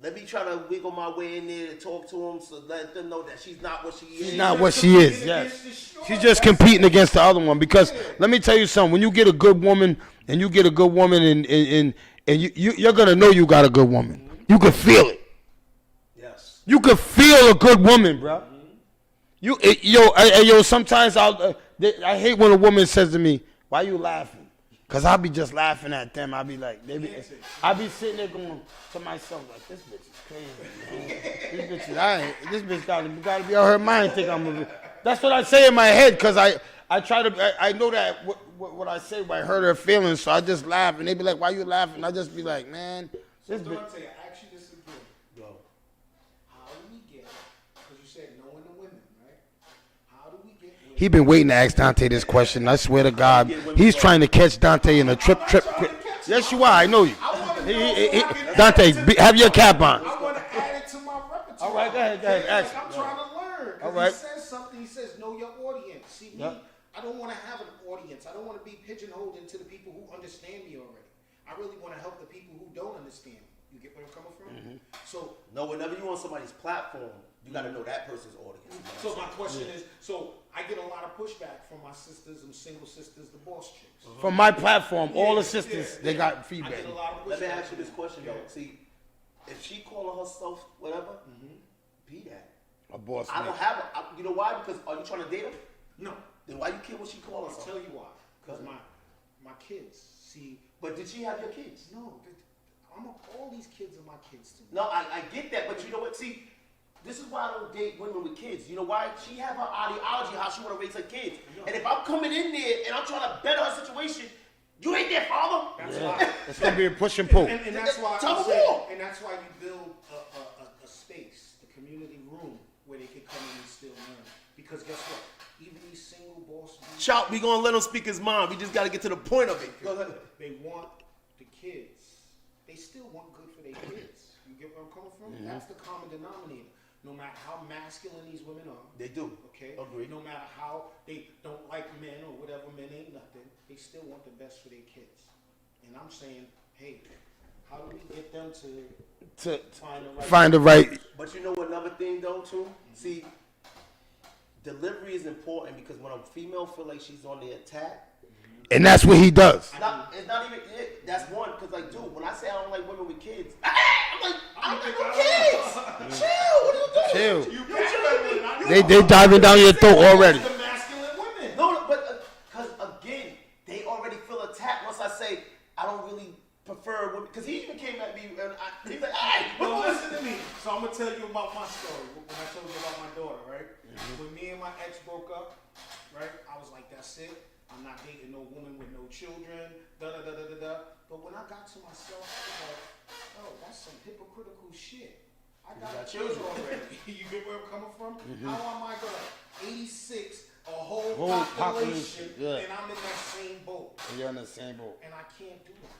let me try to wiggle my way in there to talk to them, so let them know that she's not what she is. She's not what she is. Yes. She's just competing against the other one because let me tell you something. When you get a good woman and you're gonna know you got a good woman. You can feel it. Yes. You can feel a good woman, bro. Sometimes I hate when a woman says to me, "Why you laughing?" Cause I'll be just laughing at them. I'll be like, I'll be sitting there going to myself like, "This bitch is crazy, man. This bitch gotta be out her mind. Think I'm a." That's what I say in my head, cause I try to. I know that what I say might hurt her feelings, so I just laugh, and they be like, "Why you laughing?" I just be like, "Man, this bitch." Dante, I ask you this again. Go. How do we get, because you said knowing the women, right? How do we get women? He been waiting to ask Dante this question. I swear to God, he's trying to catch Dante in a trip. Yes, you are. I know you. Dante, have your cap on. I want to add it to my repertoire. All right, go ahead. Ask. I'm trying to learn. All right. He says something. He says, know your audience. See, me, I don't want to have an audience. I don't want to be pigeonholed into the people who understand me already. I really want to help the people who don't understand me. You get where I'm coming from? So, No, whenever you on somebody's platform, you got to know that person's audience. so my question is, so I get a lot of pushback from my sisters, them single sisters, the boss chicks. From my platform, all the sisters, they got I feedback. get a lot of pushback. Let me ask you this question though. See, if she calling herself whatever, be that. A boss I don't have. You know why? Because are you trying to date her? No, Then why you care what she call I'll herself? tell you why. Because my kids, see, But did she have your kids? no, all these kids are my kids to me. No, I get that, but you know what? See, this is why I don't date women with kids. You know why? She have her ideology how she want to raise her kids. And if I'm coming in there and I'm trying to better her situation, you ain't their father. That's why. It's gonna be a push and pull. And that's why Tell I them say, more. and that's why you build a space, a community room where they can come in and still learn. Because guess what? Even Chop, we gonna let him speak his mind. We just gotta get to the point of it. Go ahead. They want the kids. They still want good for their kids. You get where I'm coming from? That's the common denominator. No matter how masculine these women are. They do. Okay? Agree. No matter how they don't like men or whatever, men ain't nothing, they still want the best for their kids. And I'm saying, hey, how do we get them to Find the right. But you know another thing though too? See, delivery is important because when a female feel like she's on the attack, And that's what he does. it's not even it. That's one, because like, dude, when I say I don't like women with kids, I'm like, I don't like no kids. Chill. What are you doing? Chill. They diving down your throat already. The masculine women. No, but because again, they already feel attacked once I say I don't really prefer women. Because he even came at me and he's like, hey, Well, listen to me. So I'm gonna tell you about my story. When I told you about my daughter, right? When me and my ex broke up, right? I was like, that's it. I'm not dating no woman with no children. Da da da da da da. But when I got to myself, I was like, oh, that's some hypocritical shit. I got kids already. You get where I'm coming from? How am I gonna 86 a whole population and I'm in that same boat? You're in the same boat. And I can't do that.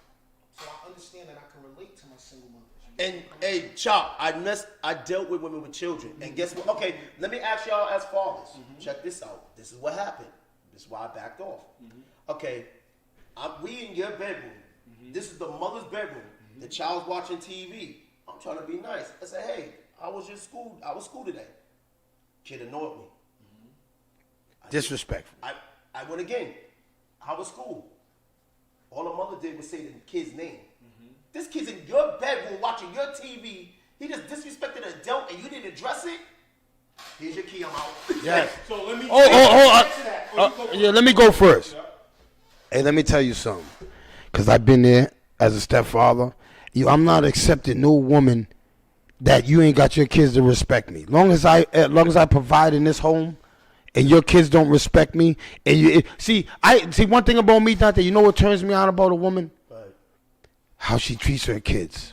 So I understand that I can relate to my single mothers. And hey, Chop, I dealt with women with children. And guess what? Okay, let me ask y'all as fathers. Check this out. This is what happened. This is why I backed off. Okay, we in your bedroom. This is the mother's bedroom. The child's watching TV. I'm trying to be nice. I said, hey, I was school today. Kid annoyed me. Disrespectful. I went again. How was school? All the mother did was say the kid's name. This kid's in your bedroom watching your TV. He just disrespected an adult and you didn't address it. Here's your key, I'm out. Yes. So let me Yeah, let me go first. Hey, let me tell you something. Because I've been there as a stepfather. I'm not accepting no woman that you ain't got your kids to respect me. Long as I provide in this home and your kids don't respect me. And see one thing about me, Dante, you know what turns me on about a woman? How she treats her kids.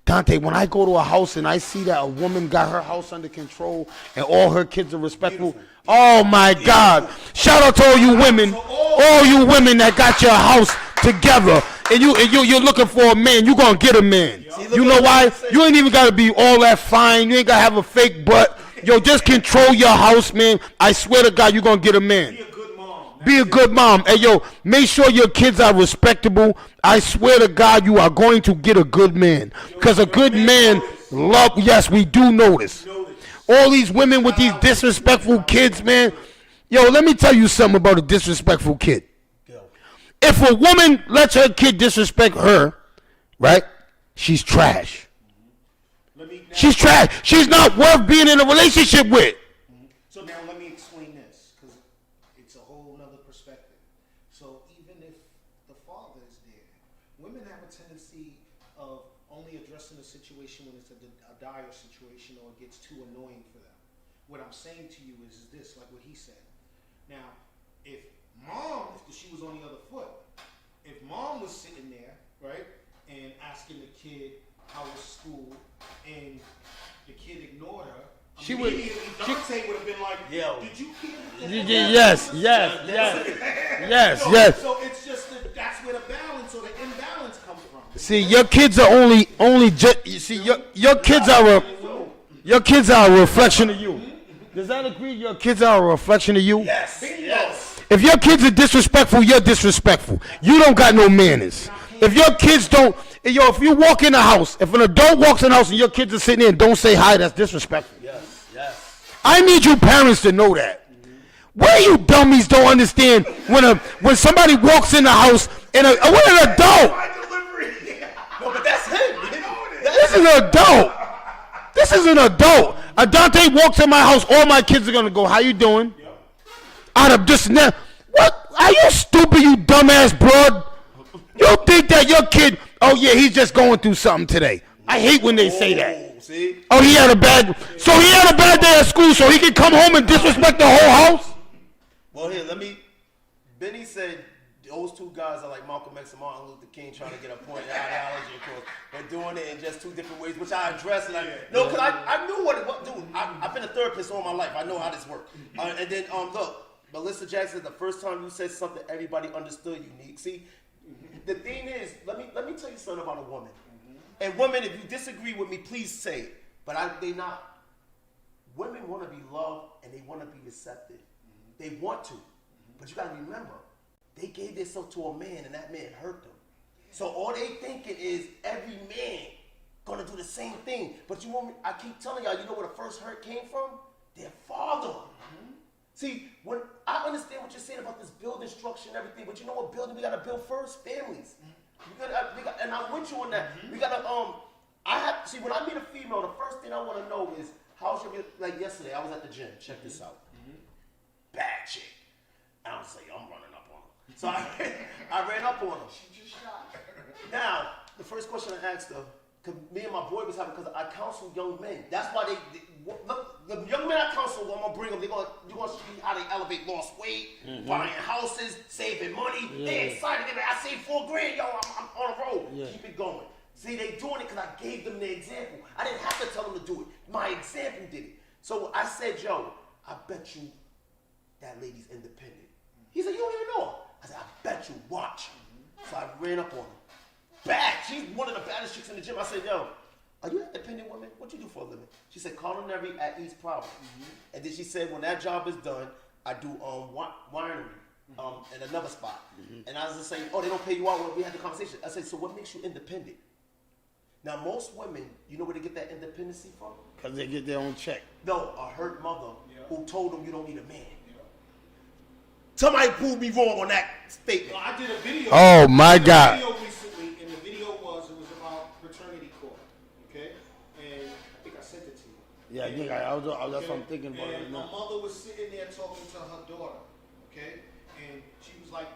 Dante, when I go to a house and I see that a woman got her house under control and all her kids are respectful, oh my God. Shout out to all you women that got your house together and you're looking for a man. You're going to get a man. You know why? You ain't even got to be all that fine. You ain't got to have a fake butt. Yo, just control your house, man. I swear to God, you're going to get a man. Be a good mom. Hey, yo, make sure your kids are respectable. I swear to God, you are going to get a good man. Because a good man yes, we do notice. All these women with these disrespectful kids, man. Yo, let me tell you something about a disrespectful kid. If a woman lets her kid disrespect her, right, she's trash. She's trash. She's not worth being in a relationship with. So now let me explain this, because it's a whole nother perspective. So even if the father is there, women have a tendency of only addressing a situation when it's a dire situation or it gets too annoying for them. What I'm saying to you is this, like what he said. Now, if she was on the other foot, if mom was sitting there, right, and asking the kid how was school, and the kid ignored her, Dante would have been like, yo, did you hear? Yes. So it's just that's where the balance or the imbalance comes from. See, your kids are your kids are a reflection of you. Does that agree? Your kids are a reflection of you? Yes. If your kids are disrespectful, you're disrespectful. You don't got no manners. If your kids don't, if you walk in the house, if an adult walks in the house and your kids are sitting there and don't say hi, that's disrespectful. Yes. I need you parents to know that. Where you dummies don't understand when somebody walks in the house and what an adult. No, but that's him. This is an adult. This is an adult. Dante walks in my house, all my kids are gonna go, how you doing? Out of this and that. What? Are you stupid, you dumbass broad? You think that your kid, oh yeah, he's just going through something today. I hate when they say that. See? Oh, he had a bad day at school, so he can come home and disrespect the whole house? Well, here, Benny said those two guys are like Malcolm X and Martin Luther King trying to get a point ideology across. They're doing it in just two different ways, which I addressed. No, because I knew what it was. Dude, I've been a therapist all my life. I know how this works. And then, look, Melissa Jackson, the first time you said something, everybody understood. Unique. See, the thing is, let me tell you something about a woman. And women, if you disagree with me, please say it. But they not. Women want to be loved and they want to be accepted. They want to. But you got to remember, they gave themselves to a man and that man hurt them. So all they thinking is every man gonna do the same thing. But you want me, I keep telling y'all, you know where the first hurt came from? Their father. See, when I understand what you're saying about this building structure and everything, but you know what building we gotta build first? Families. And I'm with you on that. We gotta see when I meet a female, the first thing I wanna know is how's your like yesterday, I was at the gym. Check this out. Bad chick. I don't say I'm running up on her. So I ran up on her. She just shot. Now, the first question I asked her, cause me and my boy was having, because I counsel young men. That's why the young men I counsel, I'm gonna bring them. You're gonna see how they elevate lost weight, buying houses, saving money. They excited. They like, I saved $4,000, yo. I'm on the road. Yeah. Keep it going. See, they doing it because I gave them the example. I didn't have to tell them to do it. My example did it. So I said, yo, I bet you that lady's independent. He said, you don't even know her. I said, I bet you, watch. So I ran up on her. Bad. She's one of the baddest chicks in the gym. I said, yo, are you an independent woman? What you do for a living? She said, culinary at East Providence. And then she said, when that job is done, I do winery in another spot. And I was just saying, oh, they don't pay you out when we had the conversation. I said, so what makes you independent? Now, most women, you know where they get that independency from? Because they get their own check. No, a hurt mother who told them you don't need a man. Somebody proved me wrong on that statement. Well, I did a video. Oh, my God. Video recently, and the video was about paternity court. Okay, and I think I sent it to you. Yeah, I think that's what I'm thinking about And it my now. mother was sitting there talking to her daughter. Okay, and she was like,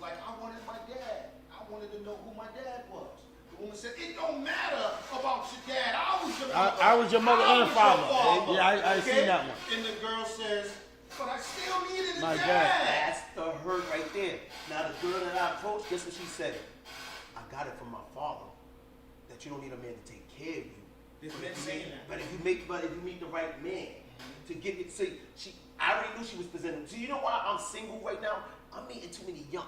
I wanted my dad. I wanted to know who my dad was. The woman said, it don't matter about your dad. I was your mother. I was your mother I and was your father. father. Yeah, I seen that one. And the girl says, but I still needed a My dad. dad. That's the hurt right there. Now the girl that I approached, guess what she said? I got it from my father. That you don't need a man to take care of you. There's men saying that. But if you meet the right man to give it, see, I already knew she was presenting. So you know why I'm single right now? I'm meeting too many young.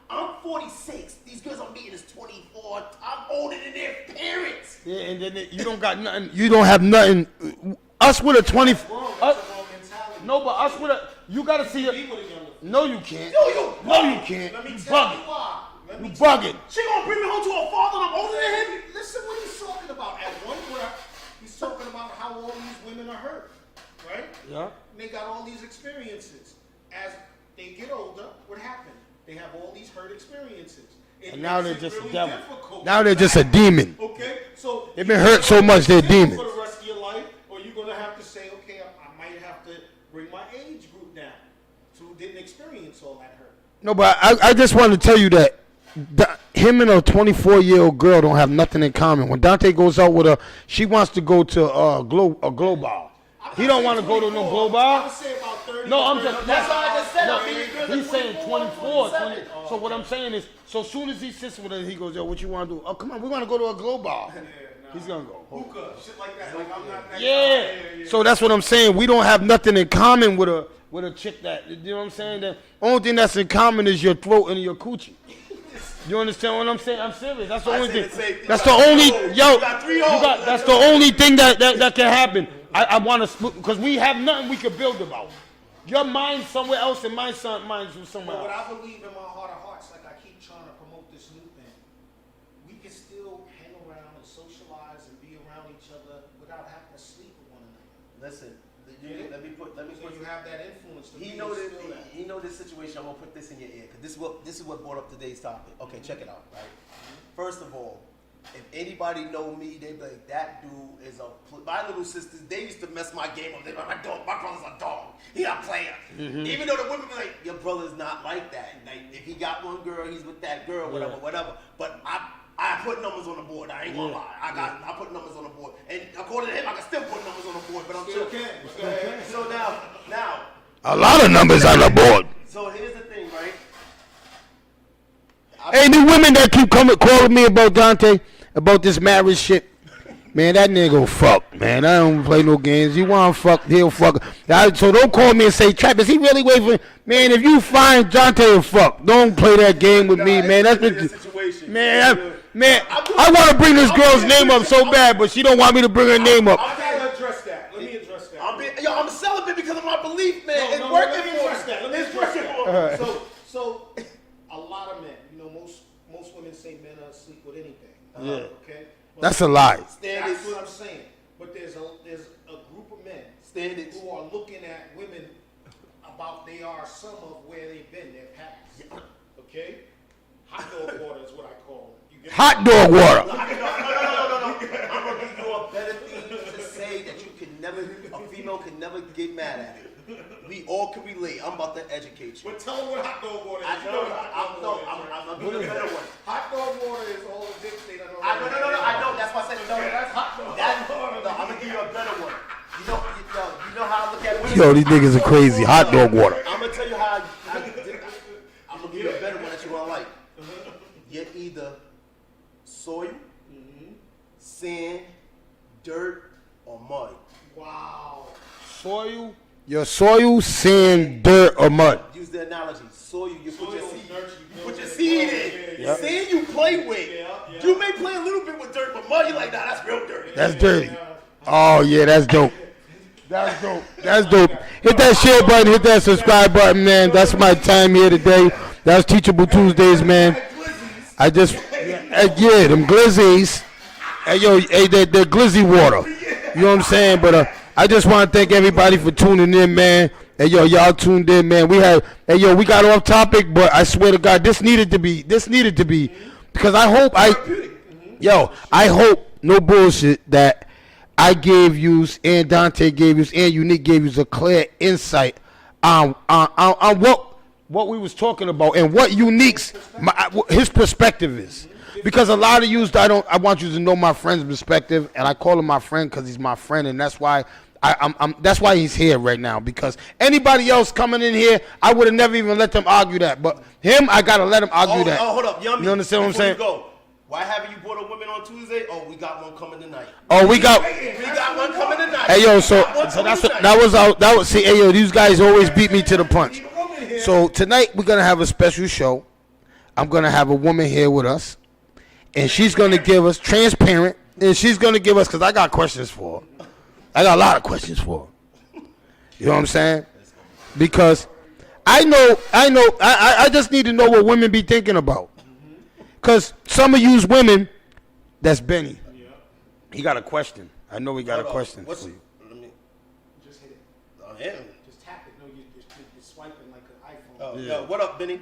I'm 46. These girls I'm meeting is 24. I'm older than their parents. Yeah, and then you don't got nothing. You don't have nothing. Us with a 20. That's the wrong mentality. No, but us with a. You gotta see it. Be with a younger. No, you can't. No, you can't. Let me You tell bugging. you why. Let me You tell bugging. She gonna bring me home to a father and I'm older than him? Listen what he's talking about. At one breath, he's talking about how all these women are hurt, right? Yeah. And they got all these experiences. As they get older, what happened? They have all these hurt experiences. It And now makes they're it just a really devil. difficult. Now they're just a demon. Okay, so They've been hurt so much they're demons demons. for the rest of your life, or you're gonna have to say, okay, I might have to bring my age group down, so who didn't experience all that hurt. No, but I just want to tell you that him and a 24-year-old girl don't have nothing in common. When Dante goes out with her, she wants to go to a glow bar. He don't want to go to no glow I bar. would say about 30. No, I'm to just. 35. That's why I just said No, I mean, girls are he's saying 24, 20. So what I'm saying is, so soon as he sits with her, he goes, yo, what you want to do? Oh, come on, we want to go to a glow bar. He's gonna go. Hookah, shit like that. Like I'm not that Yeah. So that's what I'm saying. We don't have nothing in common with a chick that, you know what I'm saying? The only thing that's in common is your throat and your coochie. You understand what I'm saying? I'm serious. That's the only said thing. the same thing. That's You the got only, 3 holes. yo, You got 3 holes. that's the only thing that can happen. I want to, because we have nothing we can build about. Your mind's somewhere else and mine's somewhere But what else. I believe in my heart of hearts, like I keep trying to promote this new thing, we can still hang around and socialize and be around each other without having to sleep with one another. Listen, let me put So you have that influence to He be know this. instilled in. He know this situation. I'm gonna put this in your ear because this is what brought up today's topic. Okay, check it out. Right. First of all, if anybody know me, they be like, that dude is a. My little sisters, they used to mess my game up. They be like, my brother's a dog. He a player. Even though the women be like, your brother's not like that. Like if he got one girl, he's with that girl, whatever. But I put numbers on the board. I ain't gonna lie. I put numbers on the board, and according to him, I can still put numbers on the board. But I'm Still sure. can. So now. A lot of numbers on the board. So here's the thing, right? Hey, the women that keep calling me about Dante, about this marriage shit, Man, that nigga fuck, man. I don't play no games. You want to fuck, he'll fuck. So don't call me and say, Trap, is he really waiting for... Man, if you find Dante will fuck, don't play that game with me, man. That's what... Man, I want to bring this girl's name up so bad, but she don't want me to bring her name up. I gotta address that. Let me address that. I'm celibate because of my belief, man. It's Let working me for address me. that. Let me It's address working that. for me. So a lot of men, most women say men are asleep with anything. Yeah. Okay. But That's a lie. that's what I'm saying. But there's a group of men Standards. who are looking at women about they are some of where they've been, their past. Okay. Hot dog water is what I call it. You get Hot dog water. No. I'm gonna give you a better thing to say that you can never, a female can never get mad at it. We all can relate. I'm about to educate you. But tell them what hot dog water is. I You know. what hot dog water is. I'm gonna give you a better one. Hot dog water is all the dicks they done No. I know. That's why I said no. That's hot dog water. No, I'm gonna give you a better one. You know how I look at women. Yo, these niggas are crazy. Hot dog water. I'm gonna tell you how. I'm gonna give you a better one that you gonna like. You're either soil, sand, dirt, or mud. Wow. Soil? Your soil, sand, dirt, or mud. Use the analogy. Soil, you put your Soil, seed. dirt, You put your seed in. Yeah. Sand you play with. Yeah. You may play a little bit with dirt, but mud you like, nah, that's real dirty. That's dirty. Oh, yeah, that's dope. That's dope. That's dope. Hit that share button. Hit that subscribe button, man. That's my time here today. That's Teachable Tuesdays, man. I just, yeah, them glizzies. Hey, yo, hey, they're glizzy water. You know what I'm saying? But I just want to thank everybody for tuning in, man. Hey, yo, y'all tuned in, man. We got off topic, but I swear to God, this needed to be, because I hope, no bullshit, that I gave you, and Dante gave you, and Unique gave you a clear insight on what we was talking about and what Unique's his perspective is. Because a lot of yous, I want you to know my friend's perspective, and I call him my friend because he's my friend, and that's why that's why he's here right now. Because anybody else coming in here, I would have never even let them argue that. But him, I gotta let him argue that. Oh, hold up, Yummy. You understand what I'm Before saying? you go, why haven't you brought a woman on Tuesday? Oh, we got one coming tonight. Oh, we got one coming tonight. Hey yo, so that's that was see, hey yo, these guys always beat me to the punch. So tonight we're gonna have a special show. I'm gonna have a woman here with us, and she's gonna give us transparent, and she's gonna give us, because I got questions for her. I got a lot of questions for her. You know what I'm saying? Because I just need to know what women be thinking about. Because some of you's women, that's Benny. He got a question. I know he got a question for you. Just hit it. Oh, yeah. Just tap it. No, you're swiping like an iPhone. Oh, yo, what up, Benny?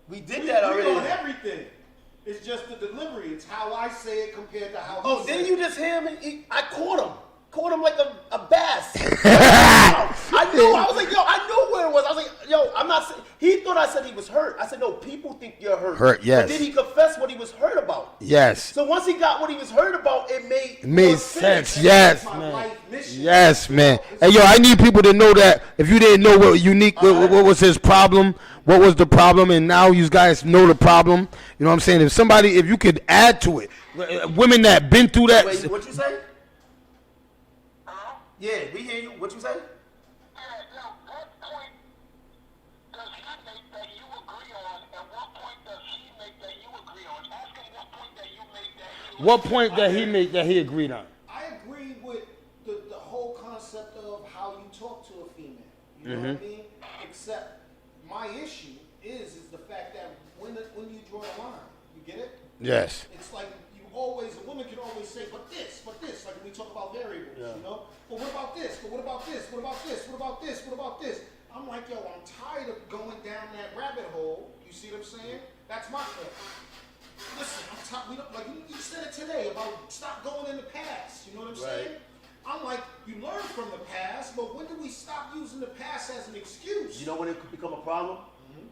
We did that We already. on everything. It's just the delivery. It's how I say it compared to how Oh, he say didn't it. you just hear him? I caught him. Caught him like a bass. I knew. I was like, yo, I knew where it was. I was like, yo, I'm not saying. He thought I said he was hurt. I said, no, people think you're hurt. Hurt, yes. But did he confess what he was hurt about? Yes. So once he got what he was hurt about, it made Made more sense. Yes, My man. life mission. Yes, man. Hey, yo, I need people to know that if you didn't know what Unique, what was his problem, what was the problem, and now you guys know the problem. You know what I'm saying? If you could add to it, women that been through that. Wait, what you say? Yeah, we hear you. What you say? What point that he made that he agreed on? I agree with the whole concept of how you talk to a female. You know what I mean? Except my issue is the fact that when you draw the line, you get it? Yes. It's like a woman can always say, but this, like when we talk about variables, you know? But what about this? But what about this? What about this? What about this? What about this? I'm like, yo, I'm tired of going down that rabbit hole. You see what I'm saying? That's my point. Listen, I'm tired. We don't, like you said it today about stop going in the past. You know what I'm saying? I'm like, you learn from the past, but when do we stop using the past as an excuse? You know when it could become a problem?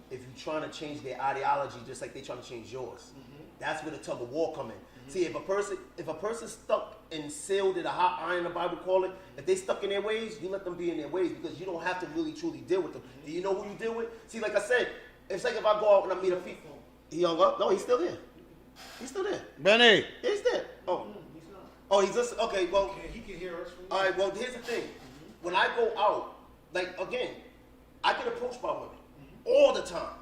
If you're trying to change their ideology just like they're trying to change yours. That's where the tug of war come in. See, if a person stuck and sealed in a hot iron, the Bible call it, if they stuck in their ways, you let them be in their ways because you don't have to really truly deal with them. Do you know who you deal with? See, like I said, it's like if I go out and I meet a female. He hung up? No, he's still there. He's still there. Benny. Yeah, he's there. Oh. He's not. Oh, he's listening. Okay, well. Okay, he can hear us from All right, well, here's the thing. When I go out, like, again, I get approached by women all the time.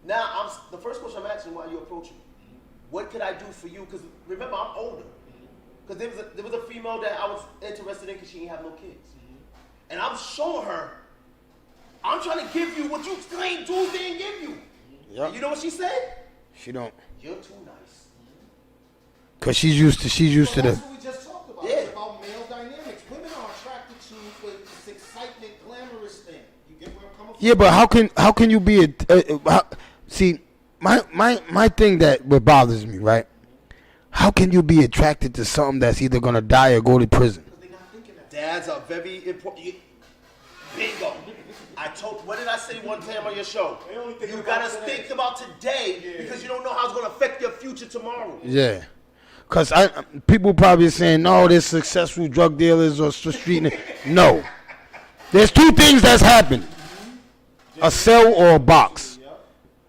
Now, the first question I'm asking, why are you approaching me? What could I do for you? Because remember, I'm older. Because there was a female that I was interested in because she didn't have no kids. And I'm showing her, I'm trying to give you what you claim dudes didn't give you. Yep. And you know what she said? She don't. You're too nice. Cause she's used to Well, the. that's what we just talked about. Yeah. It's about male dynamics. Women are attracted to this excitement, glamorous thing. You get where I'm coming from? Yeah, but how can you be see my thing that what bothers me, right? How can you be attracted to something that's either gonna die or go to prison? Because they're not thinking that. Dads are very important. Bingo. What did I say one time on your show? They only think You about gotta today. think about today because you don't know how it's gonna affect your future tomorrow. Yeah. Cause people probably saying no, there's successful drug dealers or street. No, there's two things that's happened: a cell or a box.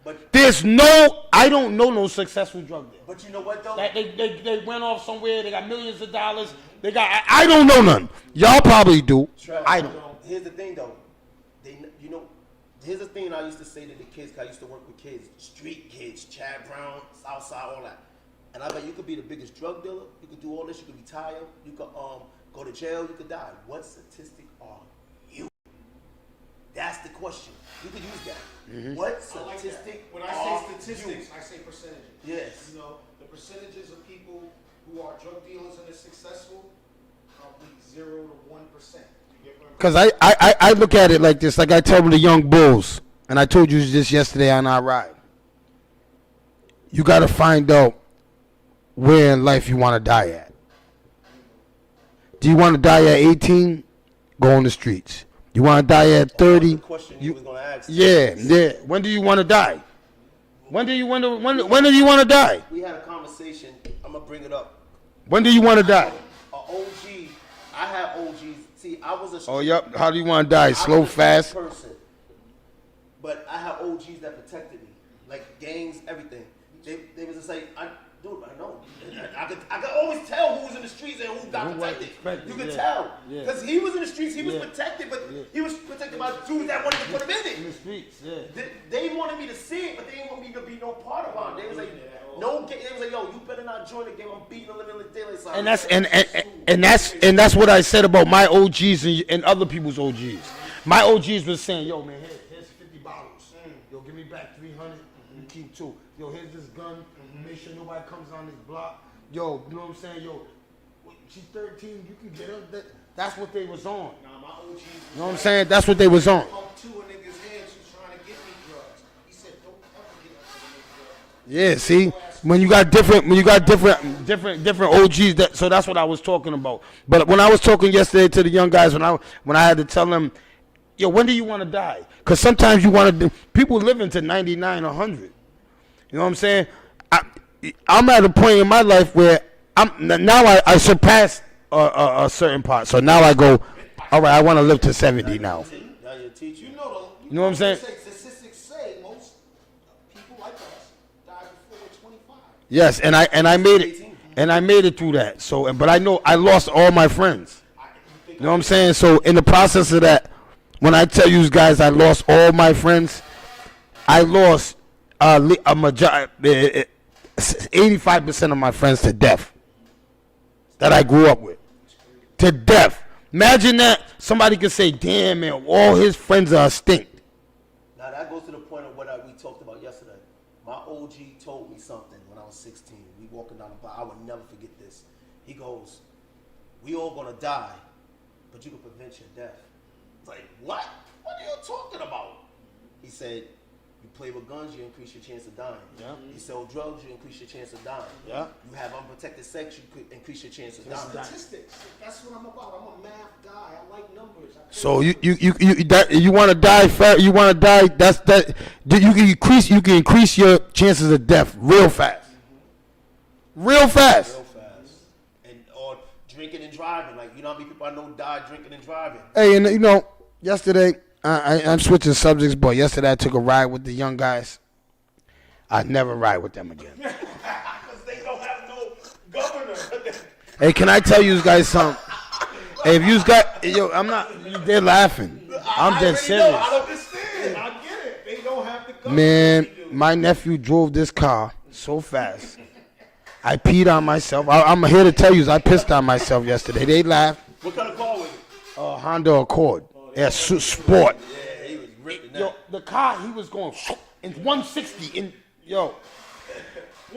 But There's no, I don't know no successful drug dealer. but you know what though? That they went off somewhere. They got millions of dollars. They got. I don't know none. Y'all probably do. I don't. Here's the thing though. Here's the thing I used to say to the kids, 'cause I used to work with kids, street kids, Chad Brown, Southside, all that. And I bet you could be the biggest drug dealer, you could do all this, you could retire, you could go to jail, you could die. What statistic are you? That's the question. You could use that. What I like that. statistic When I are say statistics, you? I say percentages. Yes. You know, the percentages of people who are drug dealers and are successful, probably 0 to 1%. You get what I'm Because I look at it like this, like I tell the young bulls, and I told you this yesterday on our ride. You got to find out where in life you want to die at. Do you want to die at 18? Go on the streets. You want to die at 30? The question you was gonna ask. Yeah. When do you want to die? When do you want to die? We had a conversation. I'm gonna bring it up. When do you want to die? A OG. I had OGs. See, I was a Oh, yep. How do you want to die? Slow, I was a fast? person, but I had OGs that protected me, like gangs, everything. They was just like, dude, I know. I could always tell who was in the streets and who got Who was protected. protected, You could yeah. tell, Yeah. because he was in the streets. He was Yeah. protected, but Yeah. he was protected by dudes that wanted to put him in it. the streets, yeah. They wanted me to see it, but they didn't want me to be no part of it. They was like, no, they was like, yo, you better not join the game. I'm beating the living daylights out. And that's what I said about my OGs and other people's OGs. My OGs was saying, yo man, here's 50 bottles. Yo, give me back 300. You keep 2. Yo, here's this gun. Make sure nobody comes on this block. Yo, you know what I'm saying? Yo, she's 13. You can get her. That's what they was on. Nah, my OGs. You know what I'm saying? That's what they was on. Pumped 2 a nigga's heads who's trying to get me drugs. He said, don't ever get up to the drugs. Yeah, see, when you got different OGs, so that's what I was talking about. But when I was talking yesterday to the young guys, when I had to tell them, yo, when do you want to die? Because sometimes you want to. People living to 99 or 100. You know what I'm saying? I'm at a point in my life where I surpassed a certain part. So now I go, all right, I want to live to 70 now. Now you're a teacher. You know know what I'm saying? Statistics say most people like us die before they're 25. Yes, and I made it through that. So, but I know I lost all my friends. You know what I'm saying? So in the process of that, when I tell you guys I lost all my friends, I lost a majority, 85% of my friends to death that I grew up with. To death. Imagine that somebody could say, damn man, all his friends are extinct. Now that goes to the point of what we talked about yesterday. My OG told me something when I was 16. We walking down the block. I will never forget this. He goes, "We all gonna die, but you can prevent your death." It's like, what? What are you talking about? He said, "You play with guns, you increase your chance of dying. Yeah. You sell drugs, you increase your chance of dying. Yeah. You have unprotected sex, you could increase your chance of dying." Statistics. That's what I'm about. I'm a math guy. I like numbers. So you want to die fast? You want to die? You can increase your chances of death real fast. Real fast. Real fast. And or drinking and driving. Like, you know how many people I know died drinking and driving? Hey, and you know, yesterday, I'm switching subjects, but yesterday I took a ride with the young guys. I'd never ride with them again. Because they don't have no governor. Hey, can I tell you guys something? Hey, if you got, yo, I'm not, they're laughing. I'm dead serious. I understand. I get it. They don't have the governor. Man, my nephew drove this car so fast. I peed on myself. I'm here to tell you, I pissed on myself yesterday. They laughed. What kind of car was it? Honda Accord. Yeah, sport. Yeah, he was ripping that. Yo, the car, he was going in 160. Yo.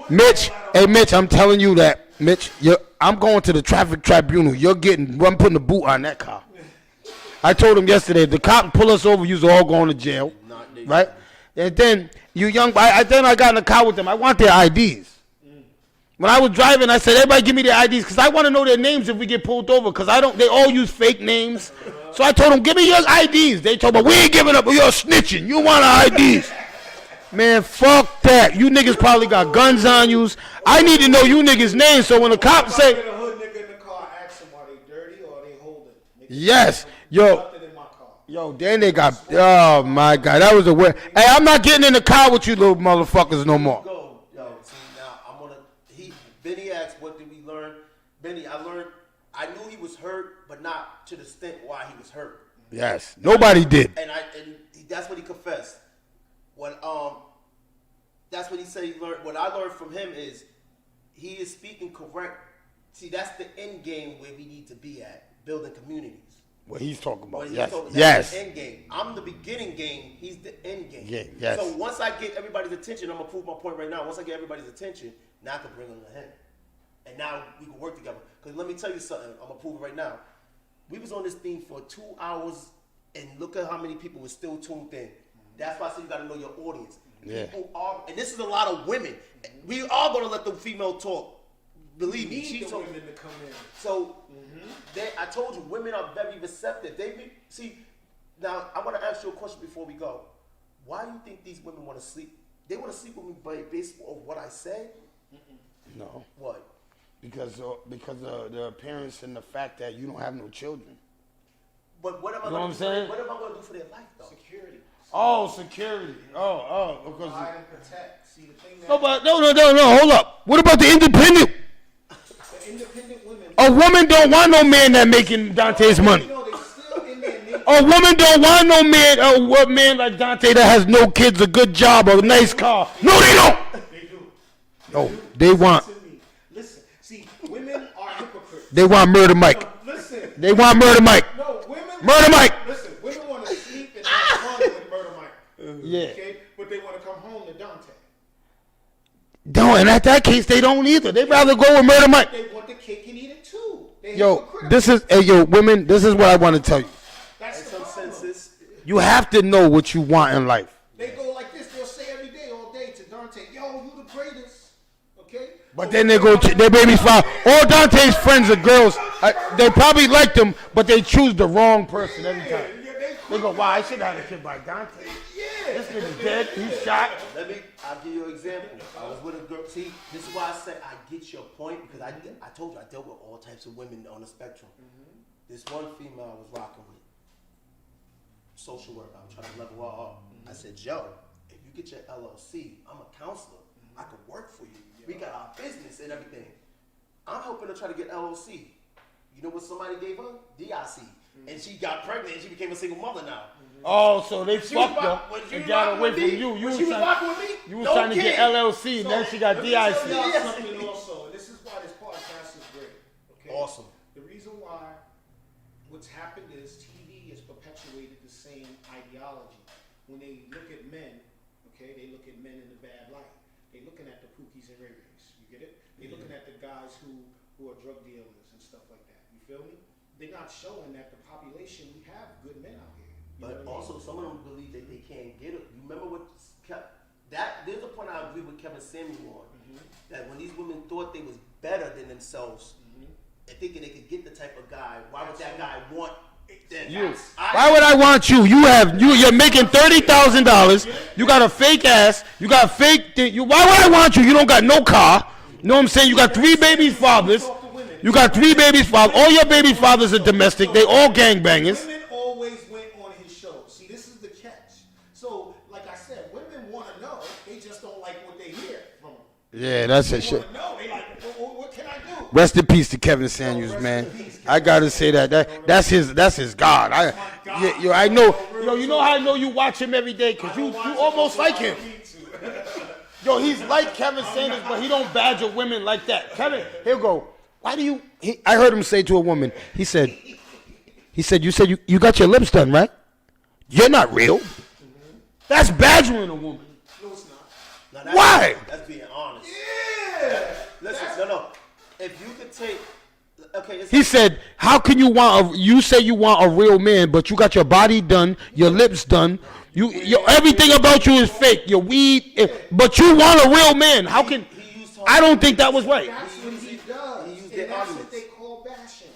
Mitch, hey, Mitch, I'm telling you that. Mitch, I'm going to the traffic tribunal. I'm putting a boot on that car. I told him yesterday, if the cop pull us over, you're all going to jail. Right? And then, then I got in the car with them. I want their IDs. When I was driving, I said, everybody give me their IDs because I want to know their names if we get pulled over because they all use fake names. So I told them, give me your IDs. They told me, we ain't giving up. You're snitching. You want our IDs. Man, fuck that. You niggas probably got guns on you. I need to know you niggas' names so when the cops say, Get a hood nigga in the car, ask them are they dirty or are they holding? yes, yo, Nothing in my car. yo, then they got, oh my God, that was a weird. Hey, I'm not getting in the car with you little motherfuckers no more. Go, yo, see, now I'm gonna, Benny asked, what did we learn? Benny, I knew he was hurt, but not to the extent why he was hurt. Yes, nobody did. And that's what he confessed. That's what he said he learned. What I learned from him is he is speaking correct. See, that's the end game where we need to be at, building communities. What he's talking about, What yes, that's yes. the end game. I'm the beginning game. He's the end game. Yeah, yes. So once I get everybody's attention, I'm gonna prove my point right now. Once I get everybody's attention, now I can bring them to him, and now we can work together. Because let me tell you something. I'm gonna prove it right now. We was on this thing for 2 hours, and look at how many people were still tuned in. That's why I say you gotta know your audience. Yeah. People are, and this is a lot of women. We are gonna let the female talk. Believe me, Need she's the so. women to come in. So, I told you, women are very receptive. See, now I want to ask you a question before we go. Why do you think these women want to sleep? They want to sleep with me based on what I say? No, What? because the appearance and the fact that you don't have no children. But what am I You know what going I'm to saying? do? What am I going to do for their life, though? Security. Oh, security. Because Provide and protect. See the thing that no, hold up. What about the independent? the independent women. A woman don't want no man that making Dante's money. You know, they still in their nature. A woman don't want no man, a man like Dante that has no kids, a good job, a nice car. No, they don't. They do. No, they want. Listen to me. Listen. See, women are hypocrites. They want Murder Mike. Listen. They want Murder Mike. No, women. Murder Mike. Listen, women want to sleep and have fun with Murder Mike. Yeah. Okay, but they want to come home to Dante. Don't, and at that case, they don't either. They'd rather go with Murder Mike. They want the cake and eat it too. They Yo, hypocritical. this is, hey, yo, women, this is what I want to tell you. That's the Some problem. senses. You have to know what you want in life. They go like this. They'll say every day, all day to Dante, "Yo, you the greatest." Okay. But then they go, their baby's father. All Dante's friends are girls. They probably like them, but they choose the wrong person every time. They go, wow, I should have had a kid by Dante. This nigga's dead. He's shot. I'll give you an example. I was with a girl. See, this is why I said I get your point because I told you I dealt with all types of women on the spectrum. This one female I was rocking with, social work. I'm trying to level her up. I said, Joe, if you get your LLC, I'm a counselor. I could work for you. We got our business and everything. I'm helping her try to get LLC. You know what somebody gave her? DIC. And she got pregnant and she became a single mother now. Oh, so they She was fucked her rock- when she and was got rocking away with from me, you. when she was rocking with me, You was no trying to get kid. LLC, and then she got Let me tell DIC. y'all Yes. something also, and this is why this podcast is great. Okay. Awesome. The reason why what's happened is TV has perpetuated the same ideology. When they look at men, okay, they look at men in a bad light. They're looking at the Pookies and Ray Rays. You get it? They're looking at the guys who are drug dealers and stuff like that. You feel me? They're not showing that the population, we have good men out here. You But know what I mean? also, some of them believe that they can't get it. You remember what kept that? There's a point I agree with Kevin Samuel on. That when these women thought they was better than themselves, and thinking they could get the type of guy, why would that guy want them? You. Why would I want you? You're making $30,000. You got a fake ass. You got a fake thing. Why would I want you? You don't got no car. You know what I'm saying? You got 3 babies fathers. Talk to women. You got 3 babies father. All your baby fathers are domestic. They all gangbangers. Women always went on his show. See, this is the catch. So, like I said, women want to know. They just don't like what they hear from him. Yeah, that's that They shit. want to know. They like, what can I do? Rest in peace to Kevin Samuels, man. I gotta say that's his God. I know. Yo, you know how I know you watch him every day because you almost like him. Yo, he's like Kevin Sanders, but he don't badger women like that. Kevin, he'll go. Why do you? I heard him say to a woman. He said, you said you got your lips done, right? You're not real. That's badgering a woman. No, it's not. Now, Why? That's being honest. Yeah. Listen, no. If you could take, okay, it's He said, "How can you want? You say you want a real man, but you got your body done, your lips done, everything about you is fake. Your weed, but you want a real man. How can? I don't think that was right." That's what he does. He used And their that's arguments. what they call bashing.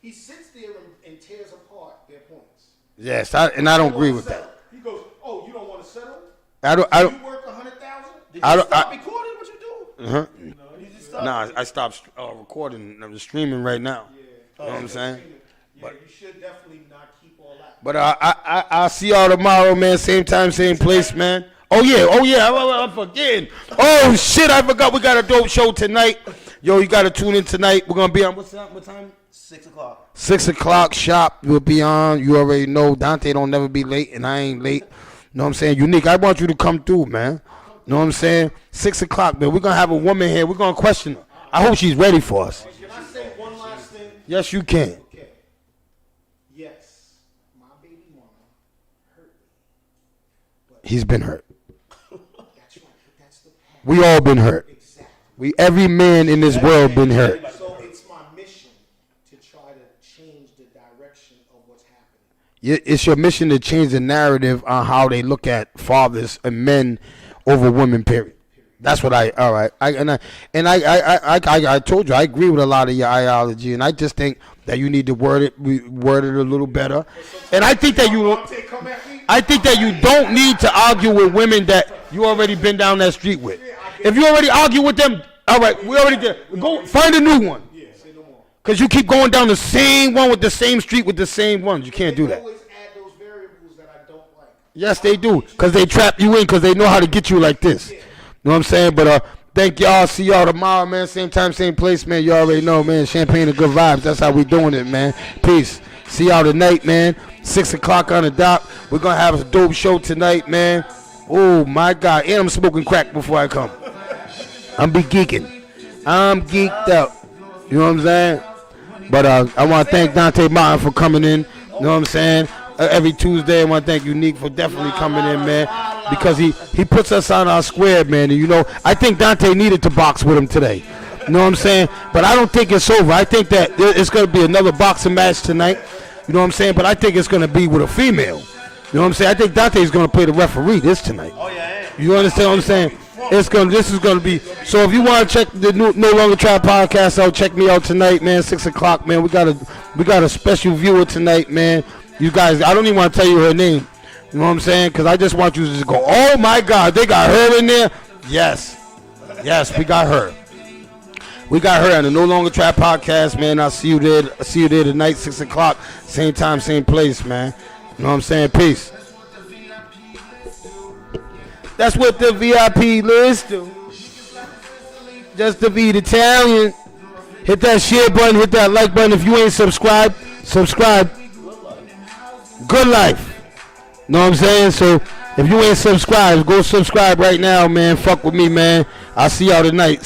He sits there and tears apart their points. Yes, and I don't agree with that. He goes, "Oh, you don't want to settle? I don't. You work 100,000? Did I you don't- stop I- recording? What you doing? Uh-huh. You just stopped? Nah, I stopped recording. I'm streaming right now. You know what I'm saying? Yeah, you should definitely not keep all that. But I'll see y'all tomorrow, man. Same time, same place, man. Oh yeah. I'm forgetting. Oh shit, I forgot we got a dope show tonight. Yo, you gotta tune in tonight. We're gonna be on what time? 6 o'clock. 6 o'clock shop. We'll be on. You already know. Dante don't never be late, and I ain't late. Know what I'm saying? Unique. I want you to come through, man. Know what I'm saying? 6 o'clock, man. We're gonna have a woman here. We're gonna question her. I hope she's ready for us. Can I say one last thing? Yes, you can. Okay. Yes, my baby mama hurt me. He's been hurt. That's right. That's the past. We all been hurt. Exactly. Every man in this world been hurt. So it's my mission to try to change the direction of what's happening. It's your mission to change the narrative on how they look at fathers and men over women. Period. That's what I. All right. I told you I agree with a lot of your ideology, and I just think that you need to word it a little better. And I think that you. Come at me. I think that you don't need to argue with women that you already been down that street with. If you already argue with them, all right, we already did. Go find a new one. Yeah, say no more. Because you keep going down the same one with the same street with the same ones. You can't do They that. always add those variables that I don't like. Yes, they do. Because they trap you in because they know how to get you like this. You know what I'm saying? But thank y'all. See y'all tomorrow, man. Same time, same place, man. You already know, man. Champagne and good vibes. That's how we doing it, man. Peace. See y'all tonight, man. 6 o'clock on the dot. We're going to have a dope show tonight, man. Oh, my God. And I'm smoking crack before I come. I'm be geeking. I'm geeked out. You know what I'm saying? But I want to thank Dante Martin for coming in. You know what I'm saying? Every Tuesday, I want to thank Unique for definitely coming in, man. Because he puts us on our square, man. And, you know, I think Dante needed to box with him today. You know what I'm saying? But I don't think it's over. I think that it's going to be another boxing match tonight. You know what I'm saying? But I think it's going to be with a female. You know what I'm saying? I think Dante's going to play the referee this tonight. Oh, yeah. You understand what I'm saying? This is gonna be. So if you want to check the No Longer Try podcast out, check me out tonight, man. 6 o'clock, man. We got a special viewer tonight, man. You guys, I don't even want to tell you her name. You know what I'm saying? Because I just want you to just go, oh my God, they got her in there. Yes, we got her. We got her on the No Longer Try podcast, man. I'll see you there. Tonight, 6 o'clock, same time, same place, man. You know what I'm saying? Peace. That's what the VIP list do. Just to be Italian. Hit that share button, hit that like button. If you ain't subscribed, subscribe. Good life. Know what I'm saying? So if you ain't subscribed, go subscribe right now, man. Fuck with me, man. I'll see y'all tonight.